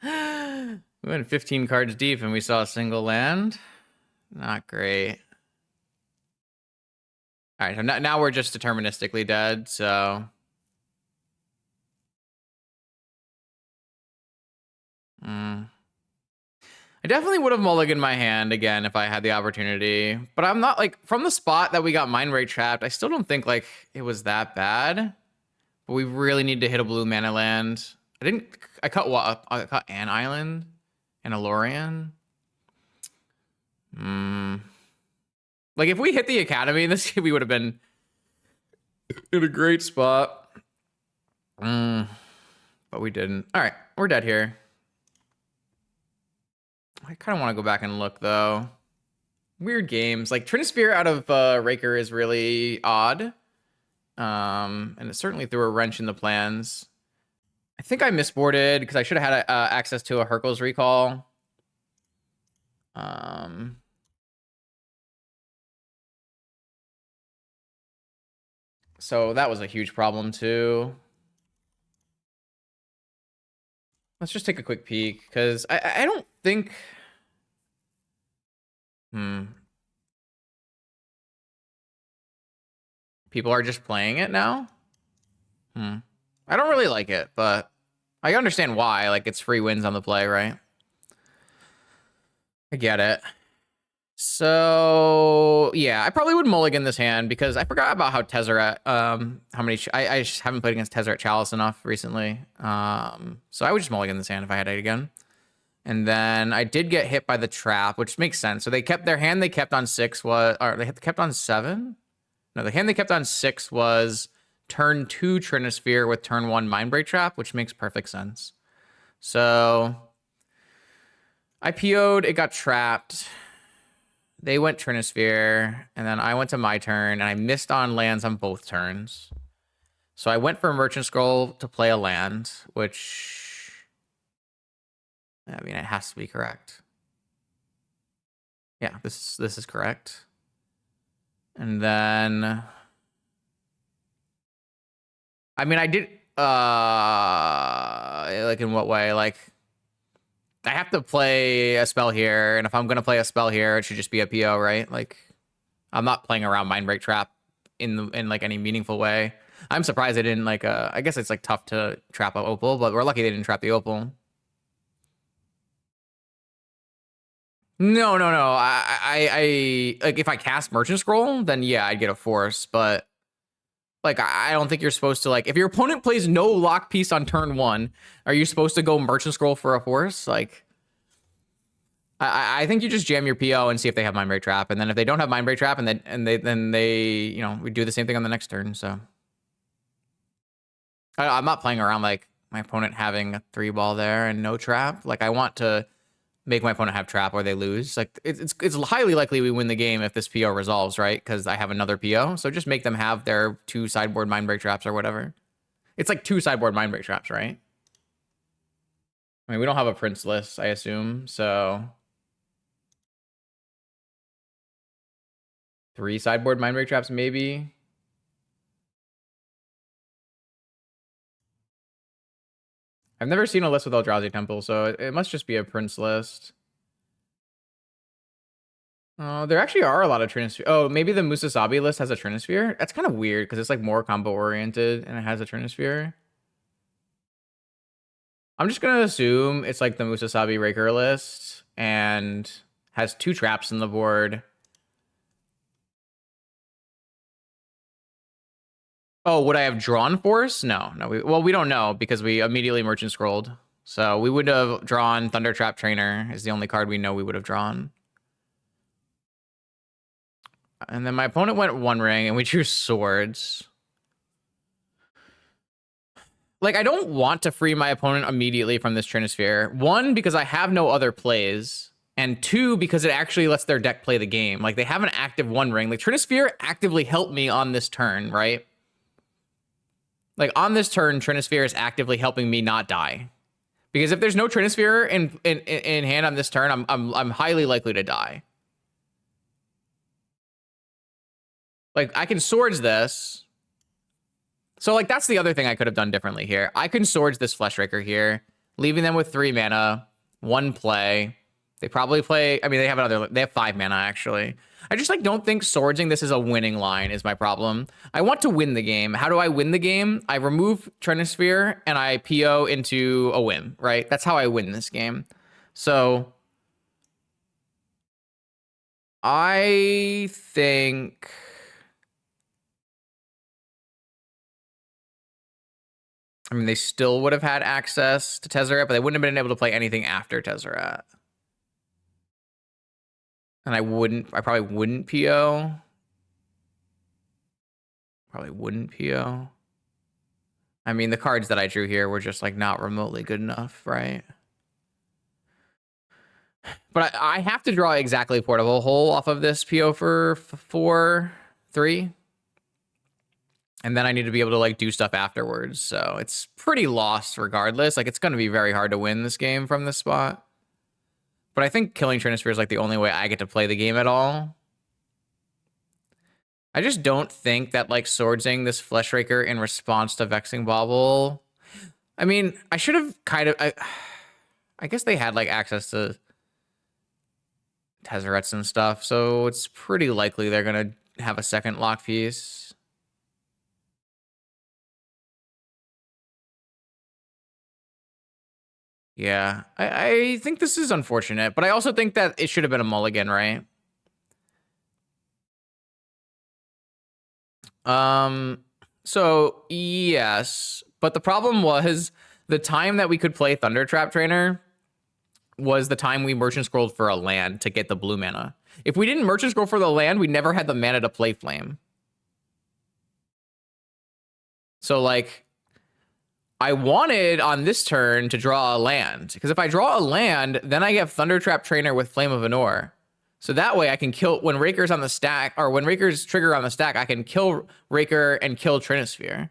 We went 15 cards deep and we saw a single land. Not great. All right, so now we're just deterministically dead, so... I definitely would have mulliganed my hand again if I had the opportunity. But I'm not, like, from the spot that we got Mind Ray trapped, I still don't think, like, it was that bad. But we really need to hit a blue mana land. I cut what? I cut an island and a Lorien. Like, if we hit the Academy, this we would have been in a great spot. But we didn't. All right, we're dead here. I kind of want to go back and look, though. Weird games. Like, Trinisphere out of Raker is really odd. And it certainly threw a wrench in the plans. I think I misboarded because I should have had access to a Hercules recall. So that was a huge problem, too. Let's just take a quick peek, because I don't think... People are just playing it now? I don't really like it, but I understand why. Like, it's free wins on the play, right? I get it. So, yeah, I probably would mulligan this hand because I forgot about how Tezzeret, I just haven't played against Tezzeret Chalice enough recently. So I would just mulligan this hand if I had it again. And then I did get hit by the trap, which makes sense. So they kept their hand they kept on 6 was, or they kept on 7? No, the hand they kept on 6 was turn 2 Trinisphere with turn 1 Mindbreak Trap, which makes perfect sense. So I PO'd, it got trapped. They went Trinisphere, and then I went to my turn, and I missed on lands on both turns. So I went for Merchant Scroll to play a land, which... I mean, it has to be correct. Yeah, this is correct. And then... I mean, I did... like, in what way? Like... I have to play a spell here, and if I'm going to play a spell here, it should just be a PO, right? Like, I'm not playing around Mindbreak Trap in like any meaningful way. I'm surprised they didn't like I guess it's like tough to trap a Opal, but we're lucky they didn't trap the Opal. No. I like if I cast Merchant Scroll, then yeah, I'd get a force, but like I don't think you're supposed to like if your opponent plays no lock piece on turn 1, are you supposed to go Merchant Scroll for a force? Like I think you just jam your PO and see if they have Mindbreak Trap, and then if they don't have Mindbreak Trap, and then they you know we do the same thing on the next turn. So I'm not playing around like my opponent having a 3-ball there and no trap. Like I want to make my opponent have trap or they lose. Like it's highly likely we win the game if this PO resolves, right? Because I have another PO. So just make them have their 2 sideboard Mindbreak Traps or whatever. It's like 2 sideboard Mindbreak Traps, right? I mean, we don't have a Prince list, I assume, so 3 sideboard Mindbreak Traps, maybe. I've never seen a list with Eldrazi Temple, so it must just be a Prince list. Oh, there actually are a lot of Trinisphere. Oh, maybe the Musasabi list has a Trinisphere? That's kind of weird, because it's like more combo-oriented, and it has a Trinisphere. I'm just going to assume it's like the Musasabi Raker list, and has 2 traps in the board. Oh, would I have drawn Force? No. Well, we don't know because we immediately Merchant Scrolled. So we would have drawn Thunder Trap Trainer is the only card we know we would have drawn. And then my opponent went One Ring and we drew Swords. Like, I don't want to free my opponent immediately from this Trinisphere. 1, because I have no other plays. and 2, because it actually lets their deck play the game. Like, they have an active One Ring. Like, Trinisphere actively helped me on this turn, right? Like, on this turn, Trinisphere is actively helping me not die. Because if there's no Trinisphere in hand on this turn, I'm highly likely to die. Like, I can Swords this. So, like, that's the other thing I could have done differently here. I can Swords this Flesh Raker here, leaving them with 3 mana, 1 play. They probably play... I mean, they have 5 mana, actually. I just, like, don't think Swordsing this is a winning line is my problem. I want to win the game. How do I win the game? I remove Trinisphere, and I PO into a win, right? That's how I win this game. So... I think... I mean, they still would have had access to Tezzeret, but they wouldn't have been able to play anything after Tezzeret. And I probably wouldn't PO. Probably wouldn't PO. I mean, the cards that I drew here were just, like, not remotely good enough, right? But I have to draw exactly Portable Hole off of this PO for 4-3. And then I need to be able to, like, do stuff afterwards. So it's pretty lost regardless. Like, it's going to be very hard to win this game from this spot. But I think killing Trinisphere is, like, the only way I get to play the game at all. I just don't think that, like, Swordsing this Flesh Raker in response to Vexing Bauble... I mean, I should have kind of... I guess they had, like, access to Tezzerets and stuff. So it's pretty likely they're going to have a second lock piece. Yeah, I think this is unfortunate, but I also think that it should have been a mulligan, right? So yes, but the problem was the time that we could play Thunder Trap Trainer was the time we Merchant Scrolled for a land to get the blue mana. If we didn't Merchant Scroll for the land, we never had the mana to play Flame. So, like, I wanted on this turn to draw a land, because if I draw a land, then I get Thunder Trap Trainer with Flame of Anor. So that way I can kill, when Raker's on the stack, or when Raker's trigger on the stack, I can kill Raker and kill Trinisphere.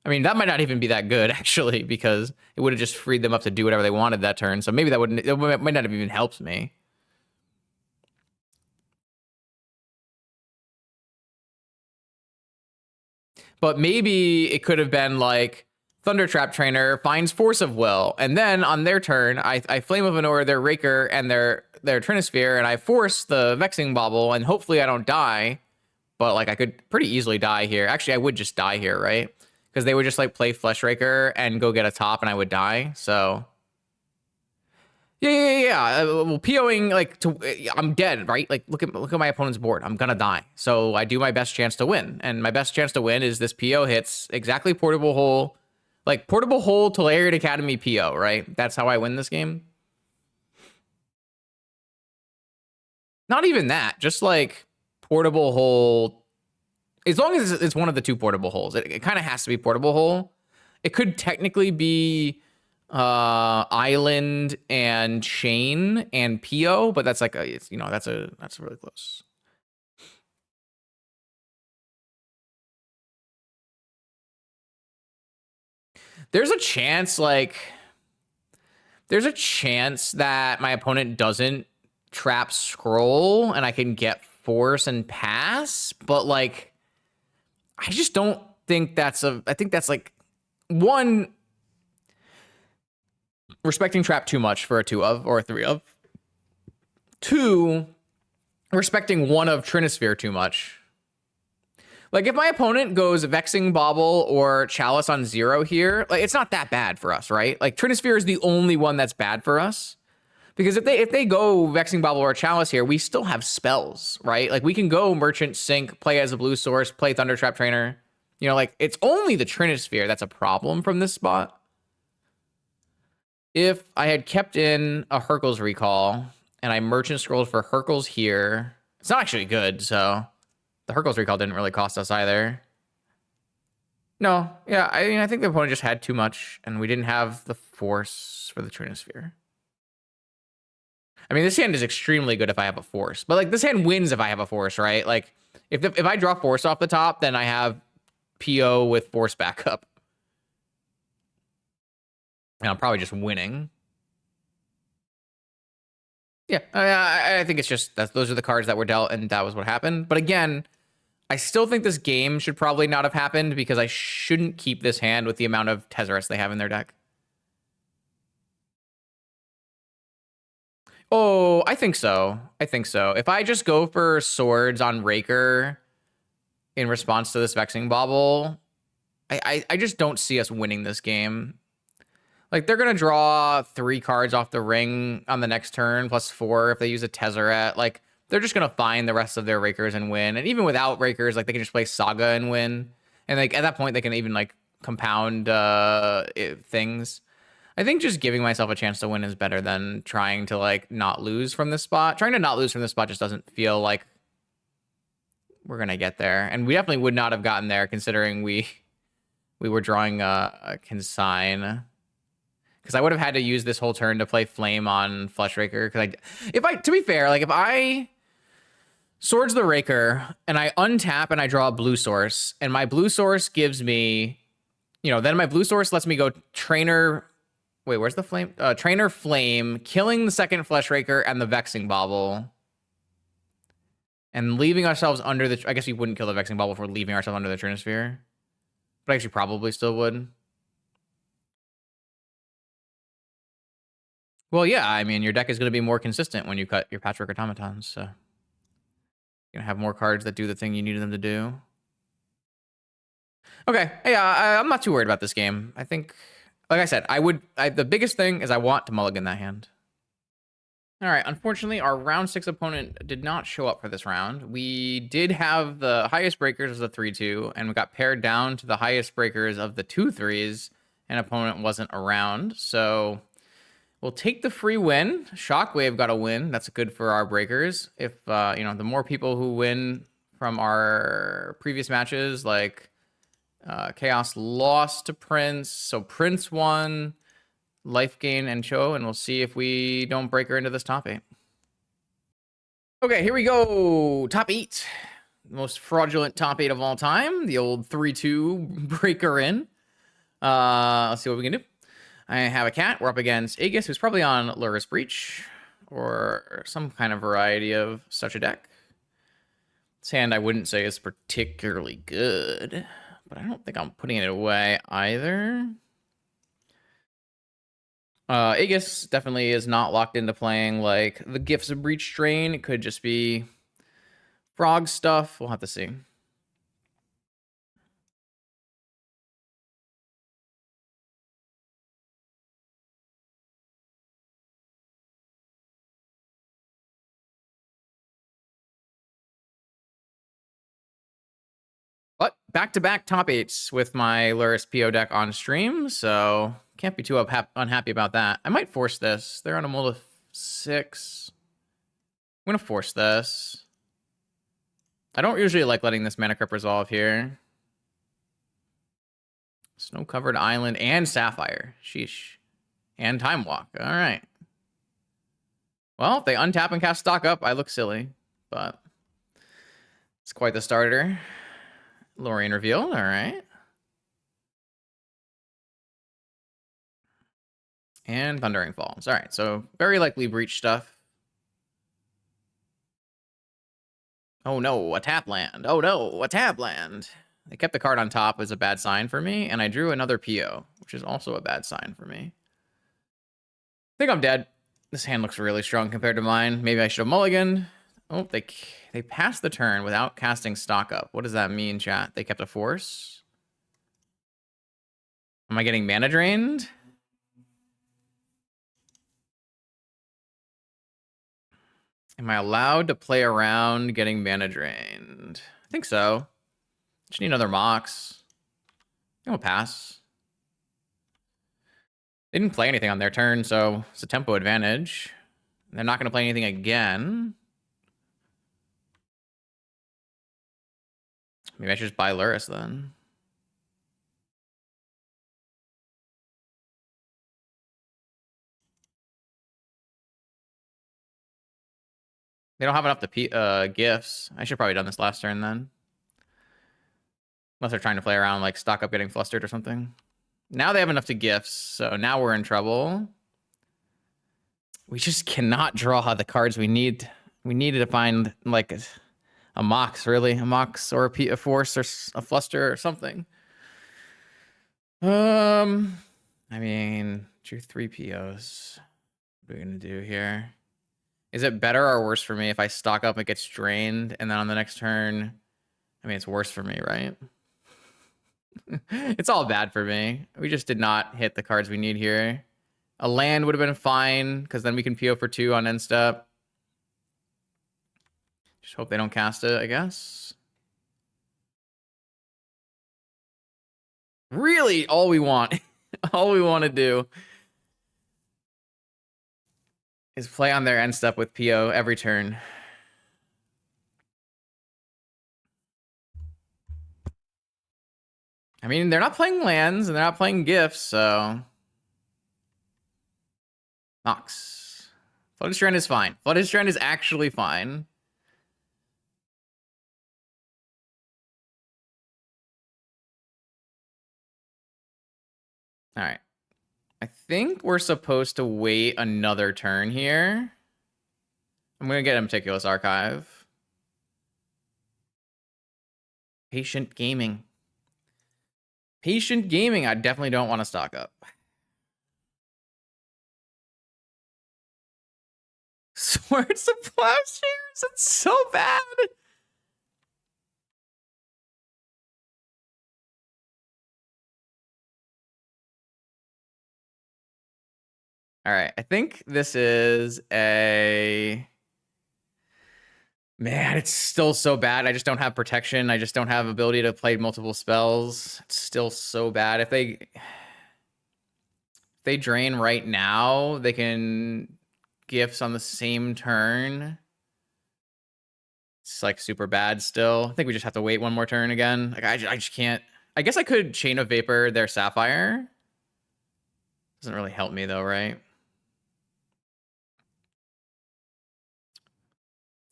I mean, that might not even be that good, actually, because it would have just freed them up to do whatever they wanted that turn. So maybe it might not have even helped me. But maybe it could have been like, Thunder Trap Trainer finds Force of Will, and then on their turn, I Flame of Anor, their Raker, and their Trinisphere, and I force the Vexing Bauble, and hopefully I don't die. But, like, I could pretty easily die here. Actually, I would just die here, right? Because they would just, like, play Flesh Raker and go get a top, and I would die. So yeah. Well, POing, like, I'm dead, right? Like, look at my opponent's board. I'm gonna die. So I do my best chance to win, and my best chance to win is this PO hits exactly Portable Hole. Like, Portable Hole to Lariat Academy PO, right? That's how I win this game. Not even that. Just, like, Portable Hole. As long as it's one of the 2 Portable Holes. It kind of has to be Portable Hole. It could technically be Island and Chain and PO, but that's like that's really close. There's a chance that my opponent doesn't trap scroll and I can get force and pass, but, like, I just don't think I think that's, like, one, respecting trap too much for a 2 of or a 3 of. 2, respecting 1 of Trinisphere too much. Like, if my opponent goes Vexing Bauble or Chalice on 0 here, like, it's not that bad for us, right? Like, Trinisphere is the only one that's bad for us. Because if they go Vexing Bauble or Chalice here, we still have spells, right? Like, we can go Merchant Sink, play as a blue source, play Thunder Trap Trainer. You know, like, it's only the Trinisphere that's a problem from this spot. If I had kept in a Hurkyl's Recall and I Merchant Scrolled for Hurkyl's here, it's not actually good, so the Hurkyl's Recall didn't really cost us either. No, yeah, I mean, I think the opponent just had too much, and we didn't have the force for the Trinisphere. I mean, this hand is extremely good if I have a force, but like this hand wins if I have a force, right? Like if I draw force off the top, then I have PO with force backup. And I'm probably just winning. Yeah, I think it's just that those are the cards that were dealt, and that was what happened. But again, I still think this game should probably not have happened because I shouldn't keep this hand with the amount of Tezzerets they have in their deck. Oh, I think so. I think so. If I just go for swords on Raker in response to this Vexing Bauble, I just don't see us winning this game. Like, they're going to draw 3 cards off the ring on the next turn, plus 4 if they use a Tezzeret. Like, they're just going to find the rest of their Rakers and win. And even without Rakers, like, they can just play Saga and win. And, like, at that point, they can even, like, compound things. I think just giving myself a chance to win is better than trying to, like, not lose from this spot. Trying to not lose from this spot just doesn't feel like we're going to get there. And we definitely would not have gotten there considering we were drawing a Consign. Because I would have had to use this whole turn to play Flame on Flesh Raker. Because to be fair, like if I swords the Raker and I untap and I draw a blue source, and my blue source gives me, then my blue source lets me go Trainer. Wait, where's the Flame? Trainer Flame, killing the second Flesh Raker and the Vexing Bauble, and leaving ourselves under the. I guess we wouldn't kill the Vexing Bauble if we're leaving ourselves under the Trinosphere, but I actually probably still would. Well, yeah, I mean, your deck is going to be more consistent when you cut your Patchwork Automatons, so you're going to have more cards that do the thing you need them to do. Okay, yeah, I'm not too worried about this game. I think, like I said, the biggest thing is I want to mulligan that hand. All right, unfortunately, our round 6 opponent did not show up for this round. We did have the highest breakers as the 3-2, and we got paired down to the highest breakers of the 2-3s, and opponent wasn't around, so we'll take the free win. Shockwave got a win. That's good for our breakers. If, the more people who win from our previous matches, like Chaos lost to Prince, so Prince won, Life Gain and Cho, and we'll see if we don't break her into this top 8. Okay, here we go. Top 8. The most fraudulent top 8 of all time. The old 3-2 breaker in. Let's see what we can do. I have a cat. We're up against Aegis, who's probably on Lurrus Breach or some kind of variety of such a deck. This hand I wouldn't say is particularly good, but I don't think I'm putting it away either. Aegis definitely is not locked into playing like the Gifts of Breach strain. It could just be Frog stuff. We'll have to see. But back-to-back top 8s with my Lurrus PO deck on stream, so can't be too unhappy about that. I might force this. They're on a mold of 6. I'm going to force this. I don't usually like letting this Mana Crypt resolve here. Snow-covered island and Sapphire. Sheesh. And Time Walk. All right. Well, if they untap and cast Stock Up, I look silly, but it's quite the starter. Lorien reveal. All right. And Thundering Falls. All right, so very likely Breach stuff. Oh no, a tap land. Oh no, a tap land. They kept the card on top as a bad sign for me, and I drew another PO, which is also a bad sign for me. I think I'm dead. This hand looks really strong compared to mine. Maybe I should have mulliganed. Oh, they passed the turn without casting Stock Up. What does that mean, chat? They kept a force? Am I getting mana drained? Am I allowed to play around getting mana drained? I think so. Just need another Mox. I'll pass. They didn't play anything on their turn, so it's a tempo advantage. They're not going to play anything again. Maybe I should just buy Lurrus then. They don't have enough to gifts. I should probably done this last turn then. Unless they're trying to play around, like stock up getting flustered or something. Now they have enough to gifts, so now we're in trouble. We just cannot draw the cards we need. We needed to find like a Mox, really. A Mox or a Force or a Fluster or something. I mean, drew 3 POs. What are we going to do here? Is it better or worse for me if I stock up, it gets drained, and then on the next turn, I mean, it's worse for me, right? It's all bad for me. We just did not hit the cards we need here. A land would have been fine, because then we can PO for 2 on end step. Just hope they don't cast it, I guess. Really, all we want, all we want to do is play on their end step with PO every turn. I mean, they're not playing lands, and they're not playing gifts, so... Nox. Flooded Strand is fine. Flooded Strand is actually fine. All right. I think we're supposed to wait another turn here. I'm going to get a Meticulous Archive. Patient Gaming. Patient Gaming, I definitely don't want to stock up. Swords of Plowshares, it's so bad. All right, I think this is a... Man, it's still so bad. I just don't have protection. I just don't have ability to play multiple spells. It's still so bad. If they drain right now, they can gifts on the same turn. It's like super bad still. I think we just have to wait one more turn again. Like I just can't. I guess I could Chain of Vapor their Sapphire. Doesn't really help me though, right?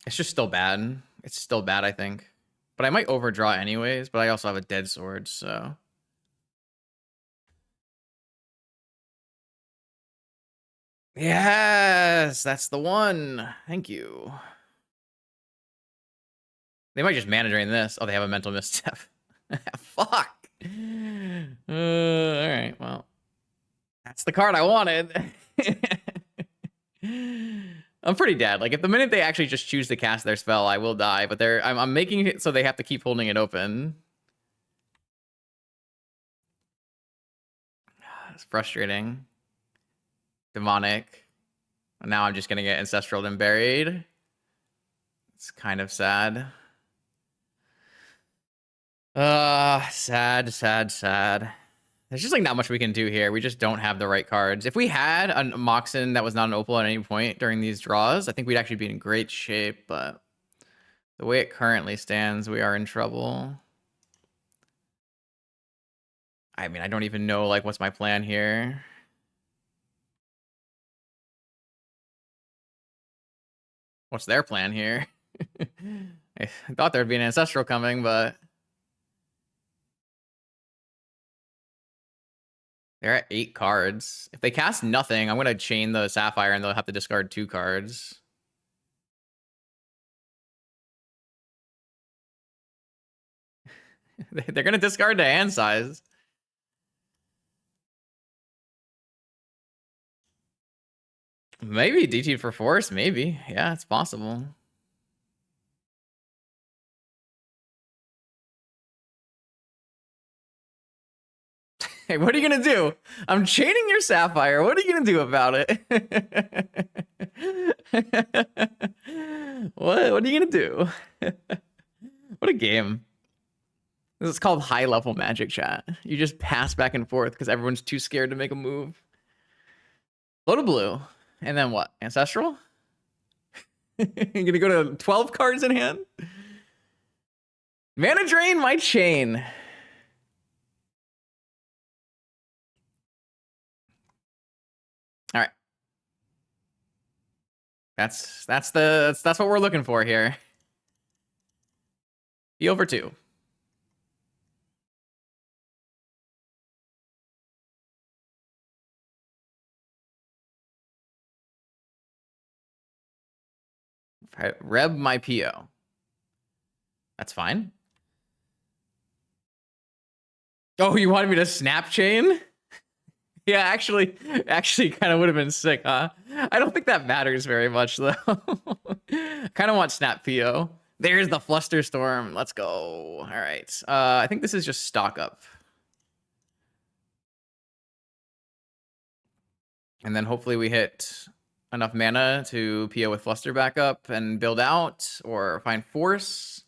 It's just still bad. It's still bad, I think. But I might overdraw anyways, but I also have a Dead Sword, so... Yes, that's the one. Thank you. They might just mana drain this. Oh, they have a Mental Misstep. Fuck. All right, well. That's the card I wanted. I'm pretty dead. Like, if the minute they actually just choose to cast their spell, I will die. But I'm making it so they have to keep holding it open. It's frustrating. Demonic. Now I'm just going to get Ancestral and Buried. It's kind of sad. Sad, sad, sad. There's just like not much we can do here. We just don't have the right cards. If we had a Moxen that was not an Opal at any point during these draws, I think we'd actually be in great shape, but the way it currently stands, we are in trouble. I mean, I don't even know like what's my plan here. What's their plan here? I thought there'd be an Ancestral coming, but they're at 8 cards. If they cast nothing, I'm going to chain the Sapphire and they'll have to discard 2 cards. They're going to discard the hand size. Maybe DT for Force, maybe. Yeah, it's possible. Hey, what are you gonna do? I'm chaining your Sapphire. What are you gonna do about it? What are you gonna do? What a game. This is called high level Magic, chat. You just pass back and forth because everyone's too scared to make a move. Load of blue. And then what? Ancestral? You're gonna go to 12 cards in hand? Mana drain my chain. All right. That's what we're looking for here. Be over 2. Reb my PO. That's fine. Oh, you wanted me to snap chain? Yeah, actually kind of would have been sick, huh? I don't think that matters very much, though. Kind of want snap PO. There's the Flusterstorm. Let's go. All right. I think this is just stock up. And then hopefully we hit enough mana to PO with Fluster back up and build out or find Force.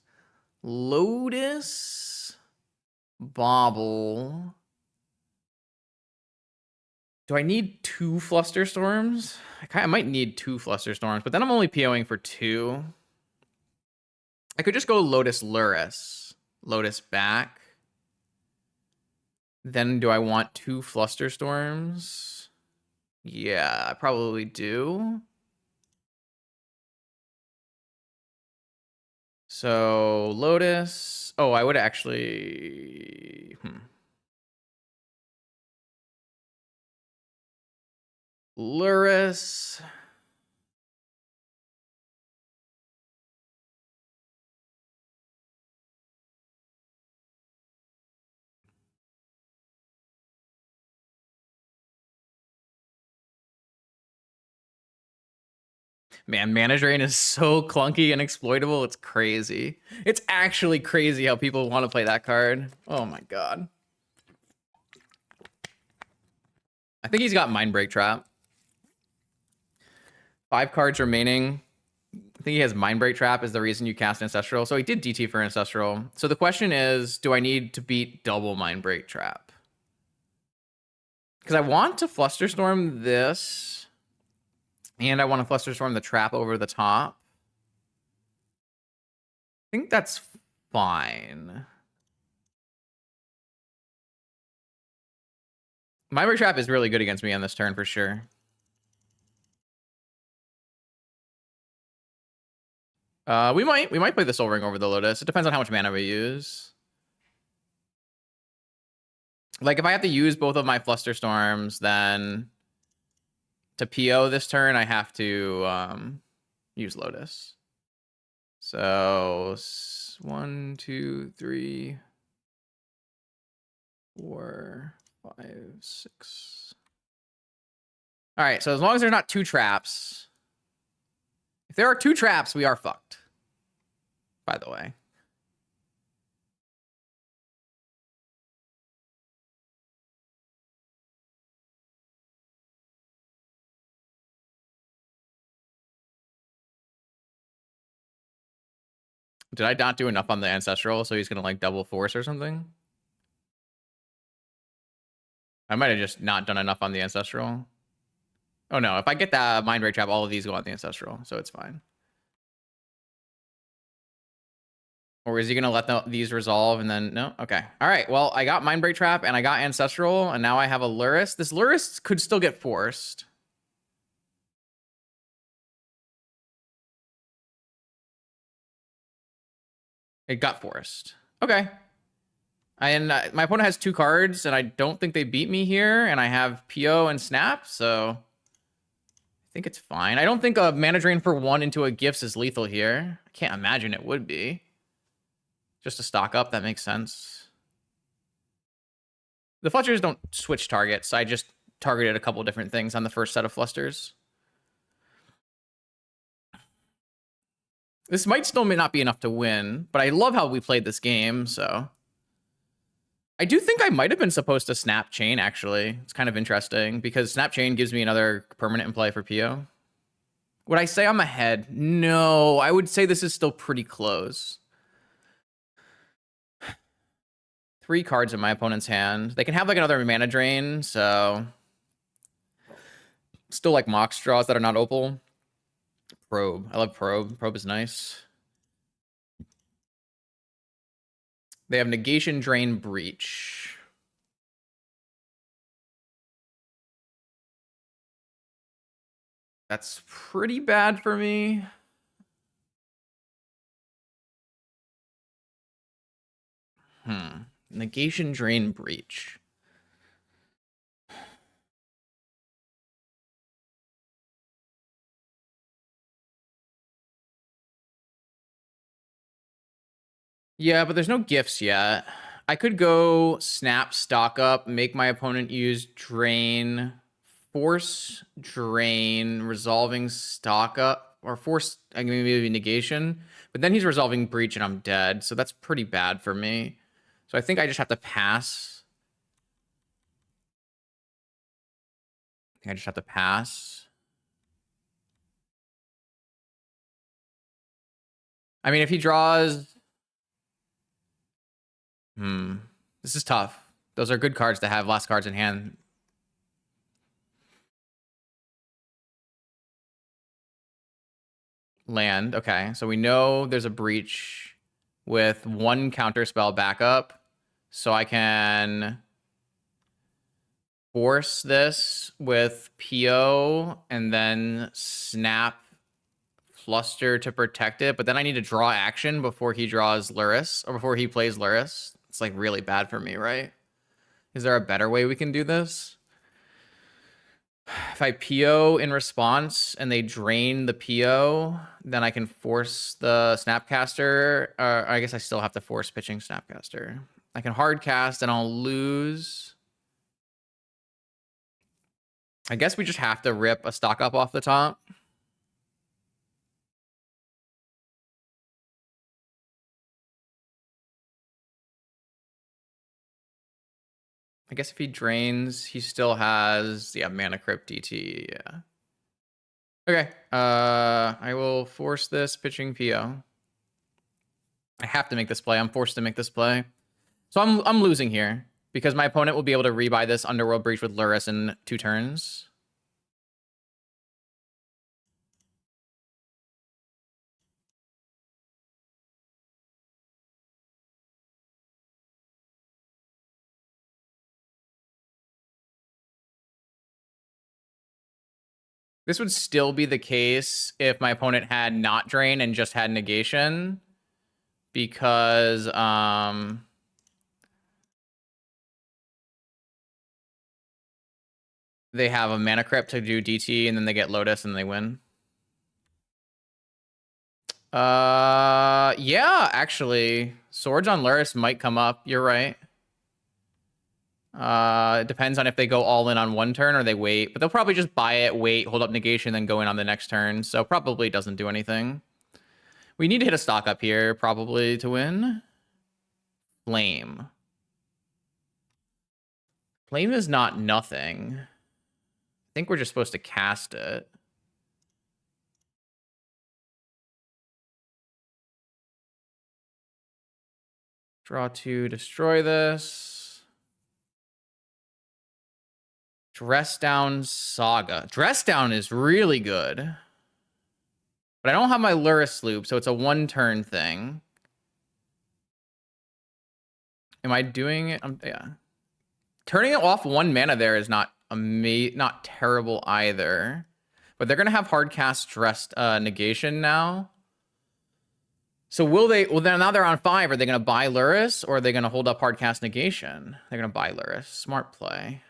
Lotus. Bobble. Do I need 2 Flusterstorms? I might need 2 Flusterstorms, but then I'm only POing for 2. I could just go Lotus Lurrus. Lotus back. Then do I want 2 Flusterstorms? Yeah, I probably do. So Lotus. Oh, I would actually. Lurrus. Man, Mana Drain is so clunky and exploitable. It's crazy. It's actually crazy how people want to play that card. Oh my god. I think he's got Mindbreak Trap. 5 cards remaining. I think he has Mindbreak Trap is the reason you cast Ancestral. So he did DT for Ancestral. So the question is, do I need to beat double Mindbreak Trap? Because I want to Flusterstorm this. And I want to Flusterstorm the trap over the top. I think that's fine. Mindbreak Trap is really good against me on this turn for sure. We might play the Soul Ring over the Lotus. It depends on how much mana we use. Like if I have to use both of my Flusterstorms, then to PO this turn, I have to use Lotus. So 1, 2, 3, 4, 5, 6. All right, so as long as there's not 2 traps. If there are 2 traps, we are fucked. By the way. Did I not do enough on the Ancestral, so he's gonna like double Force or something? I might have just not done enough on the Ancestral. Oh no, if I get that Mindbreak Trap, all of these go on the Ancestral, so it's fine. Or is he gonna let these resolve and then no? Okay. All right. Well, I got Mindbreak Trap and I got Ancestral, and now I have a Lurrus. This Lurrus could still get forced. It got forced. Okay. And my opponent has 2 cards, and I don't think they beat me here, and I have PO and Snap, so I think it's fine. I don't think a Mana Drain for 1 into a Gifts is lethal here. I can't imagine it would be. Just to stock up, that makes sense. The Flusters don't switch targets. I just targeted a couple different things on the first set of Flusters. This might still may not be enough to win, but I love how we played this game, so. I do think I might have been supposed to Snap Chain, actually. It's kind of interesting, because Snap Chain gives me another permanent in play for PO. Would I say I'm ahead? No, I would say this is still pretty close. 3 cards in my opponent's hand. They can have like another Mana Drain, so. Still like Mox draws that are not Opal. Probe. I love Probe. Probe is nice. They have Negation, Drain, Breach. That's pretty bad for me. Negation, drain, breach. Yeah, but there's no gifts yet. I could go snap, stock up, make my opponent use drain, force, drain, resolving, stock up, or force, I mean, maybe negation. But then he's resolving breach and I'm dead. So that's pretty bad for me. So I think I just have to pass. I think I just have to pass. I mean, if he draws... This is tough. Those are good cards to have, last cards in hand. Land. Okay, so we know there's a breach with one counter spell backup. So I can force this with PO and then snap Fluster to protect it. But then I need to draw action before he draws Lurrus, or before he plays Lurrus. It's like really bad for me, right? Is there a better way we can do this? If I PO in response and they drain the PO, then I can force the Snapcaster. I guess I still have to force pitching Snapcaster. I can hard cast and I'll lose. I guess we just have to rip a stock up off the top. I guess if he drains, he still has, yeah, Mana Crypt DT, yeah. Okay, I will force this pitching PO. I have to make this play. I'm forced to make this play. So I'm losing here because my opponent will be able to rebuy this Underworld Breach with Lurrus in 2 turns. This would still be the case if my opponent had not drain and just had negation, because they have a Mana Crypt to do DT and then they get Lotus and they win. Yeah, actually, Swords on Lurrus might come up. You're right. It depends on if they go all in on one turn or they wait, but they'll probably just buy it, wait, hold up negation, then go in on the next turn. So probably doesn't do anything. We need to hit a stock up here, probably, to win. Flame. Flame is not nothing. I think we're just supposed to cast it. Draw 2, destroy this. Dress Down Saga. Dress Down is really good. But I don't have my Lurrus loop, so it's a 1-turn thing. Am I doing it? Yeah. Turning it off 1 mana there is not terrible either. But they're gonna have hard cast Dressed negation now. So will they? Well, then now they're on 5. Are they gonna buy Lurrus or are they gonna hold up hard cast negation? They're gonna buy Lurrus. Smart play.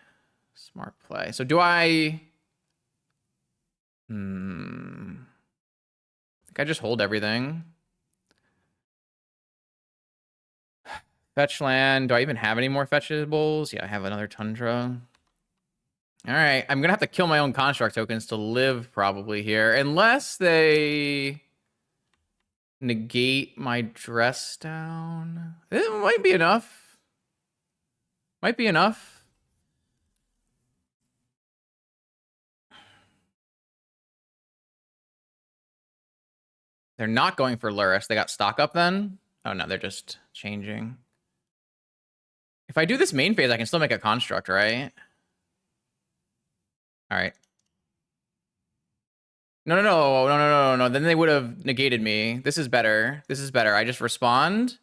Smart play. So do I? I think I just hold everything. Fetch land. Do I even have any more fetchables? Yeah, I have another Tundra. All right, I'm gonna have to kill my own construct tokens to live probably here, unless they negate my Dress Down. It might be enough. Might be enough. They're not going for Lurrus. They got stock up then? Oh no, they're just changing. If I do this main phase, I can still make a construct, right? All right. No. Then they would have negated me. This is better. This is better. I just respond.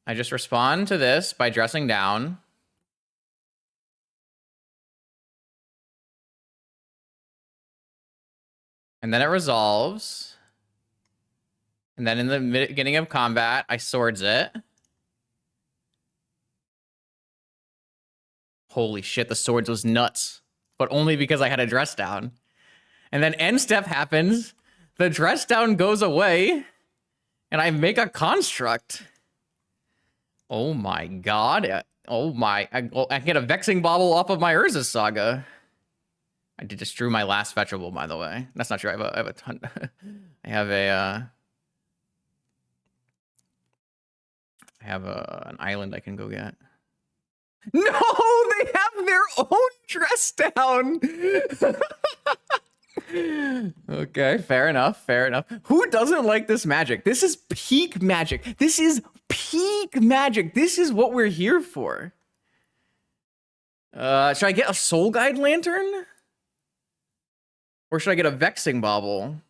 I just respond to this by dressing down. And then it resolves. And then in the beginning of combat, I swords it. Holy shit, the swords was nuts. But only because I had a dress down. And then end step happens. The dress down goes away. And I make a construct. Oh my god. Oh my. I get a Vexing Bauble off of my Urza Saga. I just drew my last fetchable, by the way. That's not true. I have a ton. I have an island I can go get. No, they have their own dress down. Okay, fair enough. Fair enough. Who doesn't like this magic? This is peak magic. This is peak magic. This is what we're here for. Should I get a Soul Guide Lantern? Or should I get a Vexing Bauble?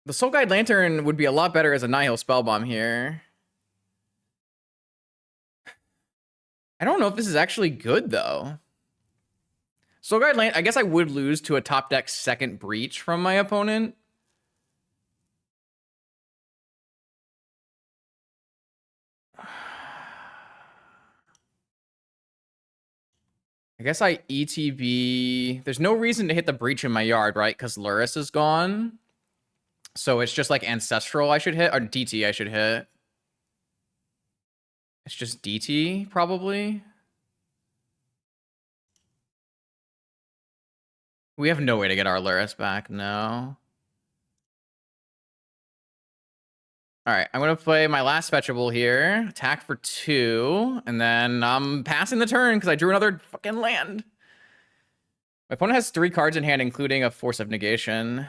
The Soul Guide Lantern would be a lot better as a Nihil Spellbomb here. I don't know if this is actually good, though. Soul Guide Lantern, I guess I would lose to a top deck second Breach from my opponent. I guess I ETB. There's no reason to hit the Breach in my yard, right? Because Lurrus is gone. So it's just like Ancestral I should hit, or DT I should hit. It's just DT, probably. We have no way to get our Lurrus back, no. All right, I'm going to play my last fetchable here. Attack for 2, and then I'm passing the turn because I drew another fucking land. My opponent has 3 cards in hand, including a Force of Negation.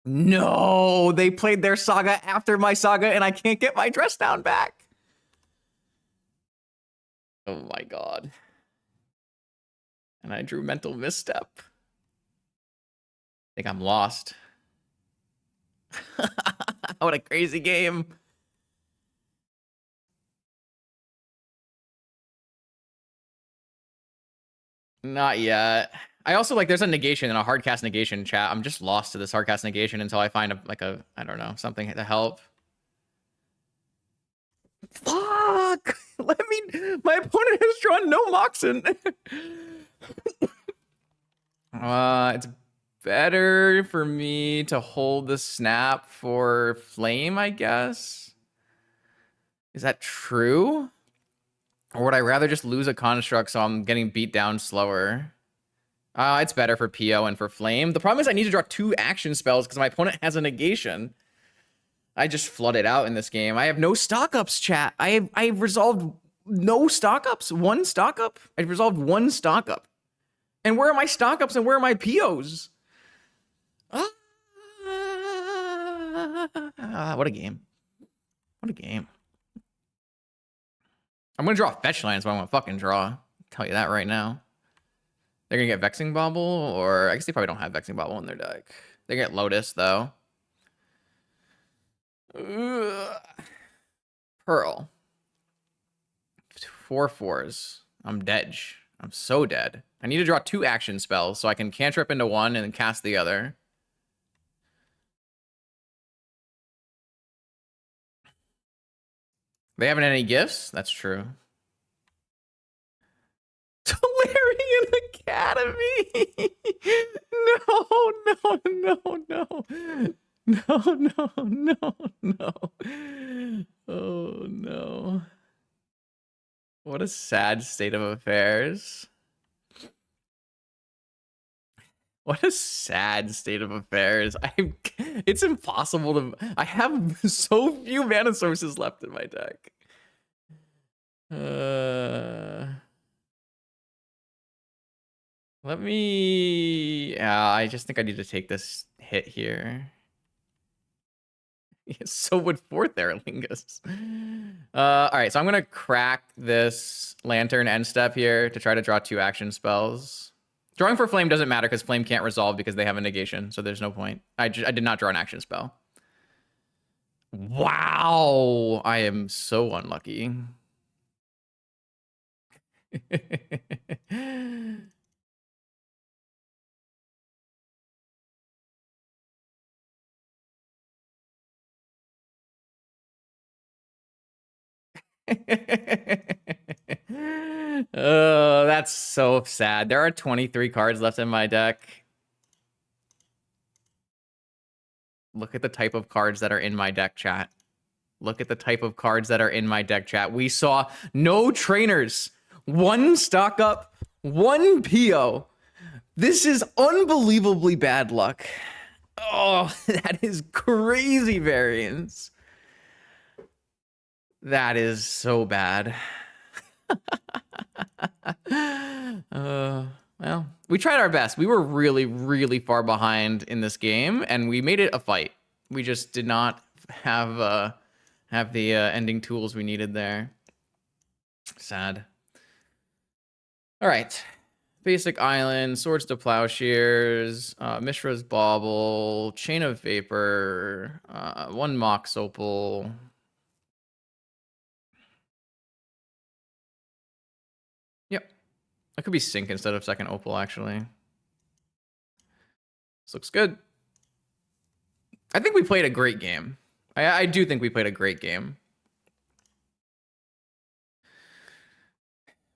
No, they played their Saga after my Saga, and I can't get my dress down back. Oh my god. And I drew Mental Misstep. I think I'm lost. What a crazy game. Not yet. I also like there's a negation and a hardcast negation chat. I'm just lost to this hardcast negation until I find I don't know, something to help. Fuck! Let me. My opponent has drawn no Moxen. It's better for me to hold the snap for flame, I guess. Is that true? Or would I rather just lose a construct so I'm getting beat down slower? It's better for PO and for flame. The problem is I need to draw 2 action spells because my opponent has a negation. I just flooded out in this game. I have no stock-ups, chat. I've resolved no stock-ups. 1 stock-up? I've resolved 1 stock-up. And where are my stock-ups and where are my POs? What a game. What a game. I'm going to draw fetch lands, but I'm going to fucking draw. I'll tell you that right now. They're going to get Vexing Bauble, or I guess they probably don't have Vexing Bauble in their deck. They get Lotus, though. Pearl. 4 4s. I'm dead. I'm so dead. I need to draw 2 action spells so I can cantrip into 1 and cast the other. They haven't any gifts? That's true. Solarian Academy! No, no, no, no. No, no, no, no. Oh, no. What a sad state of affairs. What a sad state of affairs. It's impossible to... I have so few mana sources left in my deck. Let me... I just think I need to take this hit here. So would 4th Aerlingus. All right, so I'm going to crack this Lantern end step here to try to draw 2 action spells. Drawing for Flame doesn't matter because Flame can't resolve because they have a negation, so there's no point. I did not draw an action spell. Wow, I am so unlucky. Oh, that's so sad. There are 23 cards left in my deck. Look at the type of cards that are in my deck, chat. Look at the type of cards that are in my deck, chat. We saw no trainers, 1 stock up, 1 PO. This is unbelievably bad luck. Oh, that is crazy variance. That is so bad. Well, we tried our best. We were really, really far behind in this game, and we made it a fight. We just did not have the ending tools we needed there. Sad. All right. Basic Island, Swords to Plowshares, Mishra's Bauble, Chain of Vapor, 1 Mox Opal. Yep. That could be Sync instead of second Opal, actually. This looks good. I think we played a great game. I do think we played a great game.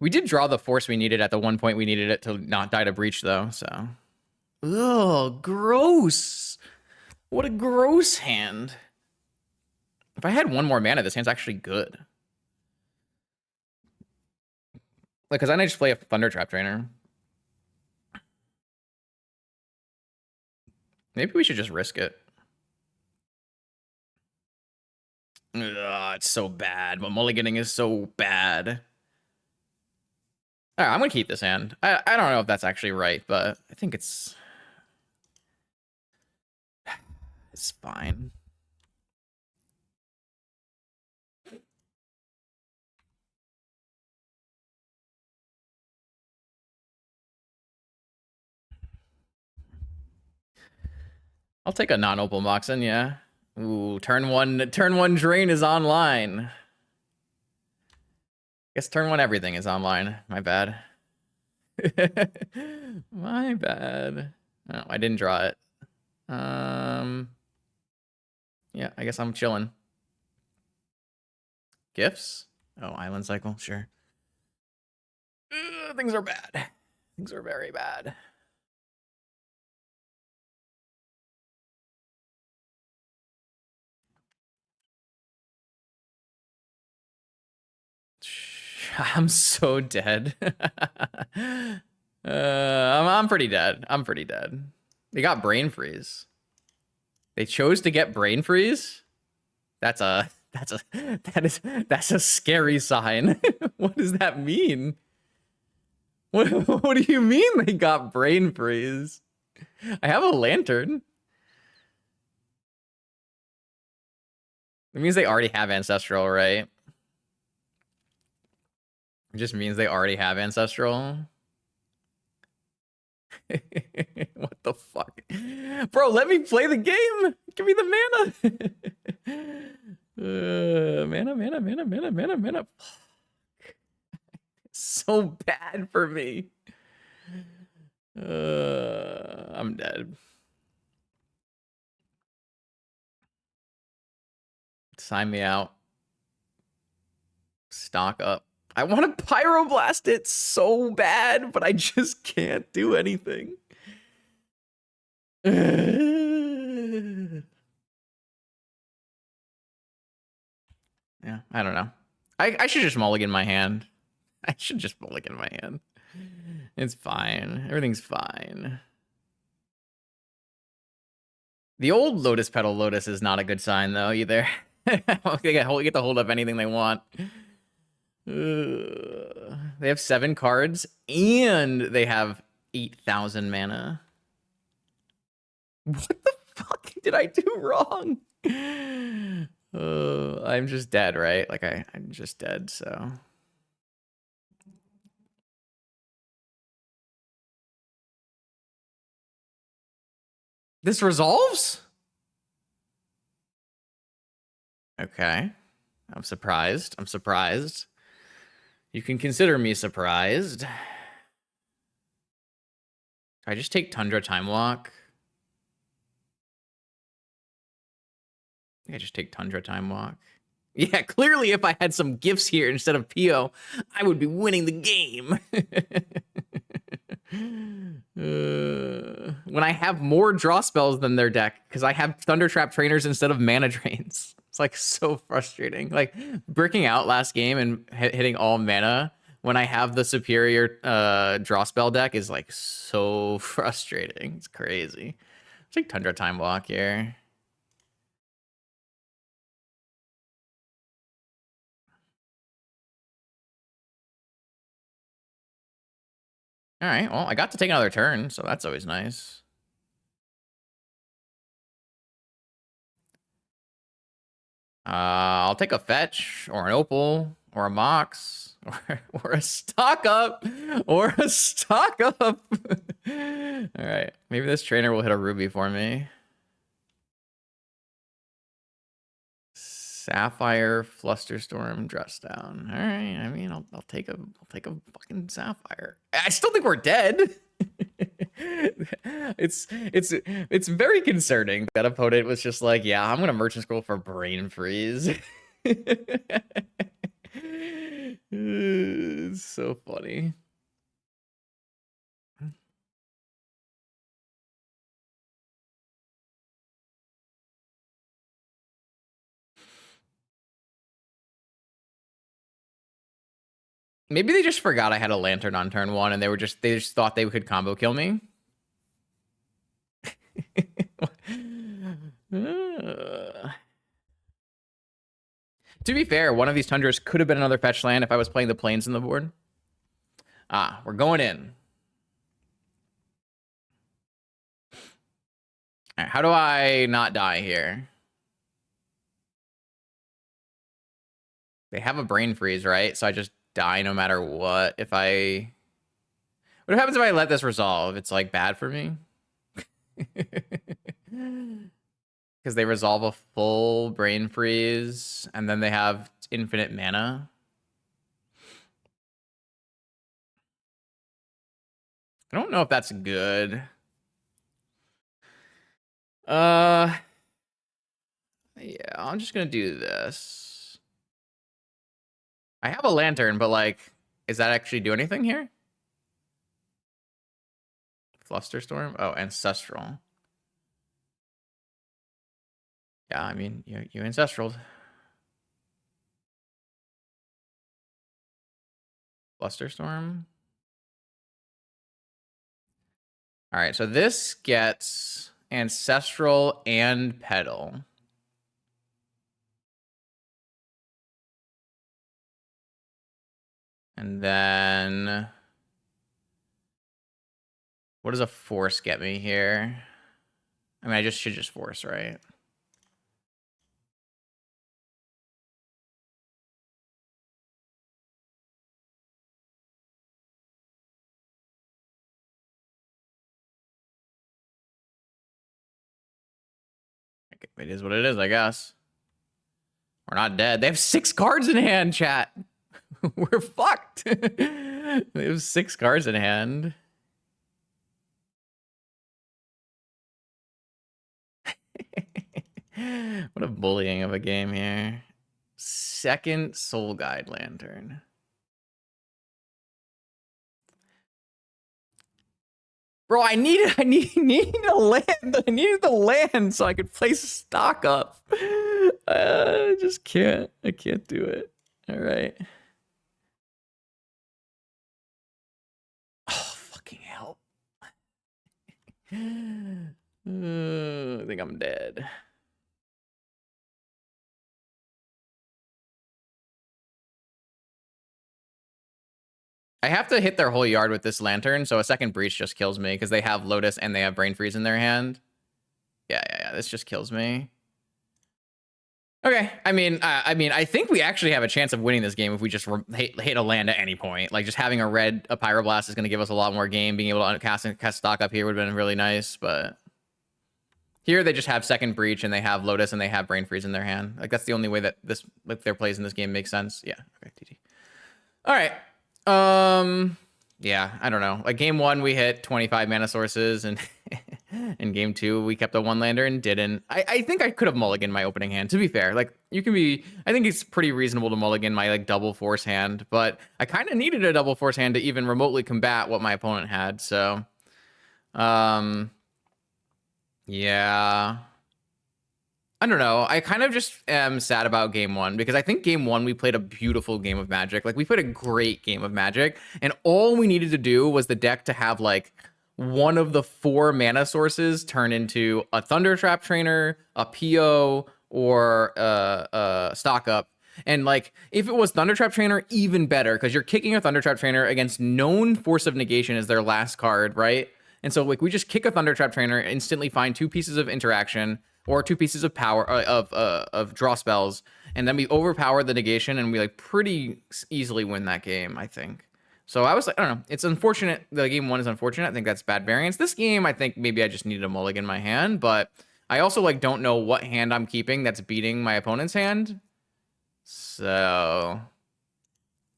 We did draw the force we needed at the one point we needed it to not die to Breach, though, so. Ugh, gross. What a gross hand. If I had 1 more mana, this hand's actually good. Like, because I just play a Thunder Trap Trainer. Maybe we should just risk it. Ugh, it's so bad. But mulliganing is so bad. All right, I'm going to keep this hand. I don't know if that's actually right, but I think it's fine. I'll take a non-opal Moxen, yeah. Ooh, turn one drain is online. Guess turn 1 everything is online. My bad. My bad. Oh, I didn't draw it. Yeah, I guess I'm chilling. Gifts? Oh, Island Cycle, sure. Things are bad. Things are very bad. I'm so dead. I'm pretty dead. I'm pretty dead. They got Brain Freeze. They chose to get Brain Freeze? That's a scary sign. What does that mean? What do you mean they got Brain Freeze? I have a Lantern. It means they already have Ancestral, right? It just means they already have Ancestral. What the fuck? Bro, let me play the game. Give me the mana. Mana. Fuck. It's so bad for me. I'm dead. Sign me out. Stock up. I want to Pyroblast it so bad, but I just can't do anything. Yeah, I don't know. I should just mulligan my hand. I should just mulligan my hand. It's fine. Everything's fine. The old Lotus Petal Lotus is not a good sign, though, either. They get to hold up anything they want. They have 7 cards, and they have 8,000 mana. What the fuck did I do wrong? I'm just dead, right? Like, I'm just dead, so... This resolves? Okay. I'm surprised. I'm surprised. You can consider me surprised. I just take Tundra Time Walk. I just take Tundra Time Walk. Yeah, clearly if I had some gifts here instead of PO, I would be winning the game. When I have more draw spells than their deck, because I have Thunder Trap Trainers instead of Mana Drains. It's like so frustrating. Like bricking out last game and hitting all mana when I have the superior draw spell deck is like so frustrating. It's crazy. It's like Tundra Time Walk here. All right, well, I got to take another turn, so that's always nice. I'll take a fetch or an opal or a mox or a stock up or a stock up. All right, maybe this trainer will hit a ruby for me. Sapphire, Flusterstorm, Dress Down. All right, I mean, I'll take a fucking Sapphire. I still think we're dead. It's very concerning that opponent was just like, yeah, I'm gonna merchant scroll for brain freeze. It's so funny. Maybe they just forgot I had a lantern on turn 1 and they just thought they could combo kill me. To be fair, one of these Tundras could have been another fetch land if I was playing the plains in the board. We're going in. All right, how do I not die here? They have a brain freeze, right? So I just die no matter what. What happens if I let this resolve? It's like bad for me. Because they resolve a full brain freeze and then they have infinite mana. I don't know if that's good. Yeah, I'm just gonna do this. I have a lantern, but like, is that actually do anything here? Flusterstorm? Oh, Ancestral. Yeah, I mean, you Ancestraled. Flusterstorm. All right, so this gets Ancestral and Petal. And then what does a force get me here? I mean, I should just force, right? It is what it is, I guess. We're not dead. They have 6 cards in hand, chat. We're fucked. They have 6 cards in hand. What a bullying of a game here. Second Soul Guide Lantern. Bro, I needed a land. I needed the land so I could place stock up. I just can't. I can't do it. All right. Oh, fucking hell. I think I'm dead. I have to hit their whole yard with this lantern, so a second breach just kills me because they have Lotus and they have Brain Freeze in their hand. Yeah. This just kills me. Okay, I mean, I think we actually have a chance of winning this game if we just hit a land at any point. Like just having a Pyroblast is going to give us a lot more game. Being able to cast stock up here would have been really nice, but here they just have second breach and they have Lotus and they have Brain Freeze in their hand. Like that's the only way that their plays in this game makes sense. Yeah. Okay, TT. All right. Yeah, I don't know. Like game 1, we hit 25 mana sources and In game 2, we kept a one-lander and didn't. I think I could have mulliganed my opening hand, to be fair. Like, you can be... I think it's pretty reasonable to mulligan my, like, double force hand, but I kind of needed a double force hand to even remotely combat what my opponent had, so... Yeah... I don't know. I kind of just am sad about game 1 because I think game 1 we played a beautiful game of Magic. Like, we played a great game of Magic, and all we needed to do was the deck to have, like, one of the 4 mana sources turn into a Thunder Trap Trainer, a PO, or a Stock Up. And, like, if it was Thunder Trap Trainer, even better, because you're kicking a Thunder Trap Trainer against known Force of Negation as their last card, right? And so, like, we just kick a Thunder Trap Trainer, instantly find 2 pieces of interaction, or 2 pieces of power of draw spells, and then we overpower the negation, and we like pretty easily win that game, I think. So I was like, I don't know. It's unfortunate. The game 1 is unfortunate. I think that's bad variance. This game, I think maybe I just needed a mulligan in my hand, but I also like don't know what hand I'm keeping that's beating my opponent's hand. So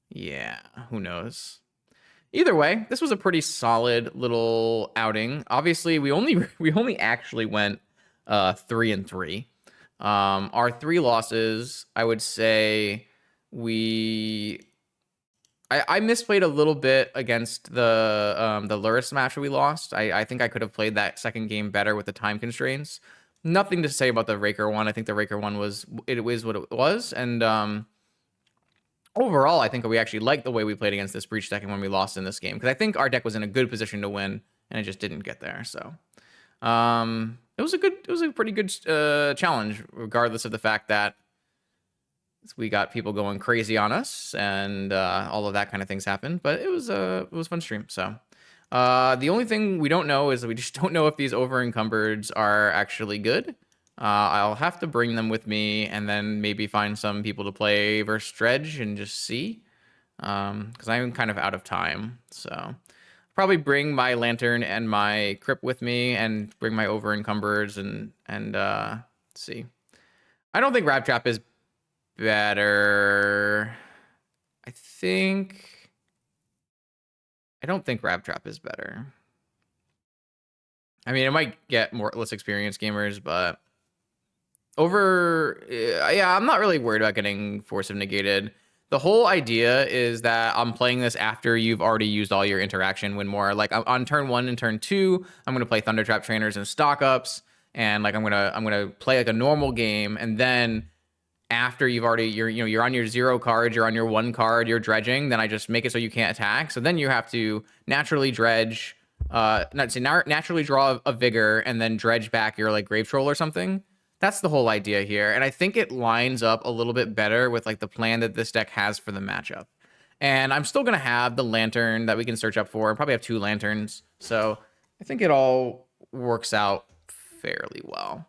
yeah, who knows? Either way, this was a pretty solid little outing. Obviously, we only actually went 3-3. Our 3 losses, I would say I misplayed a little bit against the Lurrus match that we lost. I think I could have played that second game better with the time constraints. Nothing to say about the Raker one. I think the Raker one was what it was, and overall, I think we actually liked the way we played against this Breach deck and when we lost in this game, because I think our deck was in a good position to win, and it just didn't get there. So, it was a pretty good challenge, regardless of the fact that we got people going crazy on us and all of that kind of things happened. But it was a fun stream. So, the only thing we don't know is we just don't know if these over encumbereds are actually good. I'll have to bring them with me and then maybe find some people to play versus Dredge and just see. Because I'm kind of out of time. So probably bring my lantern and my crypt with me and bring my over encumbereds and see. I don't think Rab Trap is better. I don't think Rab Trap is better. I mean, it might get less experienced gamers, but yeah, I'm not really worried about getting Force of Negated. The whole idea is that I'm playing this after you've already used all your interaction win more. Like on turn 1 and turn 2, I'm gonna play Thunder Trap Trainers and Stock Ups, and like I'm gonna play like a normal game, and then after you're on your 0 cards, you're on your 1 card, you're dredging, then I just make it so you can't attack. So then you have to naturally dredge, naturally draw a vigor and then dredge back your like Grave Troll or something. That's the whole idea here, and I think it lines up a little bit better with like the plan that this deck has for the matchup. And I'm still gonna have the lantern that we can search up for. I'll probably have 2 lanterns, so I think it all works out fairly well.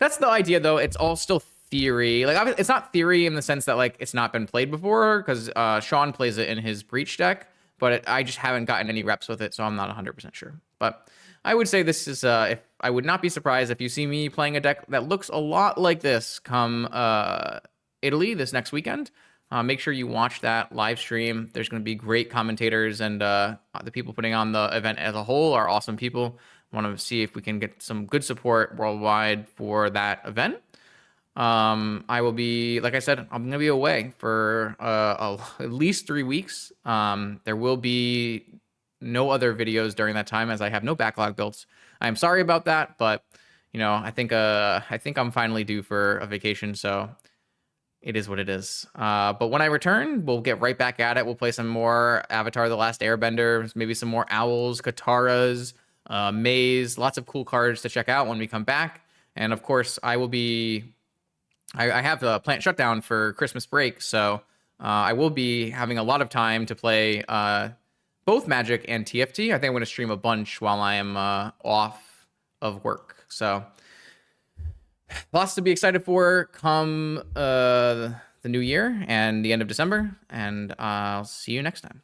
That's the idea, though. It's all still theory. Like, it's not theory in the sense that like it's not been played before, because Sean plays it in his Breach deck, but I just haven't gotten any reps with it, so I'm not 100% sure. But I would say this is, if I would not be surprised if you see me playing a deck that looks a lot like this come Italy this next weekend. Make sure you watch that live stream. There's going to be great commentators, and the people putting on the event as a whole are awesome people. Want to see if we can get some good support worldwide for that event. I will be, like I said, I'm going to be away for at least 3 weeks. There will be no other videos during that time, as I have no backlog built. I'm sorry about that, but you know, I think I'm finally due for a vacation, so it is what it is. But when I return, we'll get right back at it. We'll play some more Avatar: The Last Airbender, maybe some more Owls, Kataras, Maze, lots of cool cards to check out when we come back. And of course, I have a plant shutdown for Christmas break, so I will be having a lot of time to play both Magic and TFT. I think I'm going to stream a bunch while I am off of work. So lots to be excited for come the new year and the end of December, and I'll see you next time.